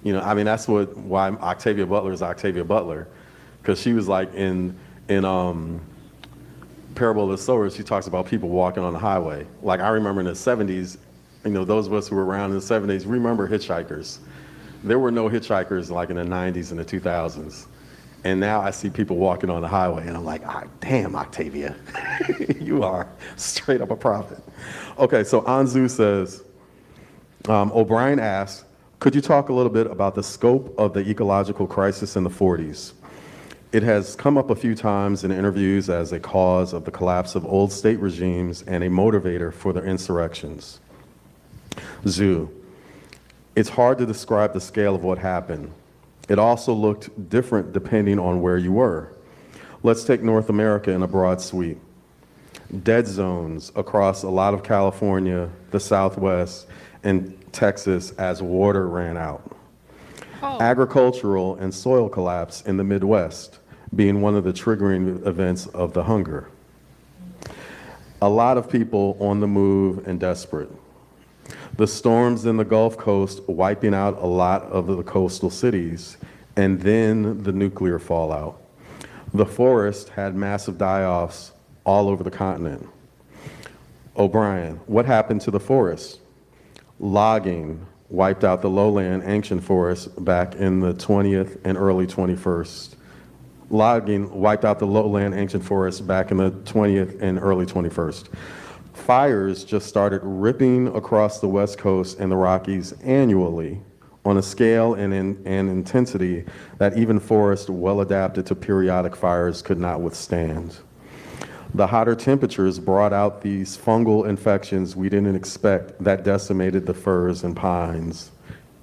You know, I mean, that's why Octavia Butler is Octavia Butler, because she was like in Parable of the Sower, she talks about people walking on the highway. Like, I remember in the 70s, you know, those of us who were around in the 70s, remember hitchhikers. There were no hitchhikers like in the 90s and the 2000s. And now I see people walking on the highway, and I'm like, ah, damn, Octavia, you are straight up a prophet. Okay, so Anzu says, O'Brien asks, could you talk a little bit about the scope of the ecological crisis in the 40s? It has come up a few times in interviews as a cause of the collapse of old state regimes and a motivator for the insurrections. Zhu, it's hard to describe the scale of what happened. It also looked different depending on where you were. Let's take North America in a broad sweep. Dead zones across a lot of California, the Southwest, and Texas as water ran out. Oh. Agricultural and soil collapse in the Midwest being one of the triggering events of the hunger. A lot of people on the move and desperate. The storms in the Gulf Coast wiping out a lot of the coastal cities, and then the nuclear fallout. The forest had massive die-offs all over the continent. O'Brien, what happened to the forest? Logging wiped out the lowland ancient forest back in the 20th and early 21st. Logging wiped out the lowland ancient forest back in the 20th and early 21st. Fires just started ripping across the West Coast and the Rockies annually on a scale and intensity that even forests well adapted to periodic fires could not withstand. The hotter temperatures brought out these fungal infections we didn't expect that decimated the firs and pines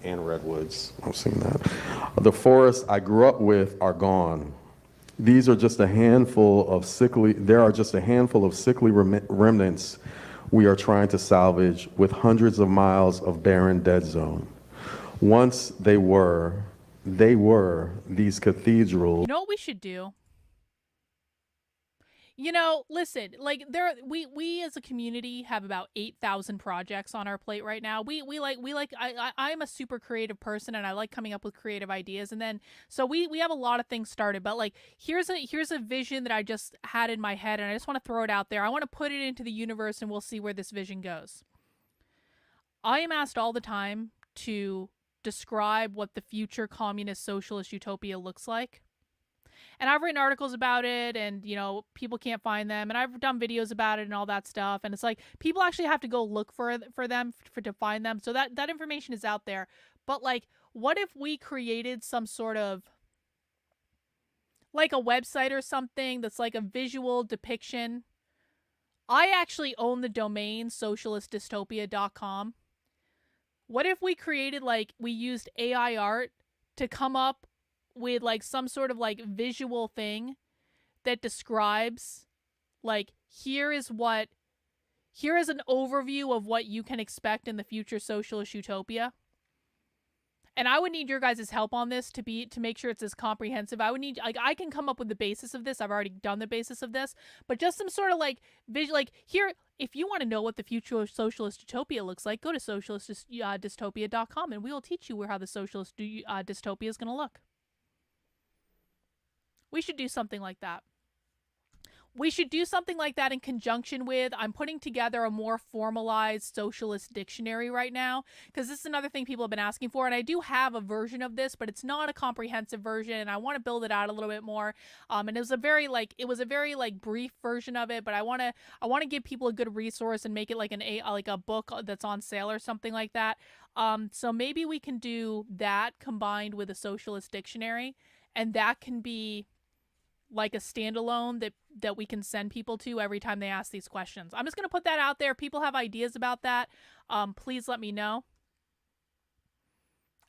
and redwoods. I've seen that. The forests I grew up with are gone. These are just a handful of sickly, there are just a handful of sickly remnants we are trying to salvage with hundreds of miles of barren dead zone. Once they were these cathedrals. You know what we should do? Listen, like we as a community have about 8,000 projects on our plate right now. I'm a super creative person and I like coming up with creative ideas. And then, so we have a lot of things started, but like, here's a vision that I just had in my head and I just want to throw it out there. I want to put it into the universe and we'll see where this vision goes. I am asked all the time to describe what the future communist socialist utopia looks like. And I've written articles about it and, people can't find them. And I've done videos about it and all that stuff. And it's like, people actually have to go look for them to find them. So that information is out there. But like, what if we created some sort of like a website or something that's like a visual depiction? I actually own the domain socialistdystopia.com. What if we created, like, we used AI art to come up with like some sort of like visual thing that describes like, here is an overview of what you can expect in the future socialist utopia. And I would need your guys' help on this to make sure it's as comprehensive. I would need, like, I can come up with the basis of this. I've already done the basis of this, but just some sort of like visual, like here, if you want to know what the future socialist utopia looks like, go to socialistdystopia.com and we will teach you how the socialist dystopia is going to look. We should do something like that. We should do something like that in conjunction with, I'm putting together a more formalized socialist dictionary right now, because this is another thing people have been asking for, and I do have a version of this, but it's not a comprehensive version, and I want to build it out a little bit more. And it was a very brief version of it, but I want to give people a good resource and make it like a book that's on sale or something like that. So maybe we can do that combined with a socialist dictionary, and that can be like a standalone that we can send people to every time they ask these questions. I'm just going to put that out there. People have ideas about that. Please let me know.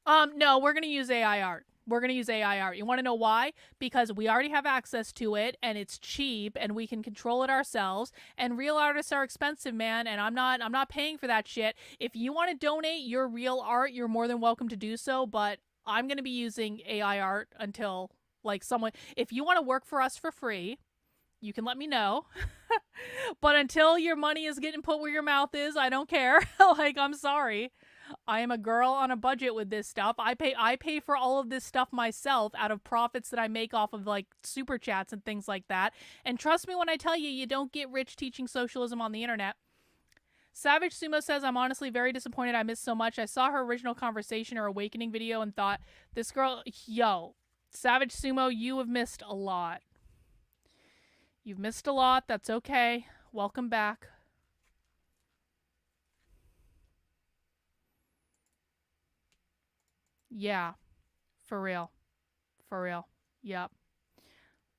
No, we're going to use AI art. We're going to use AI art. You want to know why? Because we already have access to it and it's cheap and we can control it ourselves, and real artists are expensive, man, and I'm not paying for that shit. If you want to donate your real art, you're more than welcome to do so, but I'm going to be using AI art until like someone, if you want to work for us for free, you can let me know. But until your money is getting put where your mouth is, I don't care. Like, I'm sorry. I am a girl on a budget with this stuff. I pay for all of this stuff myself out of profits that I make off of like super chats and things like that. And trust me when I tell you, you don't get rich teaching socialism on the internet. Savage Sumo says, I'm honestly very disappointed I missed so much. I saw her original conversation or awakening video and thought, this girl, yo, Savage Sumo, you have missed a lot. You've missed a lot. That's okay. Welcome back. Yeah. For real. For real. Yep.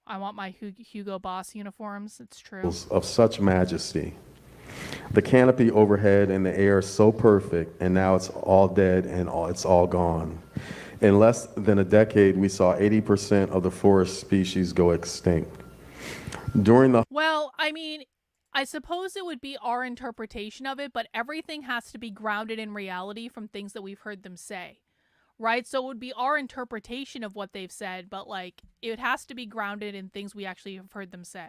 I want my Hugo Boss uniforms. It's true. Of such majesty. The canopy overhead and the air so perfect, and now it's all dead and it's all gone. In less than a decade, we saw 80% of the forest species go extinct. Well, I mean, I suppose it would be our interpretation of it, but everything has to be grounded in reality from things that we've heard them say, right? So it would be our interpretation of what they've said, but like, it has to be grounded in things we actually have heard them say.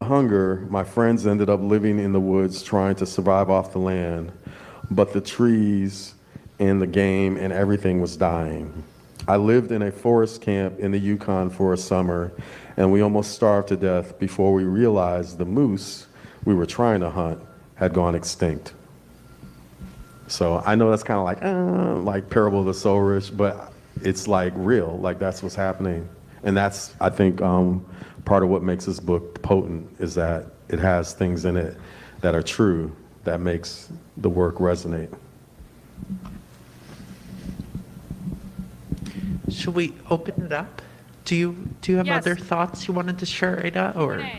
Hunger, my friends ended up living in the woods trying to survive off the land, but the trees and the game and everything was dying. I lived in a forest camp in the Yukon for a summer, and we almost starved to death before we realized the moose we were trying to hunt had gone extinct. So I know that's kind of like Parable of the Soul Rich, but it's like real, like that's what's happening. And that's, I think, part of what makes this book potent is that it has things in it that are true, that makes the work resonate. Should we open it up? Do you have Yes. other thoughts you wanted to share, Ada,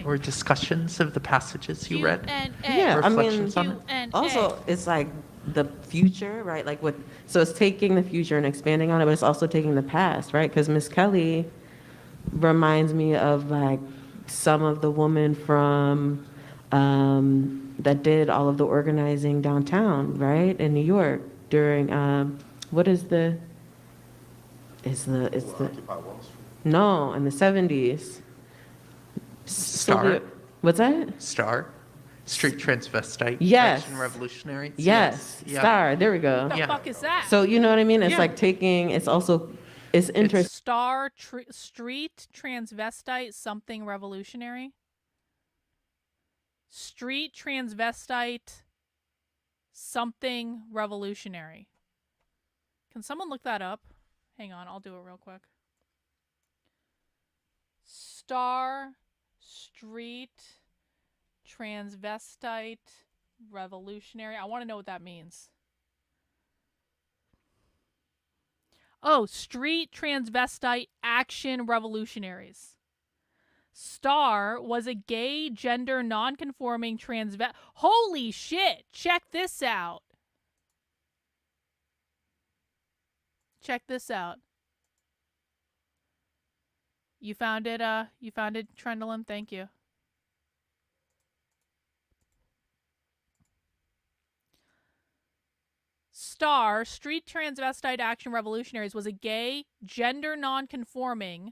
or discussions of the passages you read? Yeah, I mean, Reflections on it? also it's like the future, right? Like so it's taking the future and expanding on it, but it's also taking the past, right? Because Miss Kelly reminds me of like some of the women from that did all of the organizing downtown, right, in New York during what is the no, in the 70s. Star. What's that? Star. Street transvestite. Yes. Action revolutionary. Yes. Yeah. Star. There we go. What the fuck is that? So you know what I mean? It's Yeah. like taking. It's also. It's interesting. Street transvestite something revolutionary. Street transvestite something revolutionary. Can someone look that up? Hang on, I'll do it real quick. Street transvestite revolutionary. I want to know what that means. Oh, street transvestite action revolutionaries. Star was a gay, gender, non-conforming transvestite. Holy shit! Check this out. Check this out. You found it, Trendlin? Thank you. Star, Street Transvestite Action Revolutionaries, was a gay, gender non-conforming,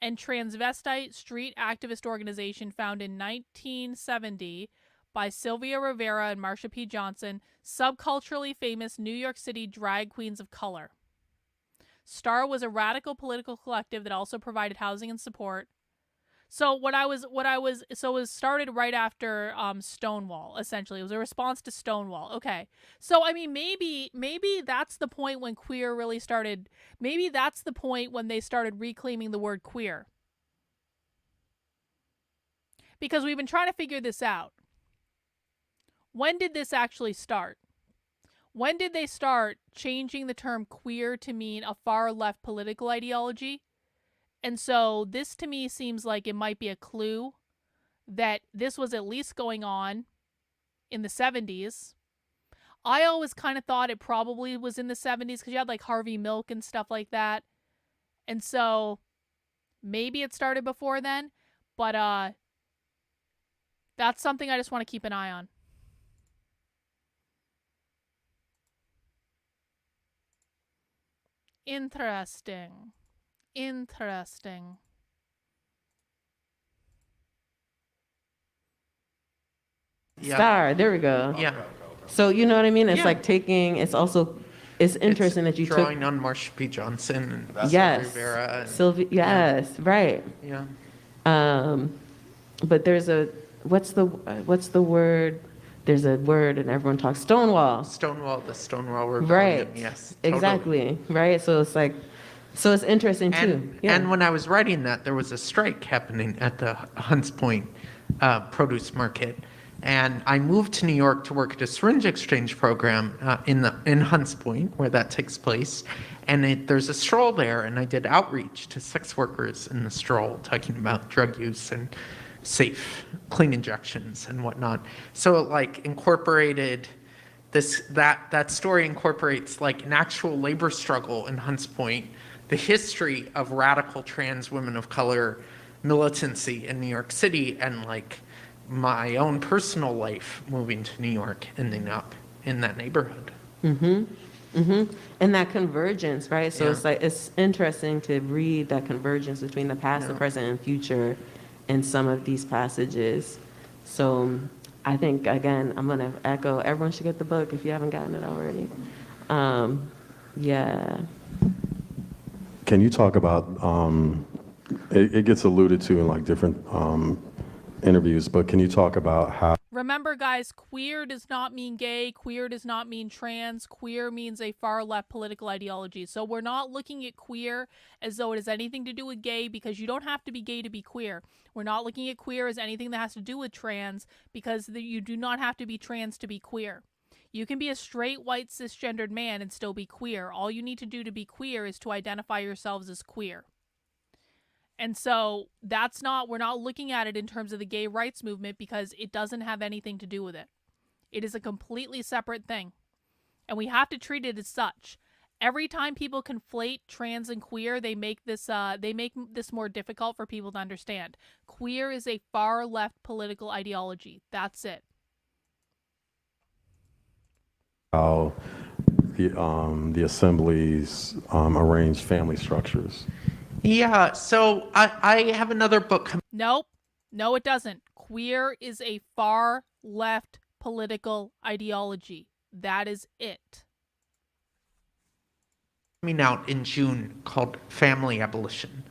and transvestite street activist organization founded in 1970 by Sylvia Rivera and Marsha P. Johnson, subculturally famous New York City drag queens of color. Star was a radical political collective that also provided housing and support. So it was started right after Stonewall, essentially. It was a response to Stonewall. Okay. So I mean maybe that's the point when queer really started. Maybe that's the point when they started reclaiming the word queer. Because we've been trying to figure this out. When did this actually start? When did they start changing the term queer to mean a far left political ideology? And so this to me seems like it might be a clue that this was at least going on in the 70s. I always kind of thought it probably was in the 70s because you had like Harvey Milk and stuff like that. And so maybe it started before then, but that's something I just want to keep an eye on. Interesting. Yeah. Star. There we go. Yeah. So you know what I mean? It's Yeah. like taking. It's also. It's interesting that you took. drawing on Marsha P. Johnson and Yes. Rivera. And, Sylvia. Yes. Right. Yeah. But there's a. What's the word? There's a word and everyone talks Stonewall. The Stonewall Rebellion. Right. Yes. Totally. Exactly. Right. So it's like. So it's interesting too. And, Yeah. and when I was writing that, there was a strike happening at the Hunts Point produce market. And I moved to New York to work at a syringe exchange program in Hunts Point, where that takes place. And there's a stroll there, and I did outreach to sex workers in the stroll, talking about drug use and safe, clean injections and whatnot. So it like incorporated that story incorporates like an actual labor struggle in Hunts Point, the history of radical trans women of color militancy in New York City, and like my own personal life moving to New York, ending up in that neighborhood. And that convergence, right? So it's like it's interesting to read that convergence between the past, the present, and future in some of these passages. So I think, again, I'm going to echo, everyone should get the book if you haven't gotten it already. Yeah. Can you talk about, it gets alluded to in like different interviews, but can you talk about how? Remember, guys, queer does not mean gay. Queer does not mean trans. Queer means a far left political ideology. So we're not looking at queer as though it has anything to do with gay, because you don't have to be gay to be queer. We're not looking at queer as anything that has to do with trans, because you do not have to be trans to be queer. You can be a straight, white, cisgendered man and still be queer. All you need to do to be queer is to identify yourselves as queer. And so we're not looking at it in terms of the gay rights movement, because it doesn't have anything to do with it. It is a completely separate thing. And we have to treat it as such. Every time people conflate trans and queer, they make this more difficult for people to understand. Queer is a far left political ideology. That's it. How the assemblies arrange family structures. Yeah, so I have another book Nope. No, it doesn't. Queer is a far left political ideology. That is it. coming out in June called Family Abolition.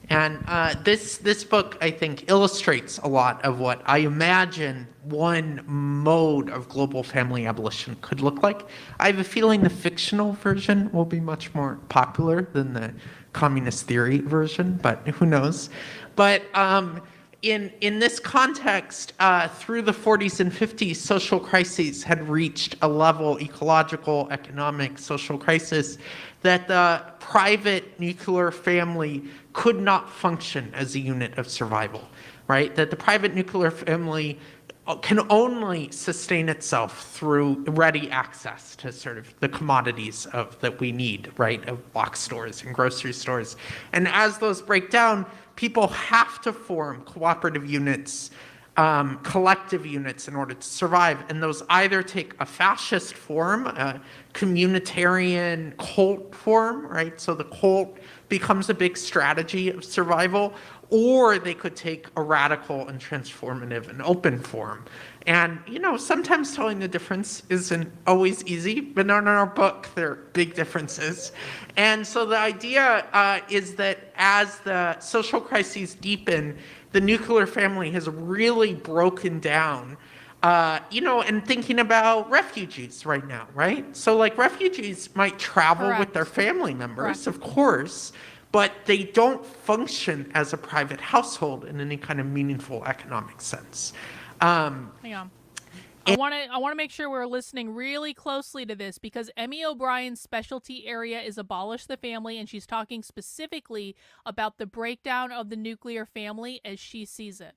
And this book, I think, illustrates a lot of what I imagine one mode of global family abolition could look like. I have a feeling the fictional version will be much more popular than the communist theory version, but who knows. But in this context, through the 40s and 50s, social crises had reached a level, ecological, economic, social crisis, that the private nuclear family could not function as a unit of survival, right? That the private nuclear family can only sustain itself through ready access to sort of the commodities that we need, right? Of box stores and grocery stores. And as those break down, people have to form cooperative units, collective units in order to survive. And those either take a fascist form, a communitarian cult form, right? So the cult becomes a big strategy of survival, or they could take a radical and transformative and open form. And, sometimes telling the difference isn't always easy, but in our book, there are big differences. And so the idea is that as the social crises deepen, the nuclear family has really broken down, and thinking about refugees right now, right? So like refugees might travel Correct. with their family members, Correct. of course, but they don't function as a private household in any kind of meaningful economic sense. Hang on. I want to make sure we're listening really closely to this, because Emy OBrien's specialty area is abolish the family, and she's talking specifically about the breakdown of the nuclear family as she sees it.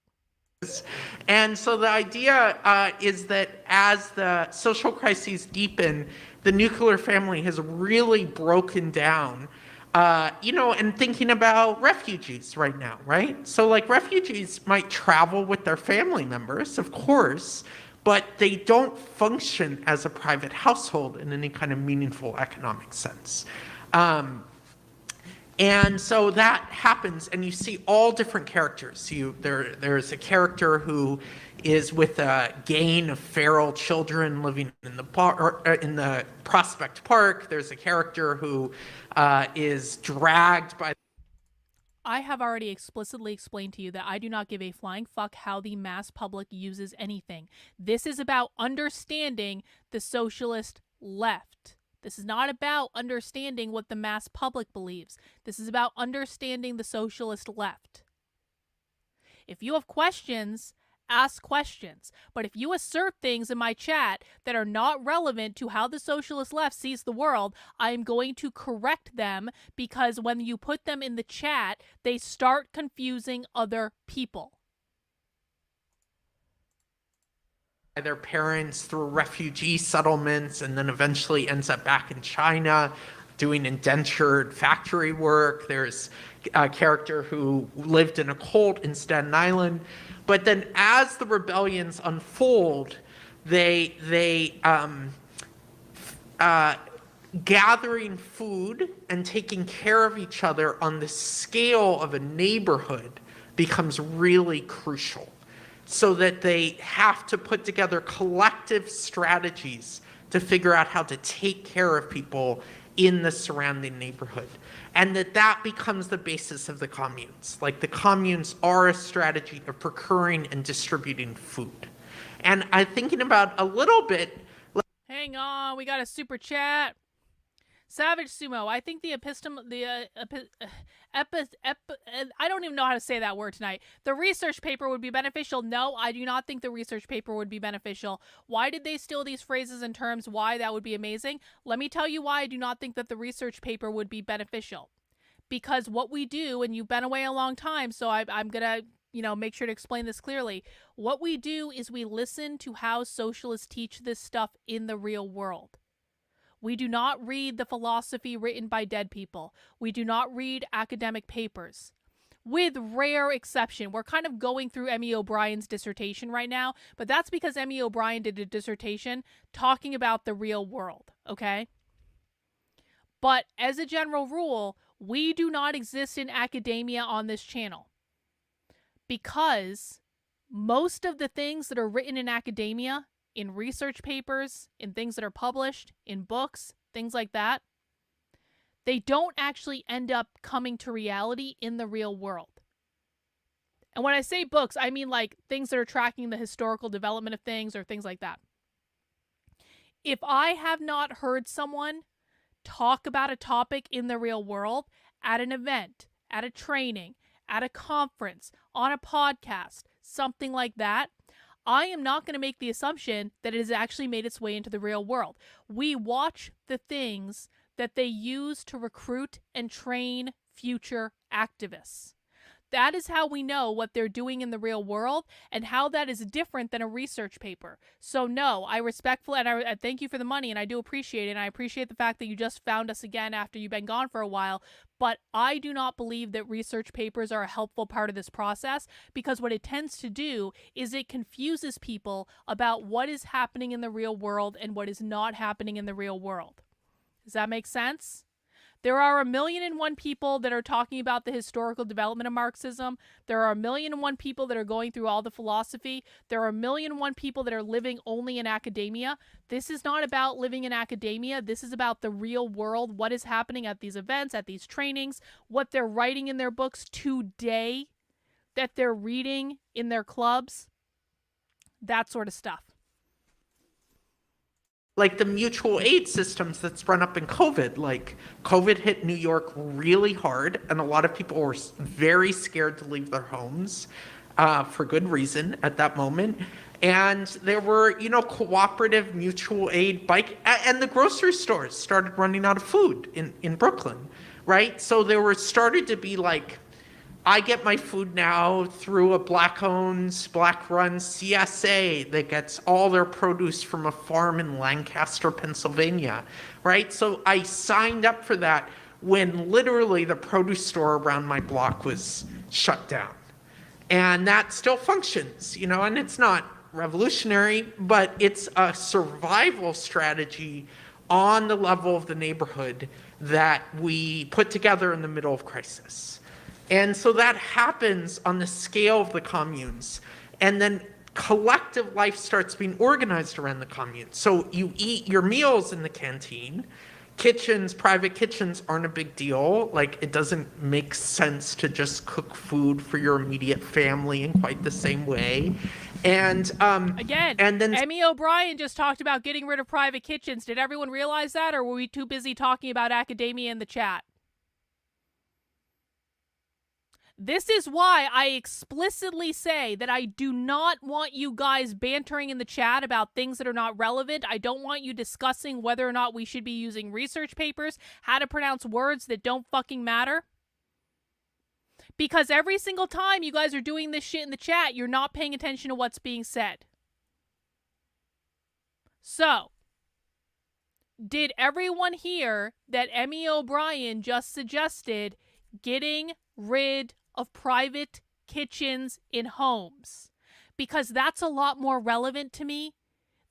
And so the idea is that as the social crises deepen, the nuclear family has really broken down, and thinking about refugees right now, right? So like refugees might travel with their family members, of course, but they don't function as a private household in any kind of meaningful economic sense. And so that happens, and you see all different characters. There's a character who is with a gang of feral children living in the Prospect Park. There's a character who is dragged by. I have already explicitly explained to you that I do not give a flying fuck how the mass public uses anything. This is about understanding the socialist left. This is not about understanding what the mass public believes. This is about understanding the socialist left. If you have questions, ask questions. But if you assert things in my chat that are not relevant to how the socialist left sees the world, I am going to correct them, because when you put them in the chat, they start confusing other people. Their parents through refugee settlements, and then eventually ends up back in China doing indentured factory work. There's a character who lived in a cult in Staten Island. But then as the rebellions unfold, they gathering food and taking care of each other on the scale of a neighborhood becomes really crucial, so that they have to put together collective strategies to figure out how to take care of people in the surrounding neighborhood. And that becomes the basis of the communes. Like the communes are a strategy of procuring and distributing food. And I'm thinking about a little bit. Hang on, we got a super chat. Savage Sumo, I think the I don't even know how to say that word tonight. The research paper would be beneficial. No, I do not think the research paper would be beneficial. Why did they steal these phrases and terms? Why that would be amazing? Let me tell you why I do not think that the research paper would be beneficial. Because what we do, and you've been away a long time, so I'm going to make sure to explain this clearly. What we do is we listen to how socialists teach this stuff in the real world. We do not read the philosophy written by dead people. We do not read academic papers. With rare exception, we're kind of going through Emy OBrien's dissertation right now, but that's because Emy OBrien did a dissertation talking about the real world, okay? But as a general rule, we do not exist in academia on this channel because most of the things that are written in academia, in research papers, in things that are published, in books, things like that, they don't actually end up coming to reality in the real world. And when I say books, I mean like things that are tracking the historical development of things or things like that. If I have not heard someone talk about a topic in the real world at an event, at a training, at a conference, on a podcast, something like that, I am not going to make the assumption that it has actually made its way into the real world. We watch the things that they use to recruit and train future activists. That is how we know what they're doing in the real world and how that is different than a research paper. So no, I respectfully, and I thank you for the money, and I do appreciate it, and I appreciate the fact that you just found us again after you've been gone for a while, but I do not believe that research papers are a helpful part of this process, because what it tends to do is it confuses people about what is happening in the real world and what is not happening in the real world. Does that make sense? There are 1,000,001 people that are talking about the historical development of Marxism. There are 1,000,001 people that are going through all the philosophy. There are 1,000,001 people that are living only in academia. This is not about living in academia. This is about the real world, what is happening at these events, at these trainings, what they're writing in their books today, that they're reading in their clubs, that sort of stuff. Like the mutual aid systems that sprung up in COVID. Like COVID hit New York really hard, and a lot of people were very scared to leave their homes for good reason at that moment. And there were, cooperative mutual aid and the grocery stores started running out of food in Brooklyn, right? So there started to be like, I get my food now through a black-run CSA that gets all their produce from a farm in Lancaster, Pennsylvania, right? So I signed up for that when literally the produce store around my block was shut down. And that still functions, and it's not revolutionary, but it's a survival strategy on the level of the neighborhood that we put together in the middle of crisis. And so that happens on the scale of the communes. And then collective life starts being organized around the commune. So you eat your meals in the canteen. Private kitchens aren't a big deal. Like, it doesn't make sense to just cook food for your immediate family in quite the same way. And again, Emy OBrien just talked about getting rid of private kitchens. Did everyone realize that, or were we too busy talking about academia in the chat? This is why I explicitly say that I do not want you guys bantering in the chat about things that are not relevant. I don't want you discussing whether or not we should be using research papers, how to pronounce words that don't fucking matter. Because every single time you guys are doing this shit in the chat, you're not paying attention to what's being said. So, did everyone hear that Emy OBrien just suggested getting rid of private kitchens in homes? Because that's a lot more relevant to me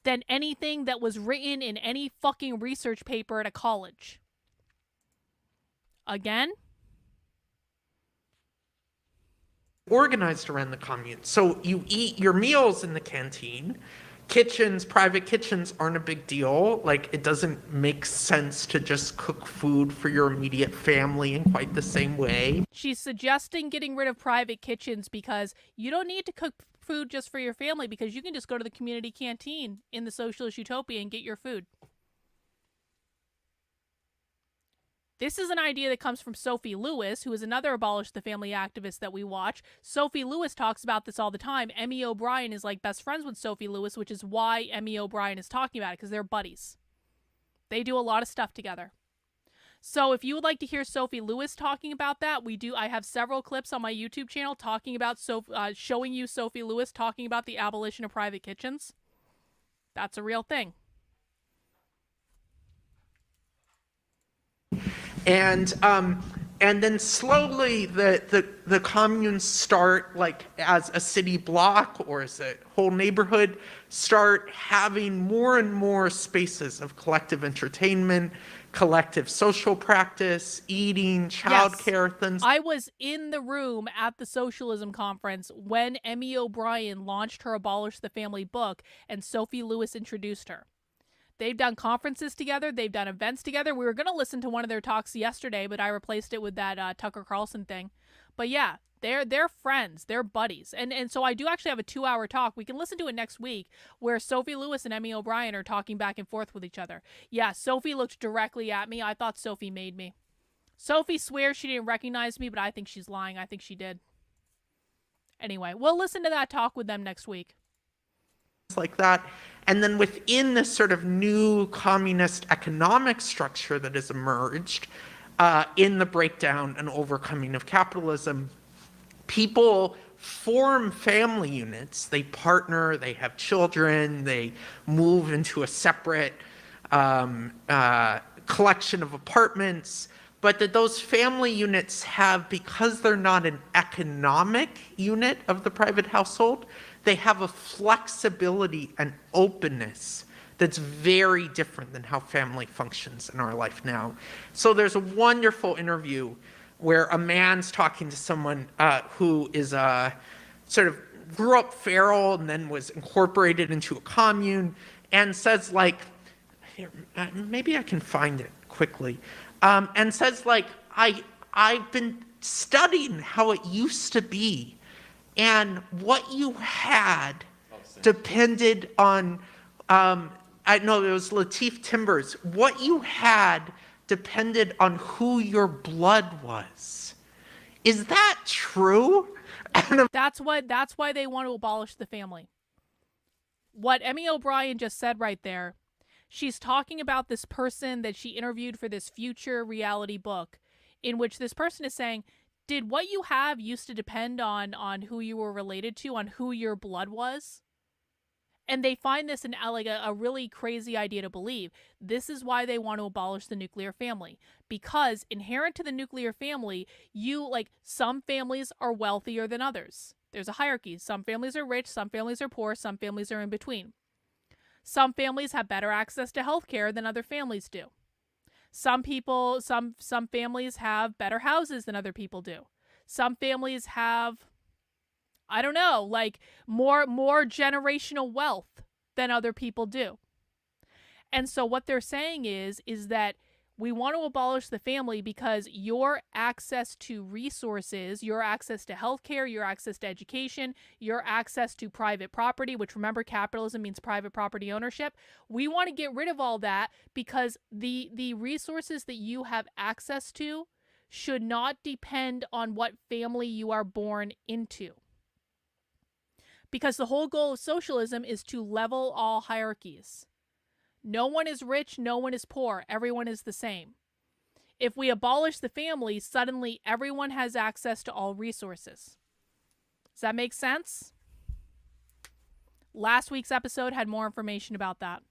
than anything that was written in any fucking research paper at a college. Again? Organized around the commune. So you eat your meals in the canteen. Private kitchens aren't a big deal. Like, it doesn't make sense to just cook food for your immediate family in quite the same way. She's suggesting getting rid of private kitchens because you don't need to cook food just for your family, because you can just go to the community canteen in the socialist utopia and get your food. This is an idea that comes from Sophie Lewis, who is another Abolish the Family activist that we watch. Sophie Lewis talks about this all the time. Emy OBrien is like best friends with Sophie Lewis, which is why Emy OBrien is talking about it, because they're buddies. They do a lot of stuff together. So if you would like to hear Sophie Lewis talking about that, I have several clips on my YouTube channel talking about showing you Sophie Lewis talking about the abolition of private kitchens. That's a real thing. And then slowly the communes start, like as a city block or as a whole neighborhood, start having more and more spaces of collective entertainment, collective social practice, eating, childcare, things. I was in the room at the socialism conference when Emy OBrien launched her Abolish the Family book and Sophie Lewis introduced her. They've done conferences together. They've done events together. We were going to listen to one of their talks yesterday, but I replaced it with that Tucker Carlson thing. But yeah, they're friends. They're buddies. And so I do actually have a 2-hour talk. We can listen to it next week where Sophie Lewis and Emy OBrien are talking back and forth with each other. Yeah, Sophie looked directly at me. I thought Sophie made me. Sophie swears she didn't recognize me, but I think she's lying. I think she did. Anyway, we'll listen to that talk with them next week. Like that. And then within this sort of new communist economic structure that has emerged in the breakdown and overcoming of capitalism, people form family units. They partner, they have children, they move into a separate collection of apartments, but that those family units have, because they're not an economic unit of the private household, they have a flexibility and openness that's very different than how family functions in our life now. So there's a wonderful interview where a man's talking to someone who is sort of grew up feral and then was incorporated into a commune, and says like, here, maybe I can find it quickly, and says like, I've been studying how it used to be, and what you had depended on, I know it was Lateef Timbers, what you had depended on who your blood was. Is that true? That's why they want to abolish the family. What Emy OBrien just said right there, she's talking about this person that she interviewed for this future reality book, in which this person is saying, did what you have used to depend on who you were related to, on who your blood was? And they find this like a really crazy idea to believe. This is why they want to abolish the nuclear family. Because inherent to the nuclear family, some families are wealthier than others. There's a hierarchy. Some families are rich, some families are poor, some families are in between. Some families have better access to healthcare than other families do. Some families have better houses than other people do. Some families have, I don't know, like more generational wealth than other people do. And so what they're saying is that we want to abolish the family because your access to resources, your access to healthcare, your access to education, your access to private property, which remember capitalism means private property ownership. We want to get rid of all that because the resources that you have access to should not depend on what family you are born into. Because the whole goal of socialism is to level all hierarchies. No one is rich, no one is poor, everyone is the same. If we abolish the family, suddenly everyone has access to all resources. Does that make sense? Last week's episode had more information about that.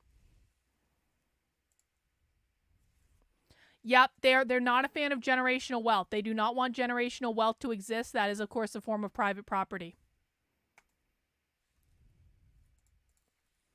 Yep, they're not a fan of generational wealth. They do not want generational wealth to exist. That is, of course, a form of private property.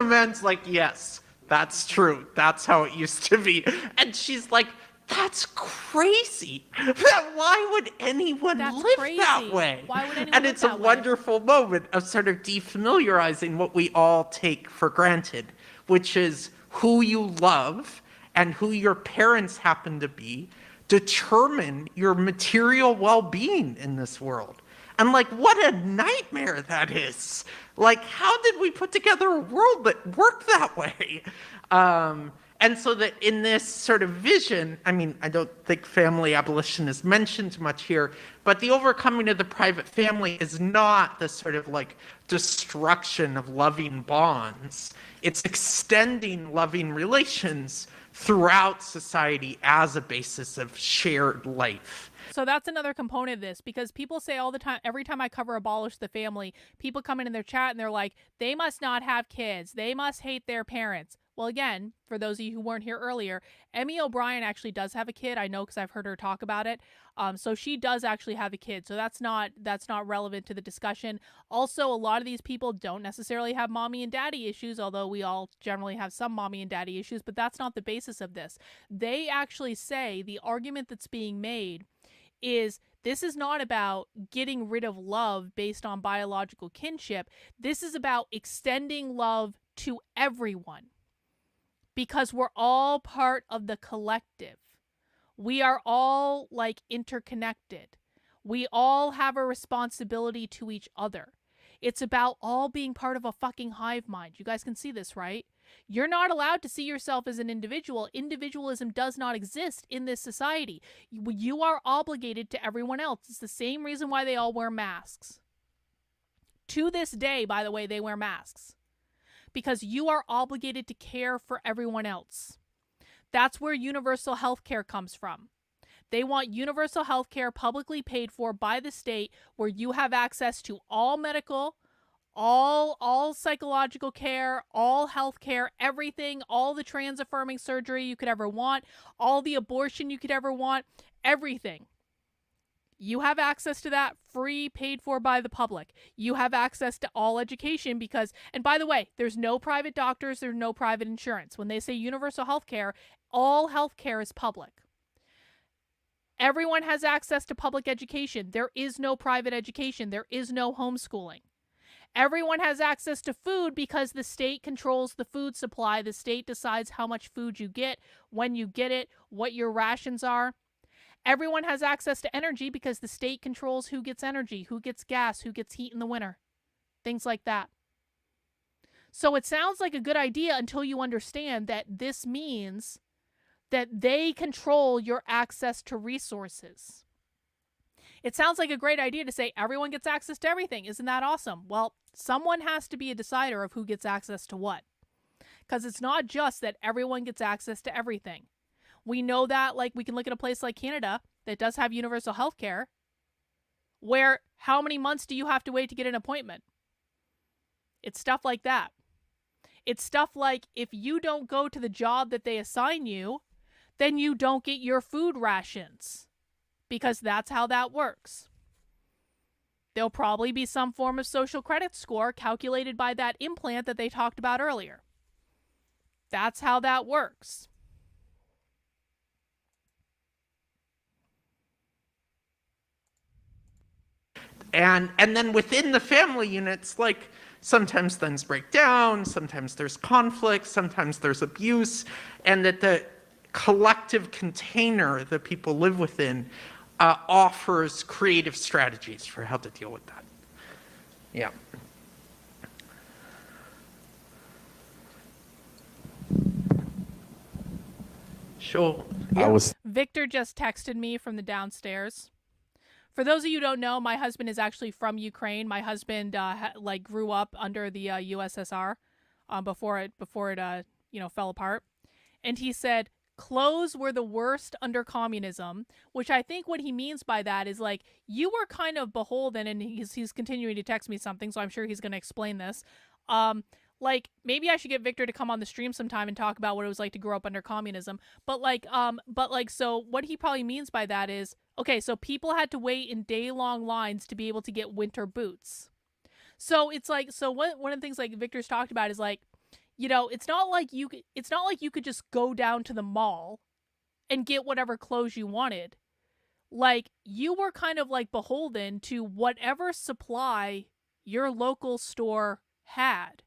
Man's like, yes, that's true. That's how it used to be. And she's like, that's crazy. Why would anyone live that way? Why would anyone and live it's a that way? wonderful moment of sort of defamiliarizing what we all take for granted, which is who you love and who your parents happen to be determine your material well-being in this world. And like, what a nightmare that is. Like, how did we put together a world that worked that way? And so that in this sort of vision, I mean, I don't think family abolition is mentioned much here, but the overcoming of the private family is not the sort of like destruction of loving bonds. It's extending loving relations throughout society as a basis of shared life. So that's another component of this, because people say all the time, every time I cover abolish the family, people come in their chat and they're like, they must not have kids. They must hate their parents. Well, again, for those of you who weren't here earlier, Emy OBrien actually does have a kid. I know because I've heard her talk about it. So she does actually have a kid. So that's not relevant to the discussion. Also, a lot of these people don't necessarily have mommy and daddy issues, although we all generally have some mommy and daddy issues, but that's not the basis of this. They actually say the argument that's being made is this is not about getting rid of love based on biological kinship. This is about extending love to everyone, because we're all part of the collective. We are all like interconnected. We all have a responsibility to each other. It's about all being part of a fucking hive mind. You guys can see this, right? You're not allowed to see yourself as an individual. Individualism does not exist in this society. You are obligated to everyone else. It's the same reason why they all wear masks. To this day, by the way, they wear masks. Because you are obligated to care for everyone else. That's where universal health care comes from. They want universal health care publicly paid for by the state, where you have access to all medical, all psychological care, all health care, everything, all the trans-affirming surgery you could ever want, all the abortion you could ever want, everything. You have access to that, free, paid for by the public. You have access to all education because, and by the way, there's no private doctors, there's no private insurance. When they say universal health care, all health care is public. Everyone has access to public education. There is no private education. There is no homeschooling. Everyone has access to food because the state controls the food supply. The state decides how much food you get, when you get it, what your rations are. Everyone has access to energy because the state controls who gets energy, who gets gas, who gets heat in the winter. Things like that. So it sounds like a good idea until you understand that this means that they control your access to resources. It sounds like a great idea to say everyone gets access to everything. Isn't that awesome? Well, someone has to be a decider of who gets access to what. Because it's not just that everyone gets access to everything. We know that, like, we can look at a place like Canada that does have universal health care, where how many months do you have to wait to get an appointment? It's stuff like that. It's stuff like if you don't go to the job that they assign you, then you don't get your food rations, because that's how that works. There'll probably be some form of social credit score calculated by that implant that they talked about earlier. That's how that works. And then within the family units, like, sometimes things break down, sometimes there's conflict, sometimes there's abuse, and that the collective container that people live within offers creative strategies for how to deal with that. Yeah. Sure. Yeah. Victor just texted me from the downstairs. For those of you who don't know, my husband is actually from Ukraine. My husband grew up under the USSR before it fell apart. And he said clothes were the worst under communism, which I think what he means by that is like you were kind of beholden, and he's continuing to text me something, so I'm sure he's going to explain this. Like, maybe I should get Victor to come on the stream sometime and talk about what it was like to grow up under communism. So what he probably means by that is, okay, so people had to wait in day-long lines to be able to get winter boots. So it's like, so one of the things like Victor's talked about is like, you know, it's not like you could just go down to the mall and get whatever clothes you wanted. Like, you were kind of like beholden to whatever supply your local store had.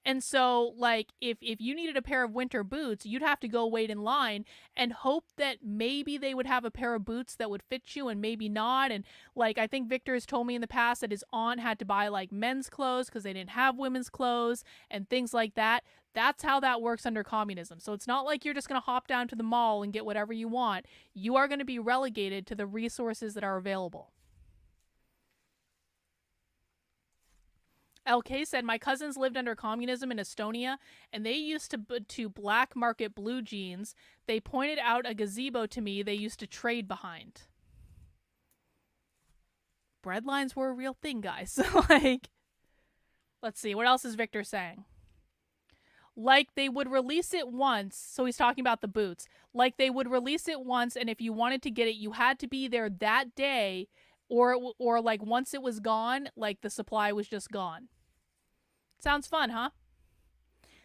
And so, like, if you needed a pair of winter boots, you'd have to go wait in line and hope that maybe they would have a pair of boots that would fit you and maybe not. And, like, I think Victor has told me in the past that his aunt had to buy, like, men's clothes because they didn't have women's clothes and things like that. That's how that works under communism. So it's not like you're just going to hop down to the mall and get whatever you want. You are going to be relegated to the resources that are available. LK said, my cousins lived under communism in Estonia, and they used to black market blue jeans. They pointed out a gazebo to me they used to trade behind. Breadlines were a real thing, guys. Like, let's see. What else is Victor saying? like they would release it once. So he's talking about the boots. Like they would release it once, and if you wanted to get it, you had to be there that day, or like once it was gone, like the supply was just gone. Sounds fun, huh?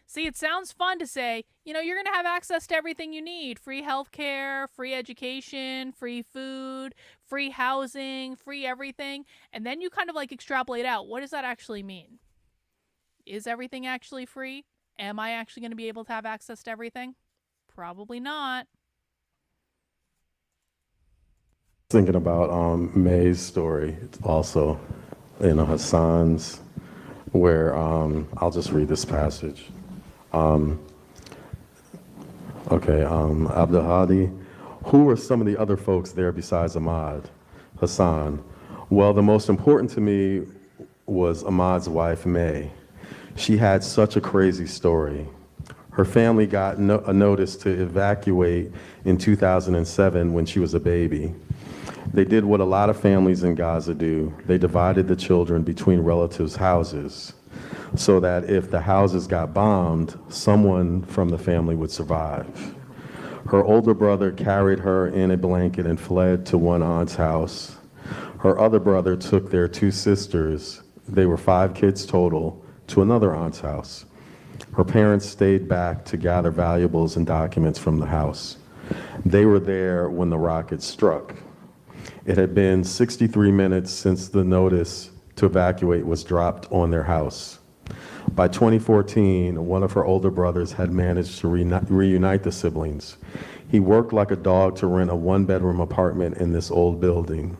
See, it sounds fun to say, you know, you're going to have access to everything you need. Free healthcare, free education, free food, free housing, free everything. And then you kind of like extrapolate out, what does that actually mean? Is everything actually free? Am I actually going to be able to have access to everything? Probably not. Thinking about May's story also, you know, Hassan's, where I'll just read this passage. Abdul Hadi, who were some of the other folks there besides Ahmad? Hassan. Well, the most important to me was Ahmad's wife, May. She had such a crazy story. Her family got a notice to evacuate in 2007 when she was a baby. They did what a lot of families in Gaza do. They divided the children between relatives' houses so that if the houses got bombed, someone from the family would survive. Her older brother carried her in a blanket and fled to one aunt's house. Her other brother took their 2 sisters, they were 5 kids total, to another aunt's house. Her parents stayed back to gather valuables and documents from the house. They were there when the rocket struck. It had been 63 minutes since the notice to evacuate was dropped on their house. By 2014, one of her older brothers had managed to reunite the siblings. He worked like a dog to rent a 1-bedroom apartment in this old building.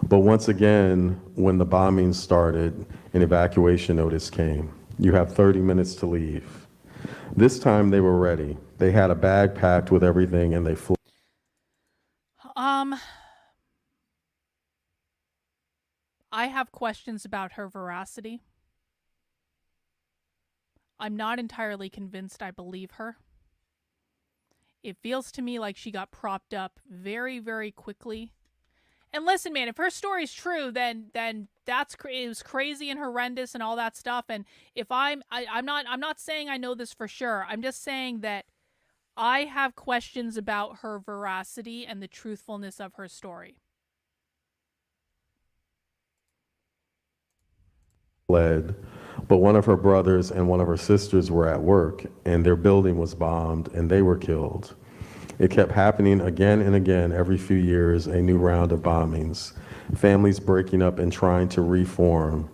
But once again, when the bombings started, an evacuation notice came. You have 30 minutes to leave. This time they were ready. They had a bag packed with everything and they flew. I have questions about her veracity. I'm not entirely convinced I believe her. It feels to me like she got propped up very, very quickly. And listen, man, if her story's true, then it was crazy and horrendous and all that stuff. And if I'm not saying I know this for sure. I'm just saying that I have questions about her veracity and the truthfulness of her story. Fled, but one of her brothers and one of her sisters were at work, and their building was bombed, and they were killed. It kept happening again and again, every few years, a new round of bombings, families breaking up and trying to reform.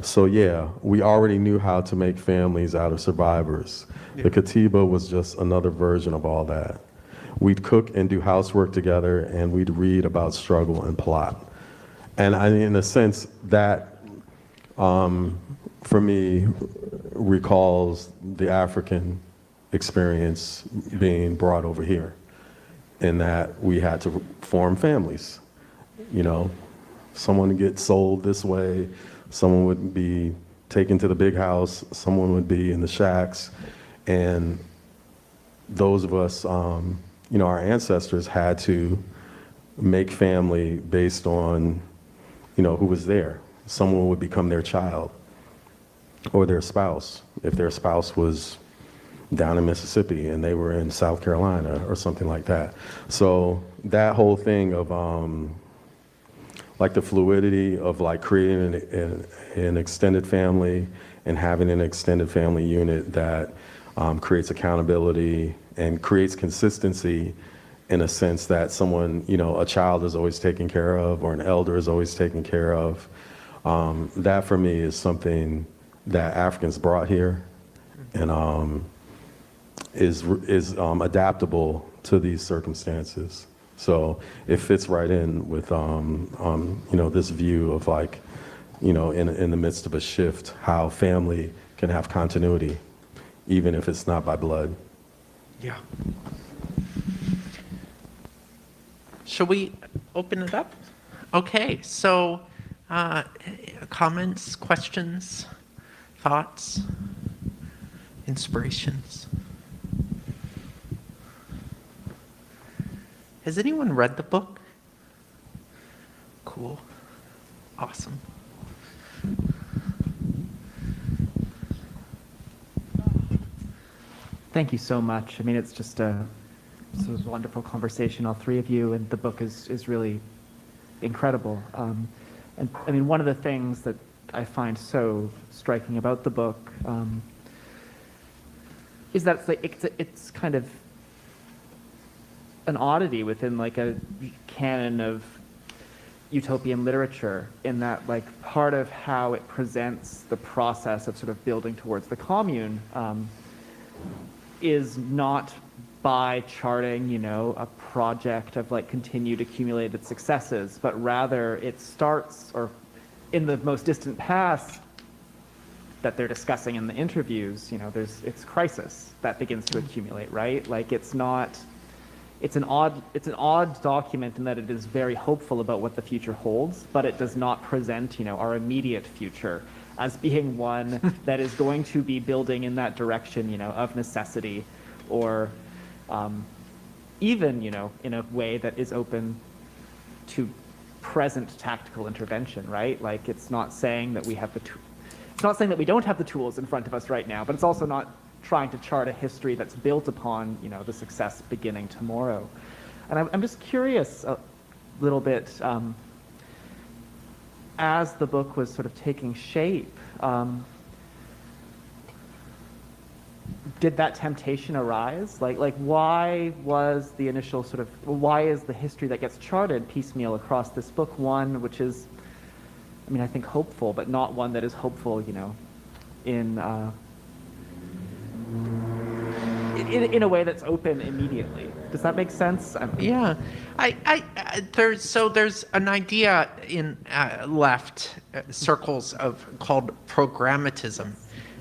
So yeah, we already knew how to make families out of survivors. The Katiba was just another version of all that. We'd cook and do housework together, and we'd read about struggle and plot. And in a sense, that for me, recalls the African experience being brought over here, in that we had to form families. You know, someone would get sold this way, someone would be taken to the big house, someone would be in the shacks, and those of us, you know, our ancestors had to make family based on, you know, who was there. Someone would become their child or their spouse if their spouse was down in Mississippi and they were in South Carolina or something like that. So that whole thing of like the fluidity of like creating an extended family and having an extended family unit that creates accountability and creates consistency, in a sense that someone, you know, a child is always taken care of or an elder is always taken care of. That for me is something that Africans brought here and is adaptable to these circumstances. So it fits right in with you know, this view of like, you know, in the midst of a shift, how family can have continuity, even if it's not by blood. Yeah. Shall we open it up? Okay, so comments, questions, thoughts, inspirations? Has anyone read the book? Cool. Awesome. Thank you so much. I mean, it's just this was a wonderful conversation, all three of you, and the book is really incredible. And I mean, one of the things that I find so striking about the book is that it's kind of an oddity within like a canon of utopian literature, in that like part of how it presents the process of sort of building towards the commune is not by charting, you know, a project of like continued accumulated successes, but rather it starts, or in the most distant past that they're discussing in the interviews, you know, it's crisis that begins to accumulate, right? Like it's an odd document in that it is very hopeful about what the future holds, but it does not present, you know, our immediate future as being one that is going to be building in that direction, you know, of necessity, or even, you know, in a way that is open to present tactical intervention, right? Like it's not saying that we have it's not saying that we don't have the tools in front of us right now, but it's also not trying to chart a history that's built upon, you know, the success beginning tomorrow. And I'm just curious a little bit, as the book was sort of taking shape, did that temptation arise? Like why was the initial sort of, why is the history that gets charted piecemeal across this book one which is, I mean, I think hopeful, but not one that is hopeful, you know, in a way that's open immediately? Does that make sense? Yeah, there's an idea in left circles called programmatism,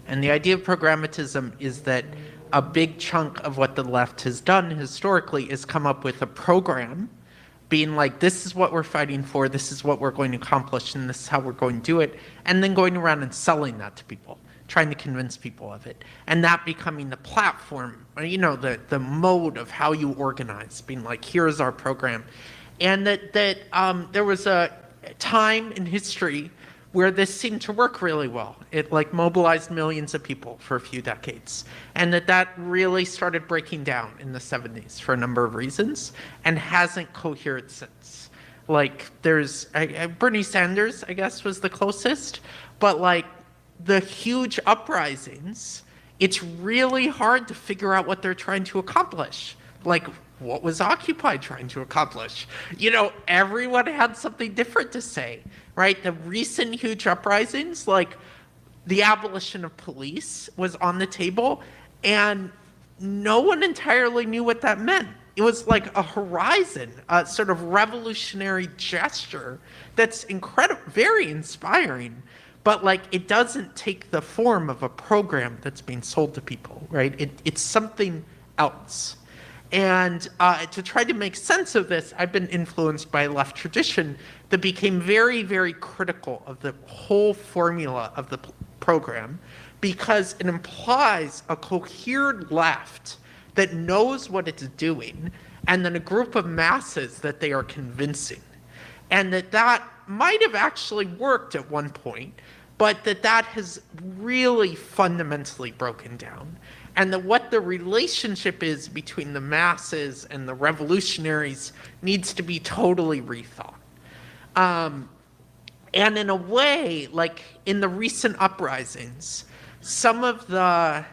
and the idea of programmatism is that a big chunk of what the left has done historically is come up with a program, being like, this is what we're fighting for, this is what we're going to accomplish, and this is how we're going to do it, and then going around and selling that to people, trying to convince people of it, and that becoming the platform, you know, the mode of how you organize, being like, here's our program. And that there was a time in history where this seemed to work really well. It like mobilized millions of people for a few decades, and that really started breaking down in the 70s for a number of reasons, and hasn't cohered since. Like there's Bernie Sanders, I guess, was the closest, but like the huge uprisings, it's really hard to figure out what they're trying to accomplish. Like, what was Occupy trying to accomplish? You know, everyone had something different to say, right? The recent huge uprisings, like the abolition of police was on the table, and no one entirely knew what that meant. It was like a horizon, a sort of revolutionary gesture that's incredible, very inspiring. But like, it doesn't take the form of a program that's being sold to people, right? It's something else. And to try to make sense of this, I've been influenced by a left tradition that became very, very critical of the whole formula of the program, because it implies a cohered left that knows what it's doing, and then a group of masses that they are convincing. And that might have actually worked at one point, but that has really fundamentally broken down. And that what the relationship is between the masses and the revolutionaries needs to be totally rethought. And in a way, like in the recent uprisings, some of the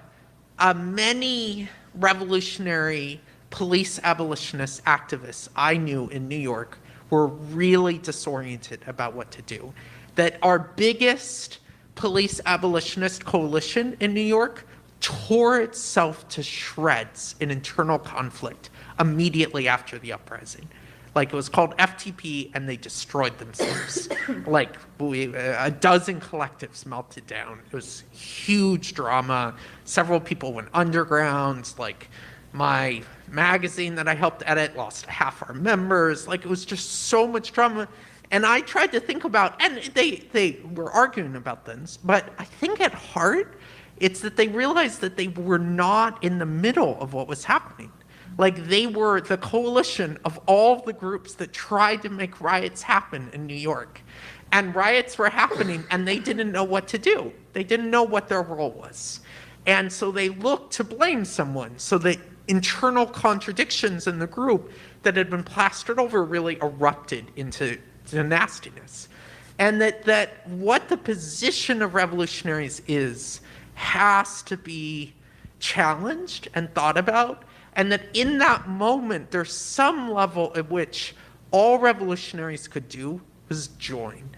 many revolutionary police abolitionist activists I knew in New York were really disoriented about what to do. That our biggest police abolitionist coalition in New York tore itself to shreds in internal conflict immediately after the uprising. Like, it was called FTP, and they destroyed themselves. Like, a dozen collectives melted down. It was huge drama. Several people went underground. Like, my magazine that I helped edit lost half our members. Like, it was just so much drama. And I tried to think about, and they were arguing about this, but I think at heart, it's that they realized that they were not in the middle of what was happening. Like, they were the coalition of all the groups that tried to make riots happen in New York. And riots were happening, and they didn't know what to do. They didn't know what their role was. And so they looked to blame someone. So the internal contradictions in the group that had been plastered over really erupted into nastiness. And that what the position of revolutionaries is has to be challenged and thought about, and that in that moment there's some level at which all revolutionaries could do was join,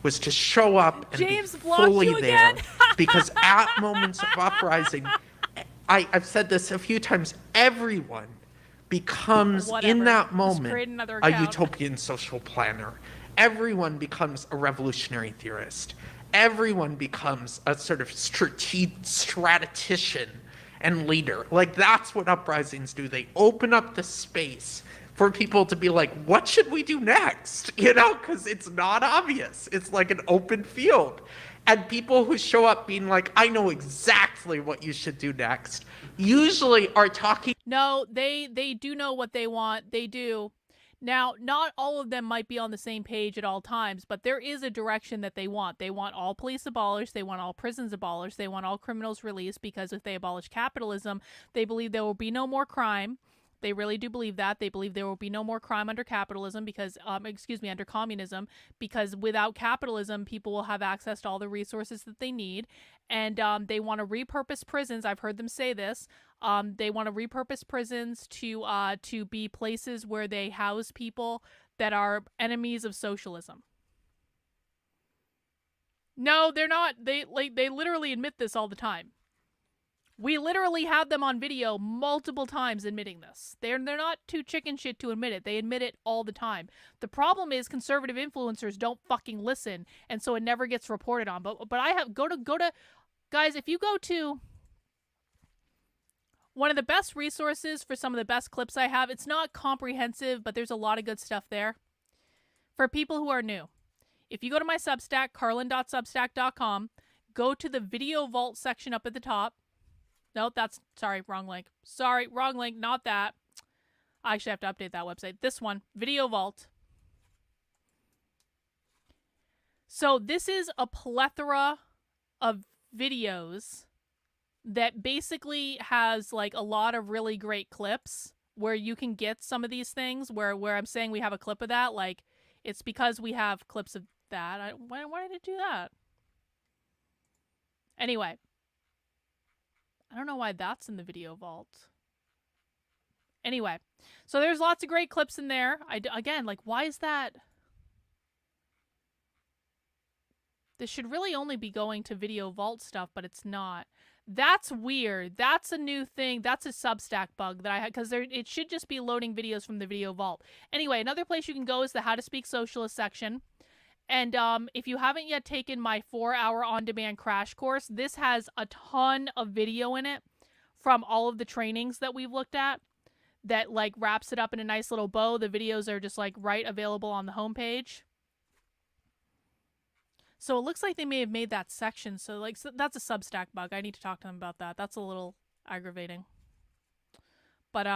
was to show up and James be blocked fully you there. again. Because at moments of uprising, I've said this a few times, everyone becomes Whatever. in that Just moment create another a account. utopian social planner. Everyone becomes a revolutionary theorist. Everyone becomes a sort of strategician and leader. Like, that's what uprisings do. They open up the space for people to be like, what should we do next? You know, because it's not obvious. It's like an open field. And people who show up being like, I know exactly what you should do next, usually are talking. No, they do know what they want. They do. Now, not all of them might be on the same page at all times, but there is a direction that they want. They want all police abolished. They want all prisons abolished. They want all criminals released, because if they abolish capitalism, they believe there will be no more crime. They really do believe that. They believe there will be no more crime under capitalism because, under communism, because without capitalism, people will have access to all the resources that they need. And they want to repurpose prisons. I've heard them say this. They want to repurpose prisons to be places where they house people that are enemies of socialism. No, they're not. They literally admit this all the time. We literally have them on video multiple times admitting this. They're not too chicken shit to admit it. They admit it all the time. The problem is conservative influencers don't fucking listen, and so it never gets reported on. But I have go to guys, if you go to one of the best resources for some of the best clips I have, it's not comprehensive, but there's a lot of good stuff there. For people who are new, if you go to my Substack, carlin.substack.com, go to the Video Vault section up at the top. No, sorry, wrong link. Sorry, wrong link, not that. I actually have to update that website. This one, Video Vault. So this is a plethora of videos that basically has like a lot of really great clips where you can get some of these things where I'm saying we have a clip of that. Like, it's because we have clips of that. Why did it do that? Anyway. I don't know why that's in the Video Vault. Anyway, so there's lots of great clips in there. Again, like, why is that? This should really only be going to Video Vault stuff, but it's not. That's weird. That's a new thing. That's a Substack bug that I had, because it should just be loading videos from the Video Vault. Anyway, another place you can go is the How to Speak Socialist section. And if you haven't yet taken my 4-hour on-demand crash course, this has a ton of video in it from all of the trainings that we've looked at that like wraps it up in a nice little bow. The videos are just like right available on the homepage. So it looks like they may have made that section. So that's a Substack bug. I need to talk to them about that. That's a little aggravating. But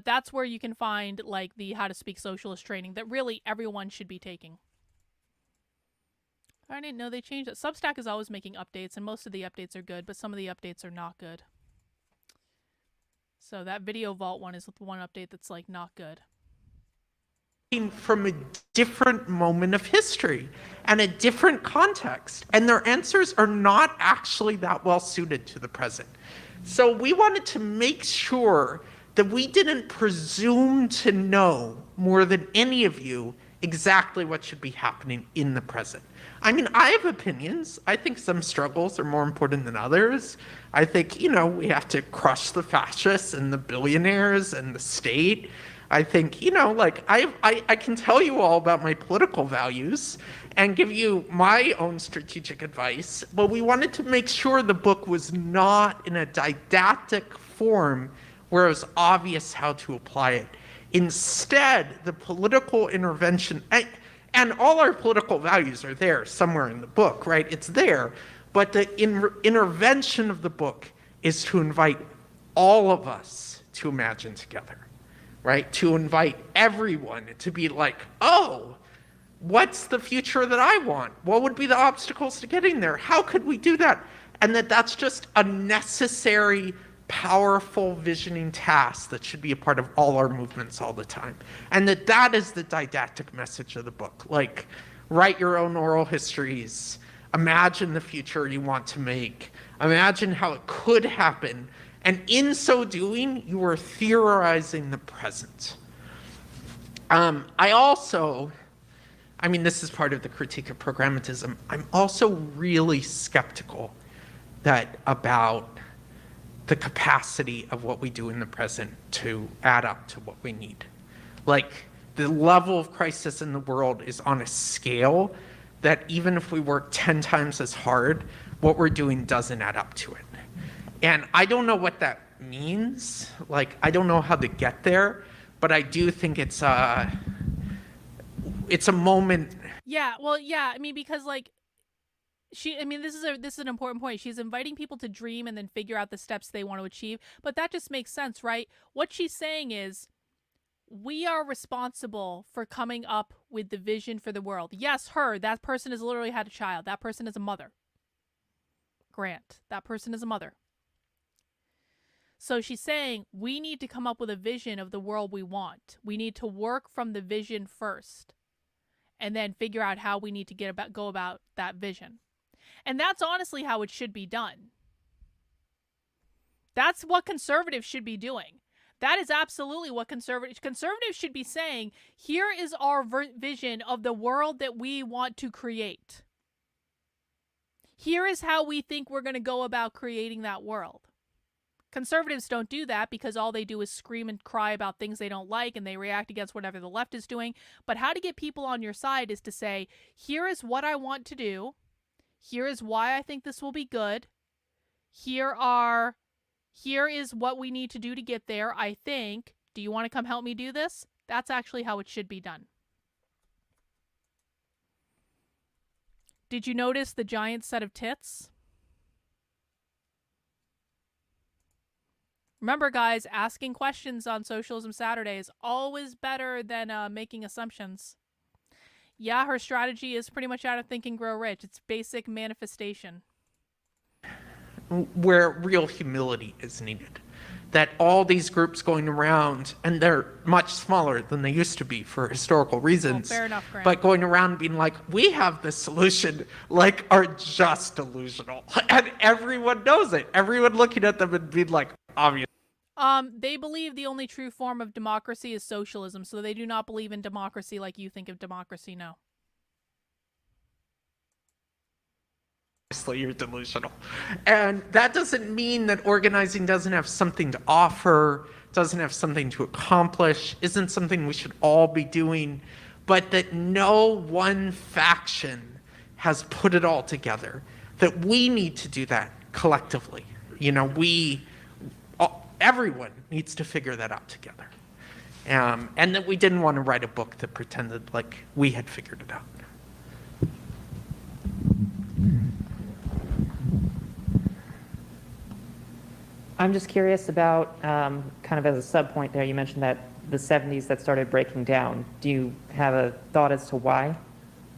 that's where you can find like the How to Speak Socialist training that really everyone should be taking. I didn't know they changed it. Substack is always making updates, and most of the updates are good, but some of the updates are not good. So that Video Vault one is the one update that's like not good. From a different moment of history and a different context, and their answers are not actually that well suited to the present. So we wanted to make sure that we didn't presume to know more than any of you exactly what should be happening in the present. I mean, I have opinions. I think some struggles are more important than others. I think, we have to crush the fascists and the billionaires and the state. I think, I can tell you all about my political values and give you my own strategic advice, but we wanted to make sure the book was not in a didactic form where it was obvious how to apply it. Instead, the political intervention, and all our political values are there somewhere in the book, right? It's there. But the intervention of the book is to invite all of us to imagine together, right? To invite everyone to be like, oh, what's the future that I want? What would be the obstacles to getting there? How could we do that? and that's just a necessary, powerful visioning task that should be a part of all our movements all the time. And that is the didactic message of the book. Like, write your own oral histories, imagine the future you want to make, imagine how it could happen, and in so doing, you are theorizing the present. This is part of the critique of programmatism. I'm also really skeptical about the capacity of what we do in the present to add up to what we need. Like, the level of crisis in the world is on a scale that even if we work 10 times as hard, what we're doing doesn't add up to it. And I don't know what that means. Like, I don't know how to get there, but I do think it's a moment. Yeah, well, yeah, because like, this is an important point. She's inviting people to dream and then figure out the steps they want to achieve. But that just makes sense, right? What she's saying is, we are responsible for coming up with the vision for the world. Yes, that person has literally had a child. That person is a mother. Grant, that person is a mother. So she's saying we need to come up with a vision of the world we want. We need to work from the vision first and then figure out how we need to go about that vision. And that's honestly how it should be done. That's what conservatives should be doing. That is absolutely what conservatives should be saying. Here is our vision of the world that we want to create. Here is how we think we're going to go about creating that world. Conservatives don't do that because all they do is scream and cry about things they don't like and they react against whatever the left is doing. But how to get people on your side is to say, here is what I want to do. Here is why I think this will be good. Here is what we need to do to get there, I think. Do you want to come help me do this? That's actually how it should be done. Did you notice the giant set of tits? Remember, guys, asking questions on Socialism Saturday is always better than making assumptions. Yeah, her strategy is pretty much out of Think and Grow Rich. It's basic manifestation. Where real humility is needed. That all these groups going around, and they're much smaller than they used to be for historical reasons, fair enough, Grant. but going around being like, we have the solution, like, are just delusional. And everyone knows it. Everyone looking at them and being like, obvious. They believe the only true form of democracy is socialism, so they do not believe in democracy like you think of democracy, no. Obviously, you're delusional. And that doesn't mean that organizing doesn't have something to offer, doesn't have something to accomplish, isn't something we should all be doing, but that no one faction has put it all together, that we need to do that collectively. Everyone needs to figure that out together. And that we didn't want to write a book that pretended like we had figured it out. I'm just curious about, kind of as a sub-point there, you mentioned that the 70s that started breaking down. Do you have a thought as to why?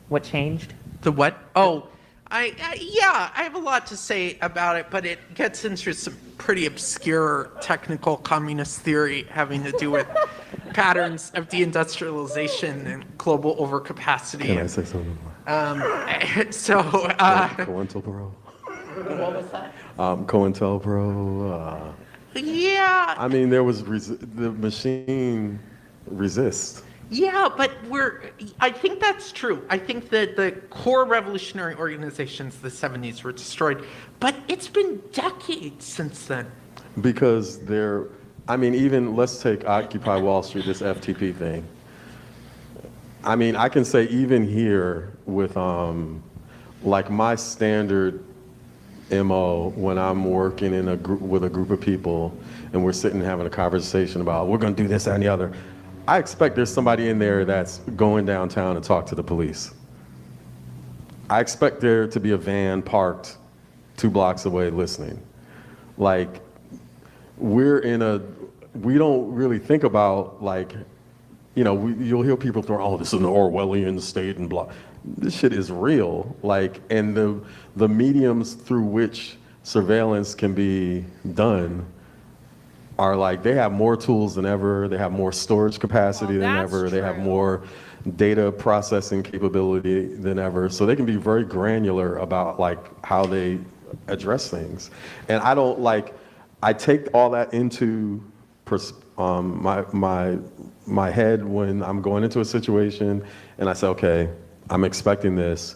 What changed? The what? Oh, I have a lot to say about it, but it gets into some pretty obscure technical communist theory having to do with patterns of deindustrialization and global overcapacity. Can I say something more? COINTELPRO. What was that? COINTELPRO. Yeah. I mean, there was the machine resists. Yeah, but I think that's true. I think that the core revolutionary organizations of the 70s were destroyed, but it's been decades since then. Because even let's take Occupy Wall Street, this FTP thing. I mean, I can say even here with like my standard MO when I'm working in with a group of people and we're sitting having a conversation about we're going to do this, that, and the other. I expect there's somebody in there that's going downtown to talk to the police. I expect there to be a van parked 2 blocks away listening. Like, we don't really think about, like, you'll hear people throw, oh, this is an Orwellian state and blah. This shit is real. Like, and the mediums through which surveillance can be done are like, they have more tools than ever, they have more storage capacity than ever, they have more data processing capability than ever, so they can be very granular about like how they address things. And I don't like, I take all that into my head when I'm going into a situation, and I say, okay, I'm expecting this,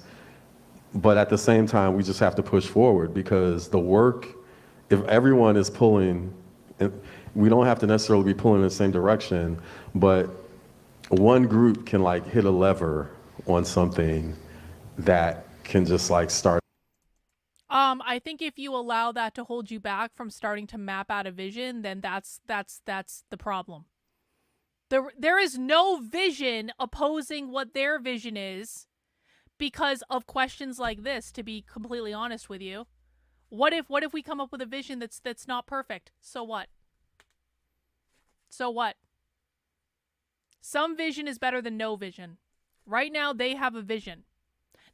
but at the same time, we just have to push forward, because the work, if everyone is pulling, we don't have to necessarily be pulling in the same direction, but one group can like hit a lever on something that can just like start. I think if you allow that to hold you back from starting to map out a vision, then that's the problem. There is no vision opposing what their vision is because of questions like this, to be completely honest with you. What if we come up with a vision that's not perfect? So what? So what? Some vision is better than no vision. Right now, they have a vision.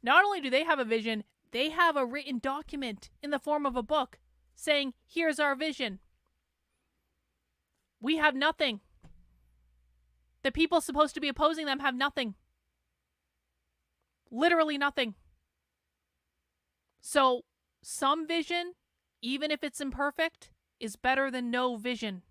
Not only do they have a vision, they have a written document in the form of a book saying, here's our vision. We have nothing. The people supposed to be opposing them have nothing. Literally nothing. So, some vision, even if it's imperfect, is better than no vision.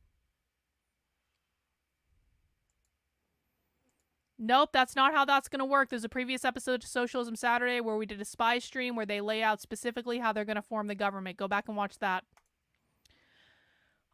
Nope, that's not how that's going to work. There's a previous episode of Socialism Saturday where we did a spy stream where they lay out specifically how they're going to form the government. Go back and watch that.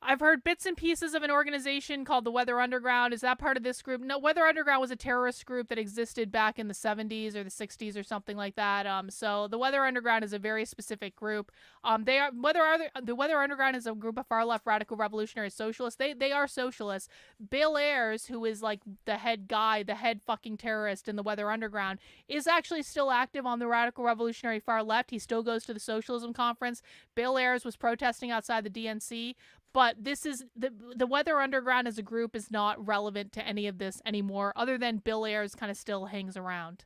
I've heard bits and pieces of an organization called the Weather Underground. Is that part of this group? No, Weather Underground was a terrorist group that existed back in the 70s or the 60s or something like that. So the Weather Underground is a very specific group. The Weather Underground is a group of far-left radical revolutionary socialists. They are socialists. Bill Ayers, who is like the head guy, the head fucking terrorist in the Weather Underground, is actually still active on the radical revolutionary far left. He still goes to the Socialism Conference. Bill Ayers was protesting outside the DNC. But this is the Weather Underground as a group is not relevant to any of this anymore, other than Bill Ayers kind of still hangs around.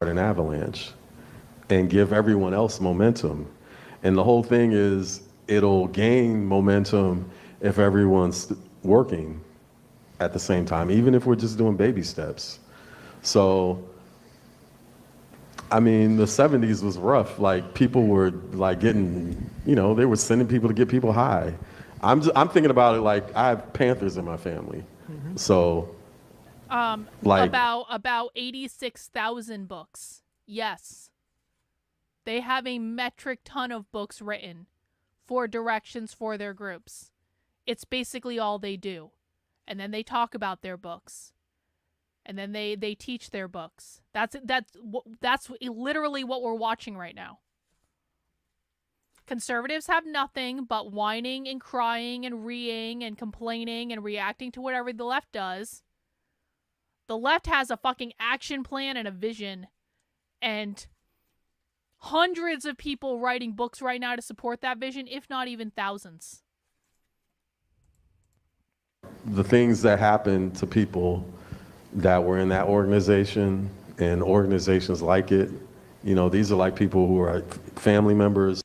An avalanche and give everyone else momentum. And the whole thing is, it'll gain momentum if everyone's working at the same time, even if we're just doing baby steps. So, I mean, the 70s was rough. Like, people were like getting, they were sending people to get people high. I'm thinking about it like I have Panthers in my family. Mm-hmm. So, like about 86,000 books. Yes. They have a metric ton of books written for directions for their groups. It's basically all they do. And then they talk about their books. And then they teach their books. That's literally what we're watching right now. Conservatives have nothing but whining and crying and reeing and complaining and reacting to whatever the left does. The left has a fucking action plan and a vision. And hundreds of people writing books right now to support that vision, if not even thousands. The things that happen to people that were in that organization and organizations like it, these are like people who are family members.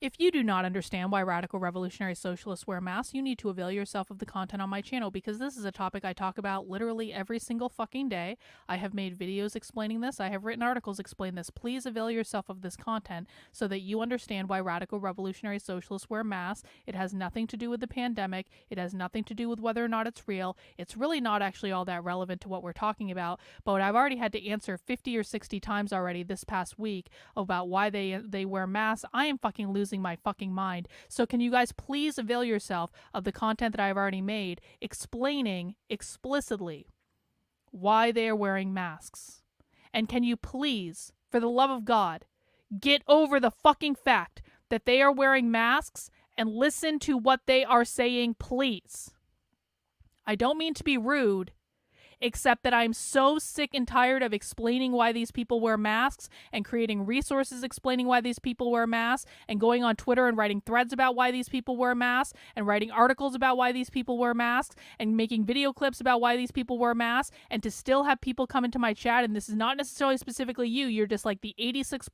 If you do not understand why radical revolutionary socialists wear masks, you need to avail yourself of the content on my channel, because this is a topic I talk about literally every single fucking day. I have made videos explaining this. I have written articles explaining this. Please avail yourself of this content so that you understand why radical revolutionary socialists wear masks. It has nothing to do with the pandemic. It has nothing to do with whether or not it's real. It's really not actually all that relevant to what we're talking about, but I've already had to answer 50 or 60 times already this past week about why they wear masks. I am fucking losing my fucking mind. So can you guys please avail yourself of the content that I've already made explaining explicitly why they are wearing masks? And can you please, for the love of God, get over the fucking fact that they are wearing masks and listen to what they are saying, please? I don't mean to be rude. except that I'm so sick and tired of explaining why these people wear masks and creating resources explaining why these people wear masks and going on Twitter and writing threads about why these people wear masks and writing articles about why these people wear masks and making video clips about why these people wear masks, and to still have people come into my chat, and this is not necessarily specifically you, you're just like the 86th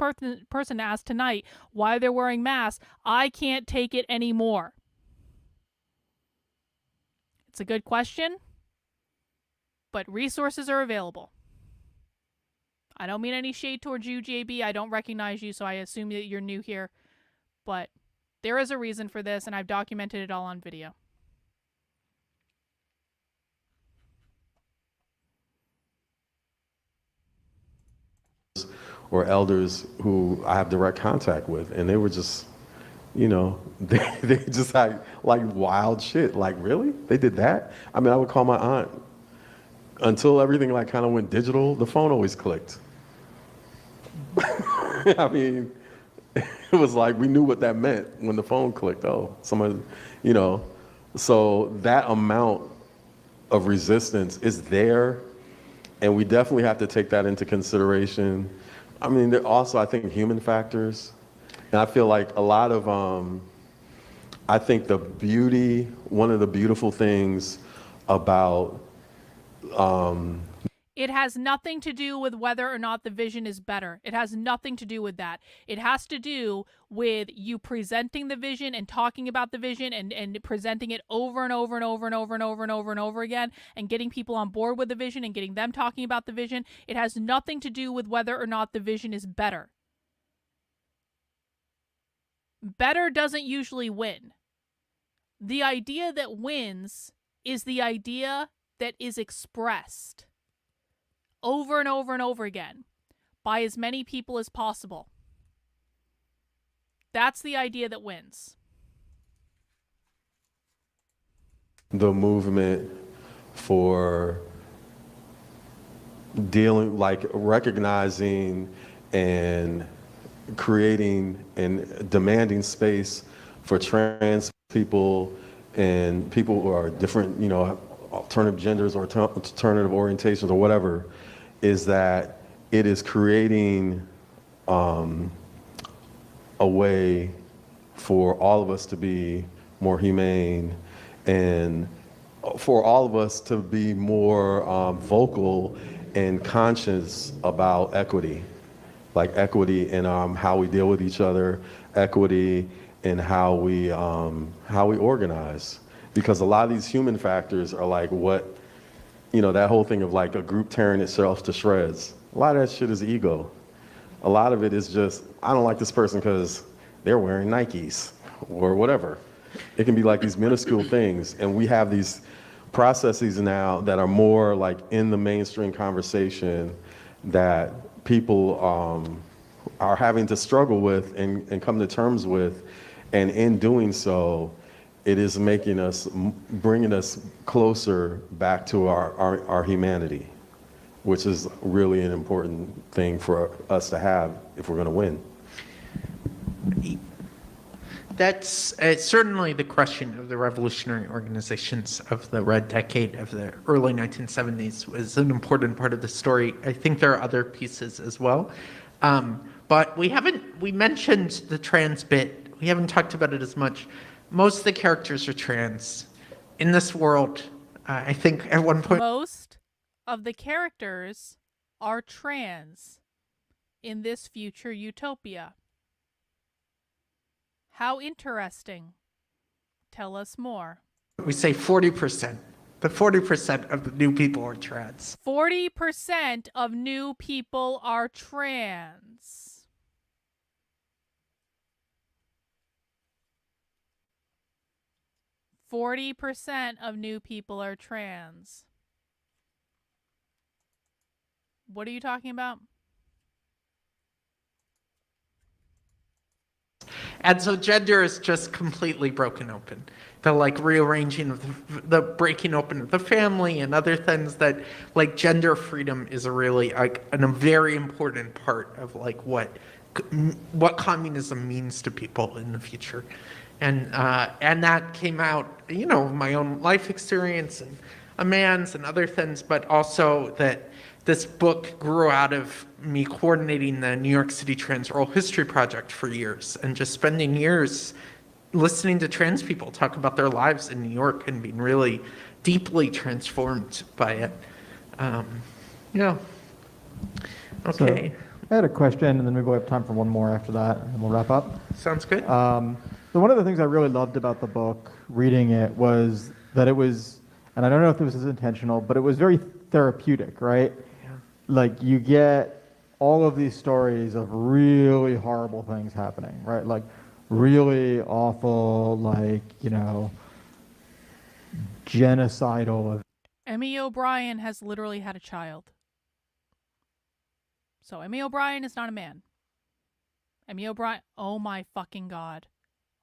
person asked tonight why they're wearing masks. I can't take it anymore. It's a good question, but resources are available. I don't mean any shade towards you, JB. I don't recognize you, so I assume that you're new here. But there is a reason for this, and I've documented it all on video. Or elders who I have direct contact with, and they were just, you know, they just had like wild shit. Like, really? They did that? I mean, I would call my aunt. Until everything like kind of went digital, the phone always clicked. I mean, it was like we knew what that meant when the phone clicked. Oh, somebody, you know. So that amount of resistance is there, and we definitely have to take that into consideration. I mean, there also, I think, human factors. And I feel like a lot of, I think one of the beautiful things about... It has nothing to do with whether or not the vision is better. It has nothing to do with that. It has to do with you presenting the vision and talking about the vision and presenting it over and over and over and over and over and over and over again and getting people on board with the vision and getting them talking about the vision. It has nothing to do with whether or not the vision is better. Better doesn't usually win. The idea that wins is the idea that is expressed over and over and over again by as many people as possible. That's the idea that wins. The movement for dealing, like recognizing and creating and demanding space for trans people and people who are different, you know, alternative genders or alternative orientations or whatever, is that it is creating a way for all of us to be more humane and for all of us to be more vocal and conscious about equity, like equity in how we deal with each other, equity in how we organize. Because a lot of these human factors are like what, you know, that whole thing of like a group tearing itself to shreds. A lot of that shit is ego. A lot of it is just, I don't like this person because they're wearing Nikes or whatever. It can be like these minuscule things. And we have these processes now that are more like in the mainstream conversation that people are having to struggle with and come to terms with. And in doing so, it is making us, bringing us closer back to our humanity, which is really an important thing for us to have if we're going to win. That's certainly the question of the revolutionary organizations of the Red Decade of the early 1970s was an important part of the story. I think there are other pieces as well. But we mentioned the trans bit. We haven't talked about it as much. Most of the characters are trans. In this world, I think at one point... Most of the characters are trans in this future utopia. How interesting. Tell us more. We say 40%, but 40% of the new people are trans. 40% of new people are trans. 40% of new people are trans. What are you talking about? And so gender is just completely broken open. The like rearranging of the breaking open of the family and other things that like gender freedom is a really like a very important part of like what communism means to people in the future. And that came out, you know, my own life experience and a man's and other things, but also that this book grew out of me coordinating the New York City Trans Oral History Project for years and just spending years listening to trans people talk about their lives in New York and being really deeply transformed by it. Yeah. Okay. So, I had a question, and then maybe we'll have time for one more after that, and we'll wrap up. Sounds good. So one of the things I really loved about the book, reading it, was that it was, and I don't know if this was intentional, but it was very therapeutic, right? Yeah. Like, you get all of these stories of really horrible things happening, right? Like, really awful, like, you know, genocidal. Emy OBrien has literally had a child. So Emy OBrien is not a man. Emy OBrien, oh my fucking God.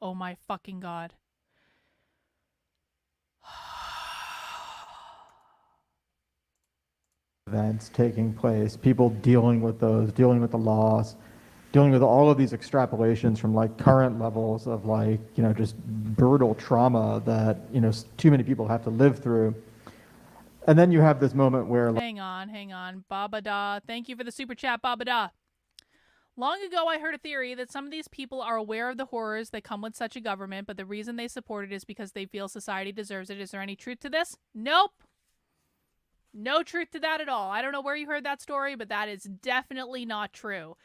Oh my fucking God. Events taking place, people dealing with those, dealing with the loss, dealing with all of these extrapolations from like current levels of like, you know, just brutal trauma that, you know, too many people have to live through. And then you have this moment where Hang on. Babada. Thank you for the super chat, Babada. Long ago, I heard a theory that some of these people are aware of the horrors that come with such a government, but the reason they support it is because they feel society deserves it. Is there any truth to this? Nope. No truth to that at all. I don't know where you heard that story, but that is definitely not true.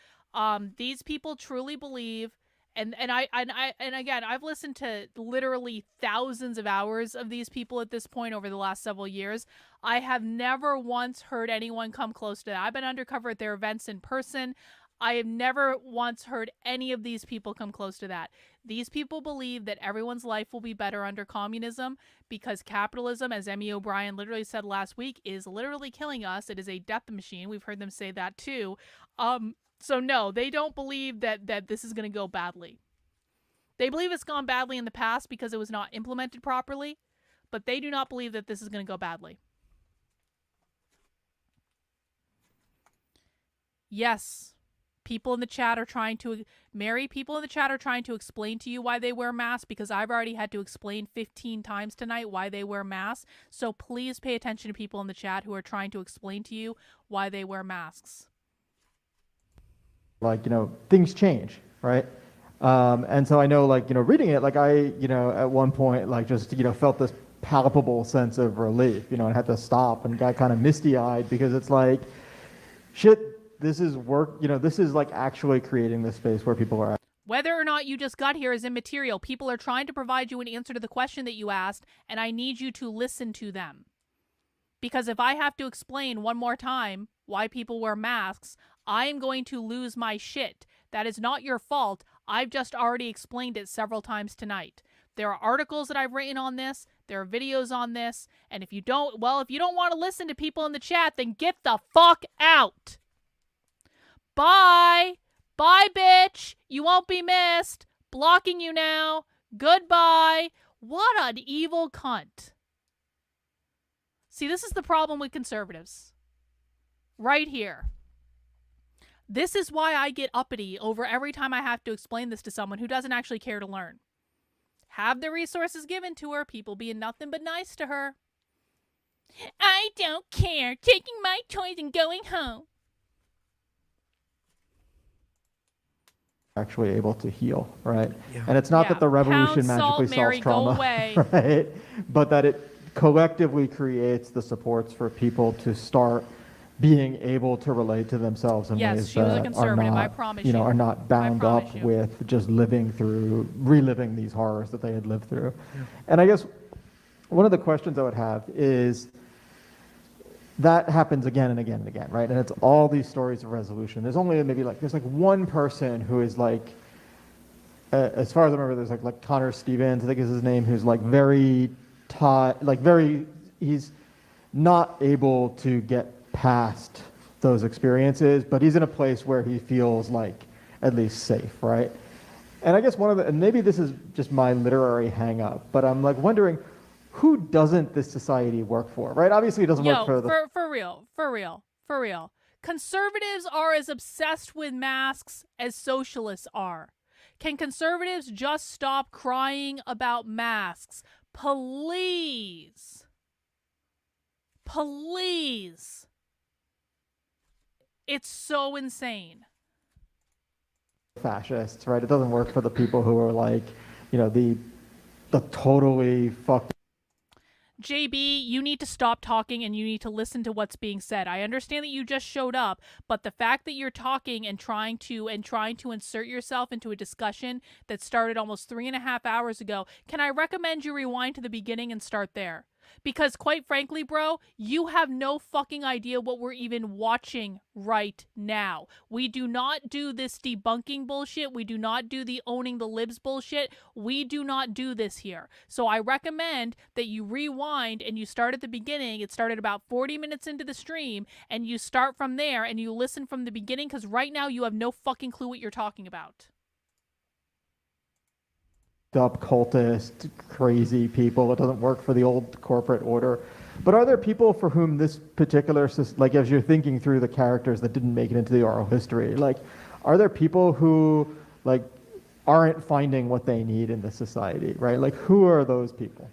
These people truly believe, and again, I've listened to literally thousands of hours of these people at this point over the last several years. I have never once heard anyone come close to that. I've been undercover at their events in person. I have never once heard any of these people come close to that. These people believe that everyone's life will be better under communism because capitalism, as Emy OBrien literally said last week, is literally killing us. It is a death machine. We've heard them say that too. So no, they don't believe that this is going to go badly. They believe it's gone badly in the past because it was not implemented properly, but they do not believe that this is going to go badly. Yes. People in the chat are trying to, Mary, people in the chat are trying to explain to you why they wear masks because I've already had to explain 15 times tonight why they wear masks. So please pay attention to people in the chat who are trying to explain to you why they wear masks. like, you know, things change, right? And so I know, like, you know, reading it, like I, you know, at one point, like just, you know, felt this palpable sense of relief, you know, and had to stop and got kind of misty-eyed because it's like, shit, this is work, you know, this is like actually creating the space where people are at. Whether or not you just got here is immaterial. People are trying to provide you an answer to the question that you asked, and I need you to listen to them. Because if I have to explain one more time why people wear masks, I am going to lose my shit. That is not your fault. I've just already explained it several times tonight. There are articles that I've written on this. There are videos on this. And if you don't, well, if you don't want to listen to people in the chat, then get the fuck out. Bye. Bye, bitch. You won't be missed. Blocking you now. Goodbye. What an evil cunt. See, this is the problem with conservatives. Right here. This is why I get uppity over every time I have to explain this to someone who doesn't actually care to learn. Have the resources given to her, people being nothing but nice to her. I don't care. Taking my toys and going home. Actually able to heal, right? Yeah. And it's not that the revolution Pound salt, magically Mary, solves trauma, go away. right? But that it collectively creates the supports for people to start being able to relate to themselves in Yes, ways she was a that are conservative, I not, promise you know, you. are not bound promise up you. with just living through, reliving these horrors that they had lived through. Yeah. And I guess one of the questions I would have is, that happens again and again and again, right? And it's all these stories of resolution. There's only maybe like, there's like one person who is like, as far as I remember, there's like Connor Stevens, I think is his name, who's like very he's not able to get past those experiences, but he's in a place where he feels like at least safe, right? And I guess and maybe this is just my literary hang up, but I'm like wondering, who doesn't this society work for, right? Obviously it doesn't work for the... For real. Conservatives are as obsessed with masks as socialists are. Can conservatives just stop crying about masks? Please. Please. It's so insane. Fascists, right? It doesn't work for the people who are like, the totally fucked. JB, you need to stop talking and you need to listen to what's being said. I understand that you just showed up, but the fact that you're talking and trying to insert yourself into a discussion that started almost 3.5 hours ago, can I recommend you rewind to the beginning and start there? Because quite frankly, bro, you have no fucking idea what we're even watching right now. We do not do this debunking bullshit. We do not do the owning the libs bullshit. We do not do this here. So I recommend that you rewind and you start at the beginning. It started about 40 minutes into the stream, and you start from there and you listen from the beginning, because right now you have no fucking clue what you're talking about. Up cultist, crazy people. It doesn't work for the old corporate order. But are there people for whom this particular, like as you're thinking through the characters that didn't make it into the oral history, like, are there people who like aren't finding what they need in the society, right? Like, who are those people?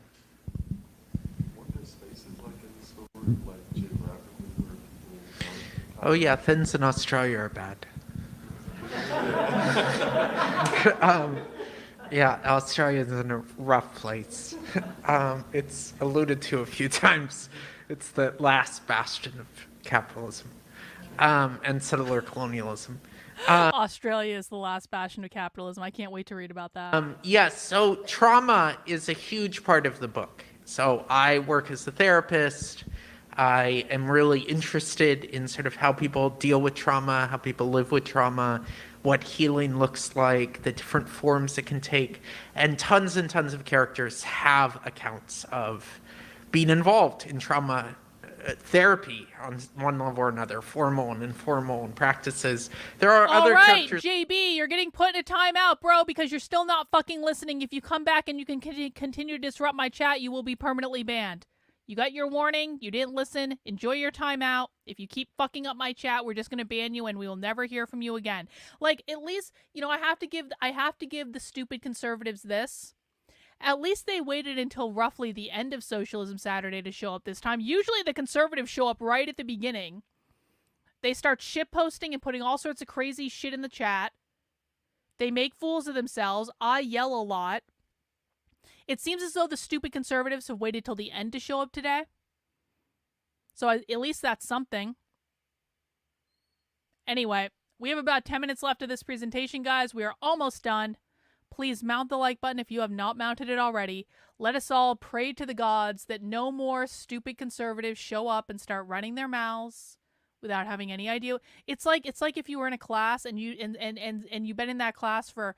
Oh yeah, things in Australia are bad. Yeah, Australia's in a rough place. It's alluded to a few times. It's the last bastion of capitalism and settler colonialism. Australia is the last bastion of capitalism. I can't wait to read about that. Yes, so trauma is a huge part of the book. So I work as a therapist. I am really interested in sort of how people deal with trauma, how people live with trauma, what healing looks like, the different forms it can take. And tons of characters have accounts of being involved in trauma therapy on one level or another, formal and informal and practices. There are other characters. All right, JB, you're getting put in a timeout, bro, because you're still not fucking listening. If you come back and you can continue to disrupt my chat, you will be permanently banned. You got your warning. You didn't listen. Enjoy your timeout. If you keep fucking up my chat, we're just going to ban you and we will never hear from you again. Like, at least, I have to give the stupid conservatives this. At least they waited until roughly the end of Socialism Saturday to show up this time. Usually the conservatives show up right at the beginning. They start shitposting and putting all sorts of crazy shit in the chat. They make fools of themselves. I yell a lot. It seems as though the stupid conservatives have waited till the end to show up today. So at least that's something. Anyway, we have about 10 minutes left of this presentation, guys. We are almost done. Please mount the like button if you have not mounted it already. Let us all pray to the gods that no more stupid conservatives show up and start running their mouths without having any idea. It's like if you were in a class and you've been in that class for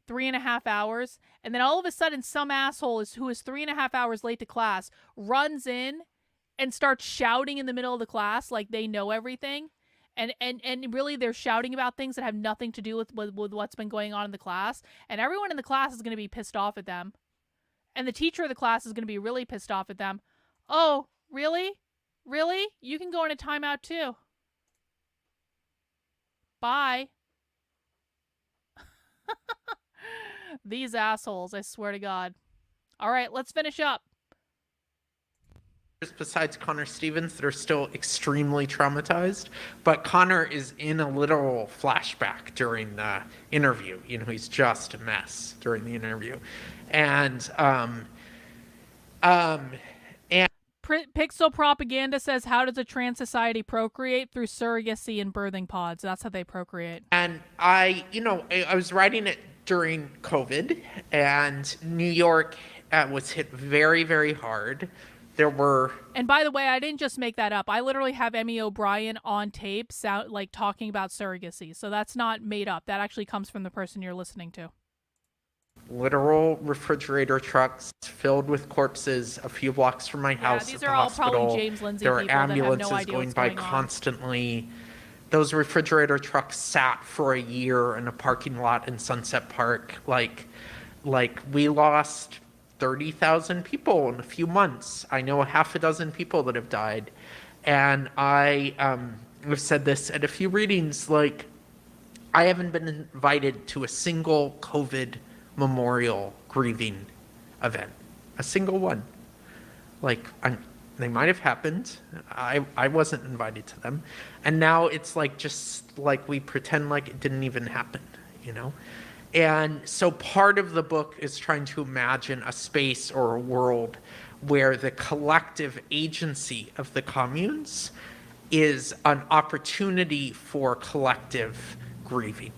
3.5 hours, and then all of a sudden some asshole who is 3.5 hours late to class runs in and starts shouting in the middle of the class like they know everything, and really they're shouting about things that have nothing to do with what's been going on in the class, and everyone in the class is going to be pissed off at them, and the teacher of the class is going to be really pissed off at them. Oh, really? You can go in a timeout too. Bye. These assholes, I swear to God. All right, let's finish up. Besides Connor Stevens that are still extremely traumatized, but Connor is in a literal flashback during the interview. He's just a mess during the interview. And Pixel Propaganda says, how does a trans society procreate? Through surrogacy and birthing pods. That's how they procreate. And I was writing it during COVID, and New York was hit very, very hard. And by the way, I didn't just make that up. I literally have Emy OBrien on tape talking about surrogacy. So that's not made up. That actually comes from the person you're listening to. Literal refrigerator trucks filled with corpses a few blocks from my house these at the are all hospital. probably James Lindsay there were people that have no ambulances idea going what's by going on. constantly. Those refrigerator trucks sat for a year in a parking lot in Sunset Park. Like we lost 30,000 people in a few months. I know 6 people that have died. And I have said this at a few readings, like, I haven't been invited to a single COVID memorial grieving event. A single one. Like, They might have happened. I wasn't invited to them. And now it's like just like we pretend like it didn't even happen, you know? And so part of the book is trying to imagine a space or a world where the collective agency of the communes is an opportunity for collective grieving,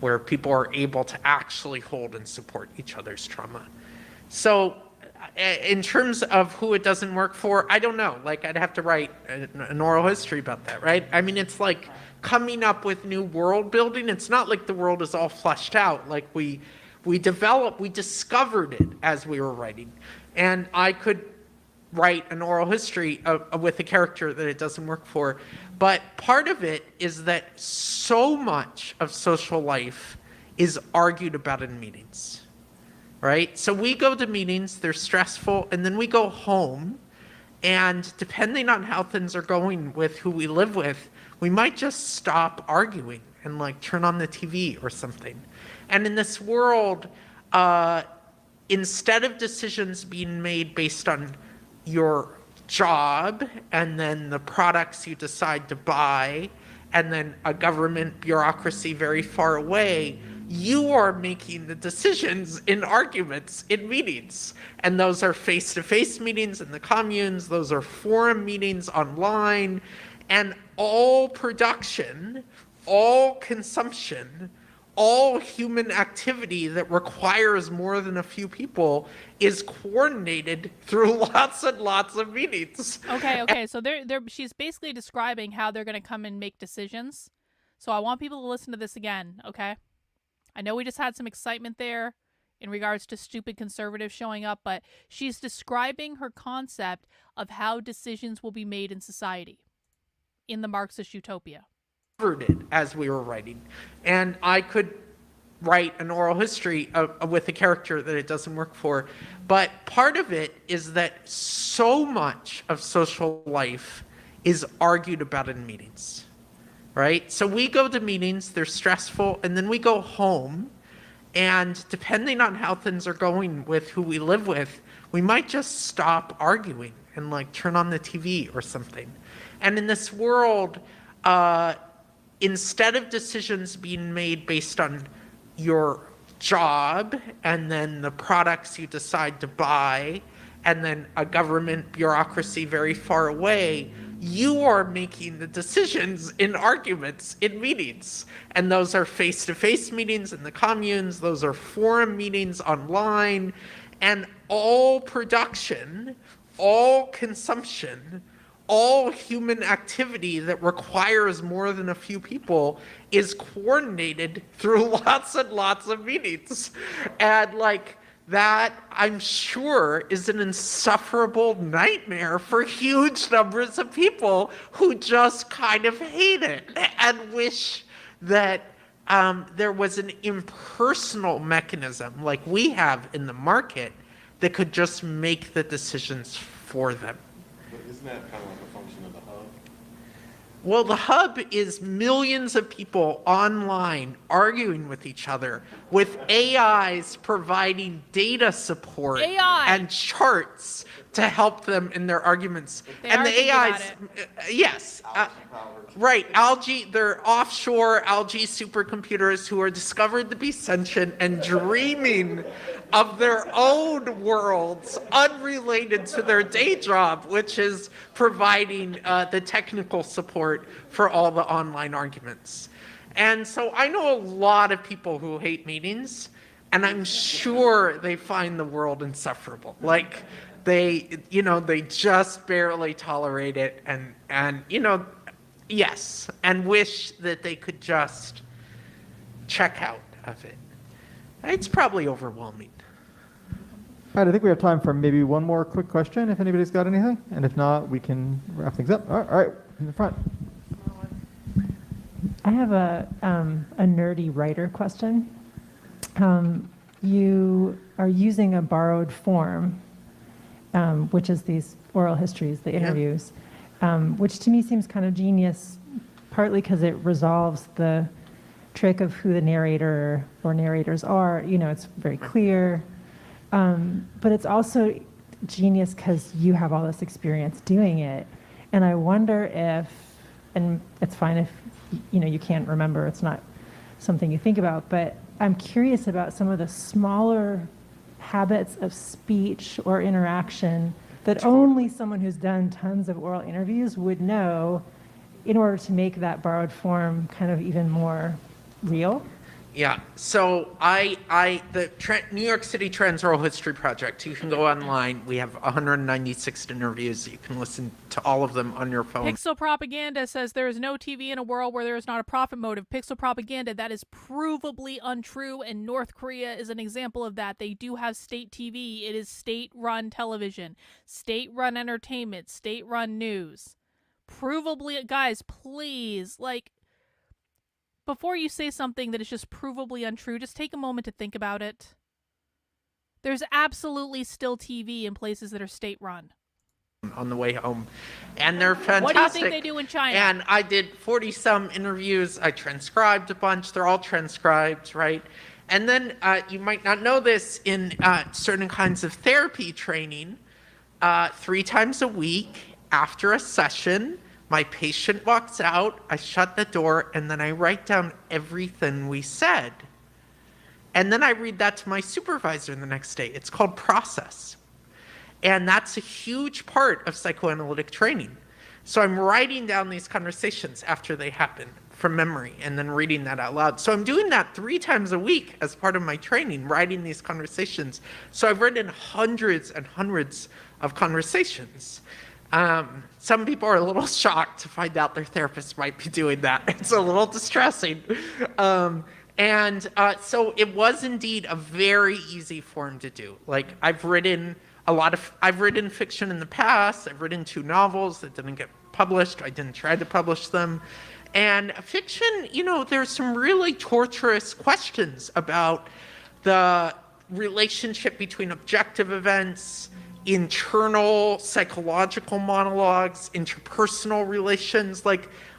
where people are able to actually hold and support each other's trauma. So in terms of who it doesn't work for, I don't know. Like, I'd have to write an oral history about that, right? I mean, it's like coming up with new world building. It's not like the world is all fleshed out. Like we discovered it as we were writing. And I could write an oral history with a character that it doesn't work for. But part of it is that so much of social life is argued about in meetings, right? So we go to meetings, they're stressful, and then we go home, and depending on how things are going with who we live with, we might just stop arguing and like turn on the TV or something. And in this world, instead of decisions being made based on your job and then the products you decide to buy and then a government bureaucracy very far away, you are making the decisions in arguments in meetings. And those are face-to-face meetings in the communes, those are forum meetings online, and all production, all consumption, all human activity that requires more than a few people is coordinated through lots and lots of meetings. Okay. So she's basically describing how they're going to come and make decisions. So I want people to listen to this again, okay? I know we just had some excitement there in regards to stupid conservatives showing up, but she's describing her concept of how decisions will be made in society in the Marxist utopia. It as we were writing, and I could write an oral history with a character that it doesn't work for, but part of it is that so much of social life is argued about in meetings, right? So we go to meetings, they're stressful, and then we go home, and depending on how things are going with who we live with, we might just stop arguing and like turn on the TV or something. And in this world, instead of decisions being made based on your job and then the products you decide to buy and then a government bureaucracy very far away, you are making the decisions in arguments in meetings. And those are face-to-face meetings in the communes, those are forum meetings online, and all production, all consumption, all human activity that requires more than a few people is coordinated through lots and lots of meetings. And like that, I'm sure, is an insufferable nightmare for huge numbers of people who just kind of hate it and wish that there was an impersonal mechanism like we have in the market that could just make the decisions for them. But isn't that kind of like a function of the hub? Well, the hub is millions of people online arguing with each other, with AIs providing data support and charts to help them in their arguments. And the AIs, yes, right, they're offshore algae supercomputers who are discovered to be sentient and dreaming of their own worlds unrelated to their day job, which is providing the technical support for all the online arguments. And so I know a lot of people who hate meetings, and I'm sure they find the world insufferable. Like they just barely tolerate it and yes, and wish that they could just check out of it. It's probably overwhelming. All right, I think we have time for maybe one more quick question, if anybody's got anything. And if not, we can wrap things up. All right, in the front. I have a nerdy writer question. You are using a borrowed form, which is these oral histories, the interviews, which to me seems kind of genius, partly because it resolves the trick of who the narrator or narrators are. It's very clear. But it's also genius because you have all this experience doing it. And I wonder if, and it's fine if you can't remember, it's not something you think about, but I'm curious about some of the smaller habits of speech or interaction that only someone who's done tons of oral interviews would know in order to make that borrowed form kind of even more real. Yeah, so New York City Trans Oral History Project, you can go online. We have 196 interviews. You can listen to all of them on your phone. Pixel Propaganda says there is no TV in a world where there is not a profit motive. Pixel Propaganda, that is provably untrue, and North Korea is an example of that. They do have state TV. It is state-run television, state-run entertainment, state-run news. Provably, guys, please, before you say something that is just provably untrue, just take a moment to think about it. There's absolutely still TV in places that are state-run. On the way home, and they're fantastic. What do you think they do in China? And I did 40-some interviews. I transcribed a bunch. They're all transcribed, right? And then you might not know this, in certain kinds of therapy training, 3 times a week after a session, my patient walks out, I shut the door, and then I write down everything we said. And then I read that to my supervisor the next day. It's called process. And that's a huge part of psychoanalytic training. So I'm writing down these conversations after they happen from memory and then reading that out loud. So I'm doing that 3 times a week as part of my training, writing these conversations. So I've written hundreds and hundreds of conversations. Some people are a little shocked to find out their therapist might be doing that. It's a little distressing. So it was indeed a very easy form to do. I've written fiction in the past. I've written 2 novels that didn't get published. I didn't try to publish them. And fiction, there's some really torturous questions about the relationship between objective events, internal psychological monologues, interpersonal relations,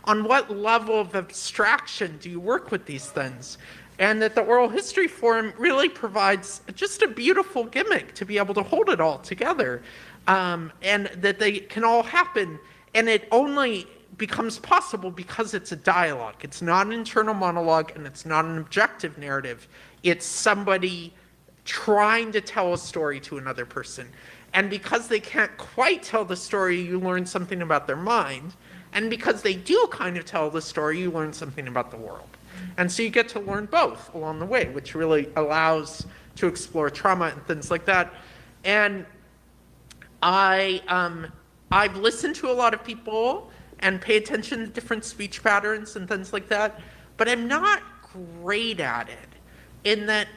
on what level of abstraction do you work with these things? And that the oral history form really provides just a beautiful gimmick to be able to hold it all together, and that they can all happen. And it only becomes possible because it's a dialogue. It's not an internal monologue, and it's not an objective narrative. It's somebody trying to tell a story to another person. And because they can't quite tell the story, you learn something about their mind. And because they do kind of tell the story, you learn something about the world. And so you get to learn both along the way, which really allows to explore trauma and things like that. And I've listened to a lot of people and pay attention to different speech patterns and things like that, but I'm not great at it, in that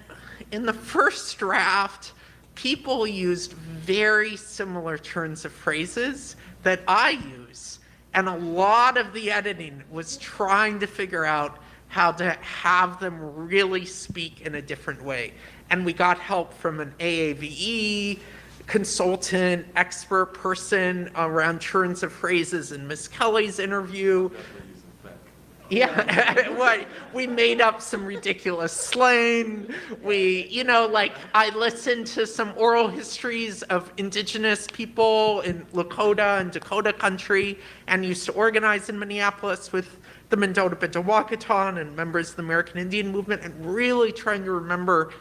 in the first draft, people used very similar turns of phrases that I use. And a lot of the editing was trying to figure out how to have them really speak in a different way. And we got help from an AAVE consultant, expert person around turns of phrases in Miss Kelly's interview. Yeah, we made up some ridiculous slang. I listened to some oral histories of indigenous people in Lakota and Dakota country, and used to organize in Minneapolis with the Mendota Bidawakaton and members of the American Indian movement, and really trying to remember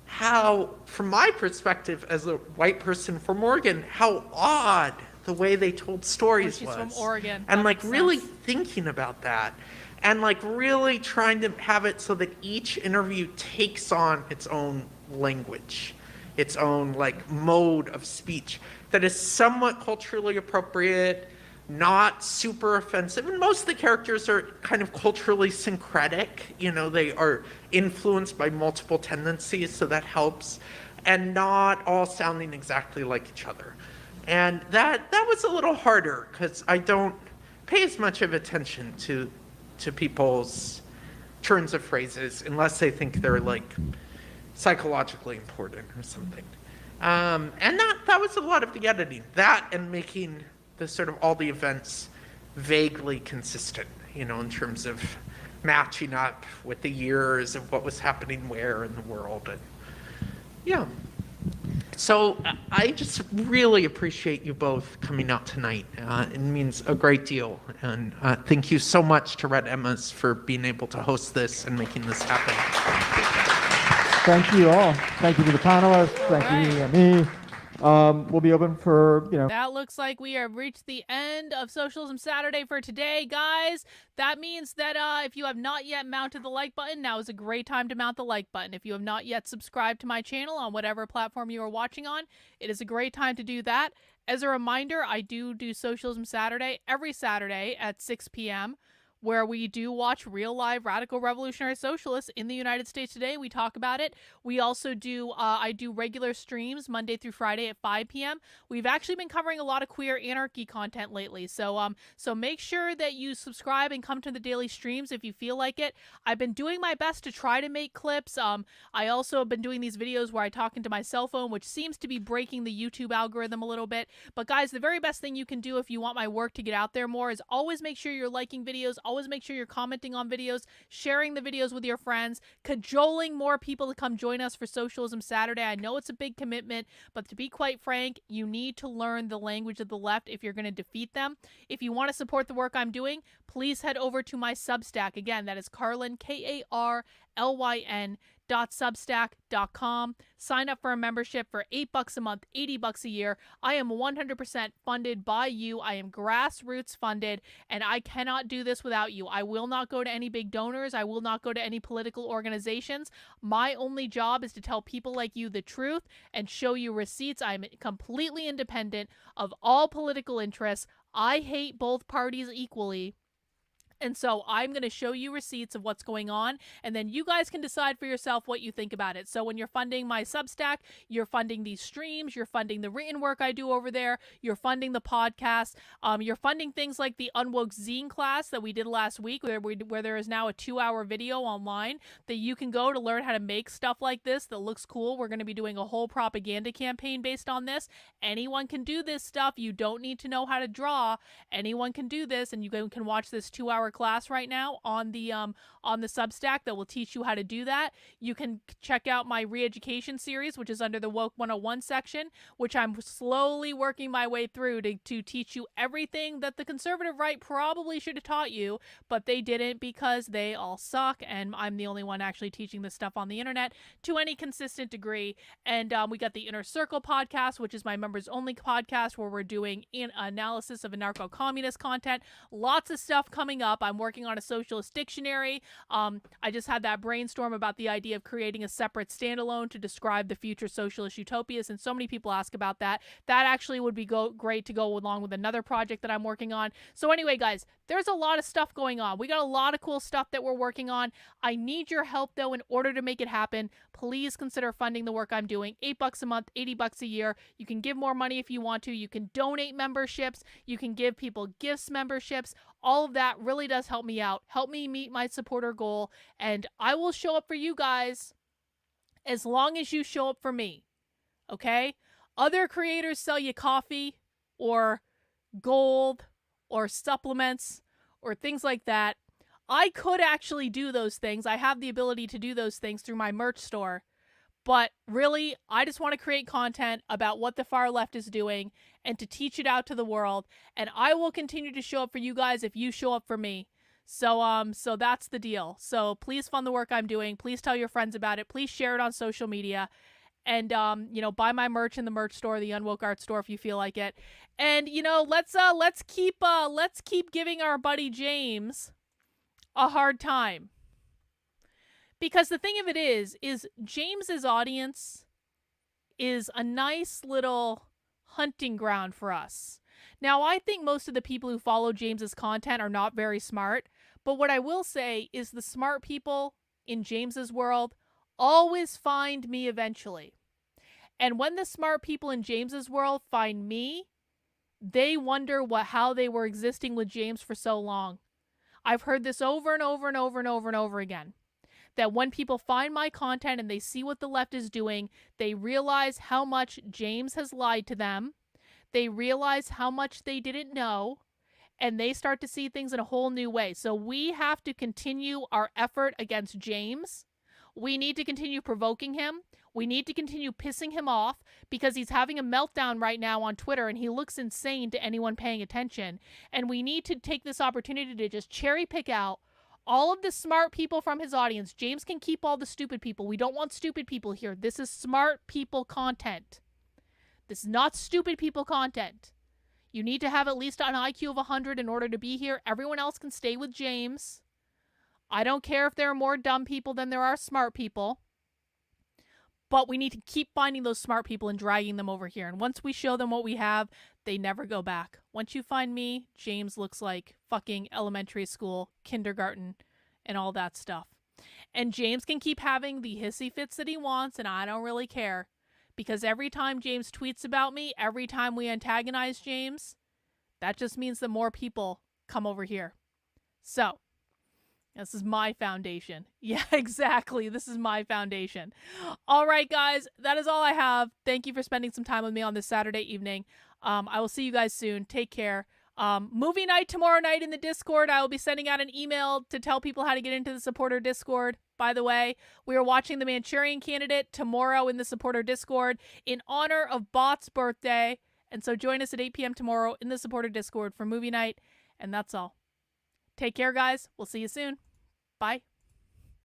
how, from my perspective as a white person from Oregon, how odd the way they told stories was. She's from Oregon. And really thinking about that. And really trying to have it so that each interview takes on its own language, its own mode of speech that is somewhat culturally appropriate, not super offensive. And most of the characters are kind of culturally syncretic. They are influenced by multiple tendencies, so that helps. And not all sounding exactly like each other. And that was a little harder because I don't pay as much of attention to people's turns of phrases unless they think they're psychologically important or something. And that was a lot of the editing. That and making the sort of all the events vaguely consistent, in terms of matching up with the years of what was happening where in the world. And yeah. So I just really appreciate you both coming out tonight. It means a great deal. And thank you so much to Red Emma's for being able to host this and making this happen. Thank you all. Thank you to the panelists. Thank you to me. We'll be open for, That looks like we have reached the end of Socialism Saturday for today, guys. That means that if you have not yet mounted the like button, now is a great time to mount the like button. If you have not yet subscribed to my channel on whatever platform you are watching on, it is a great time to do that. As a reminder, I do Socialism Saturday every Saturday at 6 p.m., where we do watch real live radical revolutionary socialists in the United States today. We talk about it. We also do, I do regular streams Monday through Friday at 5 p.m. We've actually been covering a lot of queer anarchy content lately. So make sure that you subscribe and come to the daily streams if you feel like it. I've been doing my best to try to make clips. I also have been doing these videos where I talk into my cell phone, which seems to be breaking the YouTube algorithm a little bit. But guys, the very best thing you can do if you want my work to get out there more is always make sure you're liking videos, always make sure you're commenting on videos, sharing the videos with your friends, cajoling more people to come join us for Socialism Saturday. I know it's a big commitment, but to be quite frank, you need to learn the language of the left if you're going to defeat them. If you want to support the work I'm doing, please head over to my Substack. Again, that is Carlyn, KARLYN.substack.com. Sign up for a membership for $8 a month, $80 a year. I am 100% funded by you. I am grassroots funded, and I cannot do this without you. I will not go to any big donors. I will not go to any political organizations. My only job is to tell people like you the truth and show you receipts. I'm completely independent of all political interests. I hate both parties equally. And so I'm going to show you receipts of what's going on, and then you guys can decide for yourself what you think about it. So when you're funding my Substack, you're funding these streams, you're funding the written work I do over there, you're funding the podcast, you're funding things like the Unwoke zine class that we did last week, where there is now a 2-hour video online that you can go to learn how to make stuff like this that looks cool. We're going to be doing a whole propaganda campaign based on this. Anyone can do this stuff. You don't need to know how to draw. Anyone can do this, and you can watch this 2-hour class right now on the Substack that will teach you how to do that. You can check out my re-education series, which is under the Woke 101 section, which I'm slowly working my way through to teach you everything that the conservative right probably should have taught you, but they didn't because they all suck, and I'm the only one actually teaching this stuff on the internet to any consistent degree. And we got the Inner Circle podcast, which is my members only podcast, where we're doing analysis of anarcho-communist content. Lots of stuff coming up. I'm working on a socialist dictionary. I just had that brainstorm about the idea of creating a separate standalone to describe the future socialist utopias, and so many people ask about that. That actually would be great to go along with another project that I'm working on. So anyway, guys, there's a lot of stuff going on. We got a lot of cool stuff that we're working on. I need your help, though, in order to make it happen. Please consider funding the work I'm doing. $8 a month, $80 a year. You can give more money if you want to. You can donate memberships. You can give people gifts memberships. All of that really does help me out. Help me meet my supporter goal. And I will show up for you guys as long as you show up for me. Okay? Other creators sell you coffee or gold or supplements or things like that. I could actually do those things. I have the ability to do those things through my merch store. But really, I just want to create content about what the far left is doing and to teach it out to the world. And I will continue to show up for you guys if you show up for me. So that's the deal. So please fund the work I'm doing. Please tell your friends about it. Please share it on social media. And, buy my merch in the merch store, the Unwoke Art Store, if you feel like it. And, let's keep giving our buddy James a hard time. Because the thing of it is James's audience is a nice little hunting ground for us. Now, I think most of the people who follow James's content are not very smart, but what I will say is the smart people in James's world always find me eventually. And when the smart people in James's world find me, they wonder how they were existing with James for so long. I've heard this over and over and over and over and over again. That when people find my content and they see what the left is doing, they realize how much James has lied to them. They realize how much they didn't know, and they start to see things in a whole new way. So we have to continue our effort against James. We need to continue provoking him. We need to continue pissing him off because he's having a meltdown right now on Twitter and he looks insane to anyone paying attention. And we need to take this opportunity to just cherry pick out all of the smart people from his audience. James can keep all the stupid people. We don't want stupid people here. This is smart people content. This is not stupid people content. You need to have at least an IQ of 100 in order to be here. Everyone else can stay with James. I don't care if there are more dumb people than there are smart people. But we need to keep finding those smart people and dragging them over here. And once we show them what we have, they never go back. Once you find me, James looks like fucking elementary school, kindergarten, and all that stuff. And James can keep having the hissy fits that he wants, and I don't really care. Because every time James tweets about me, every time we antagonize James, that just means that more people come over here. So, this is my foundation. Yeah, exactly. This is my foundation. All right, guys, that is all I have. Thank you for spending some time with me on this Saturday evening. I will see you guys soon. Take care. Movie night tomorrow night in the Discord. I will be sending out an email to tell people how to get into the supporter Discord. By the way, we are watching The Manchurian Candidate tomorrow in the supporter Discord in honor of Bot's birthday. And so join us at 8 p.m. tomorrow in the supporter Discord for movie night. And that's all. Take care, guys. We'll see you soon. Bye.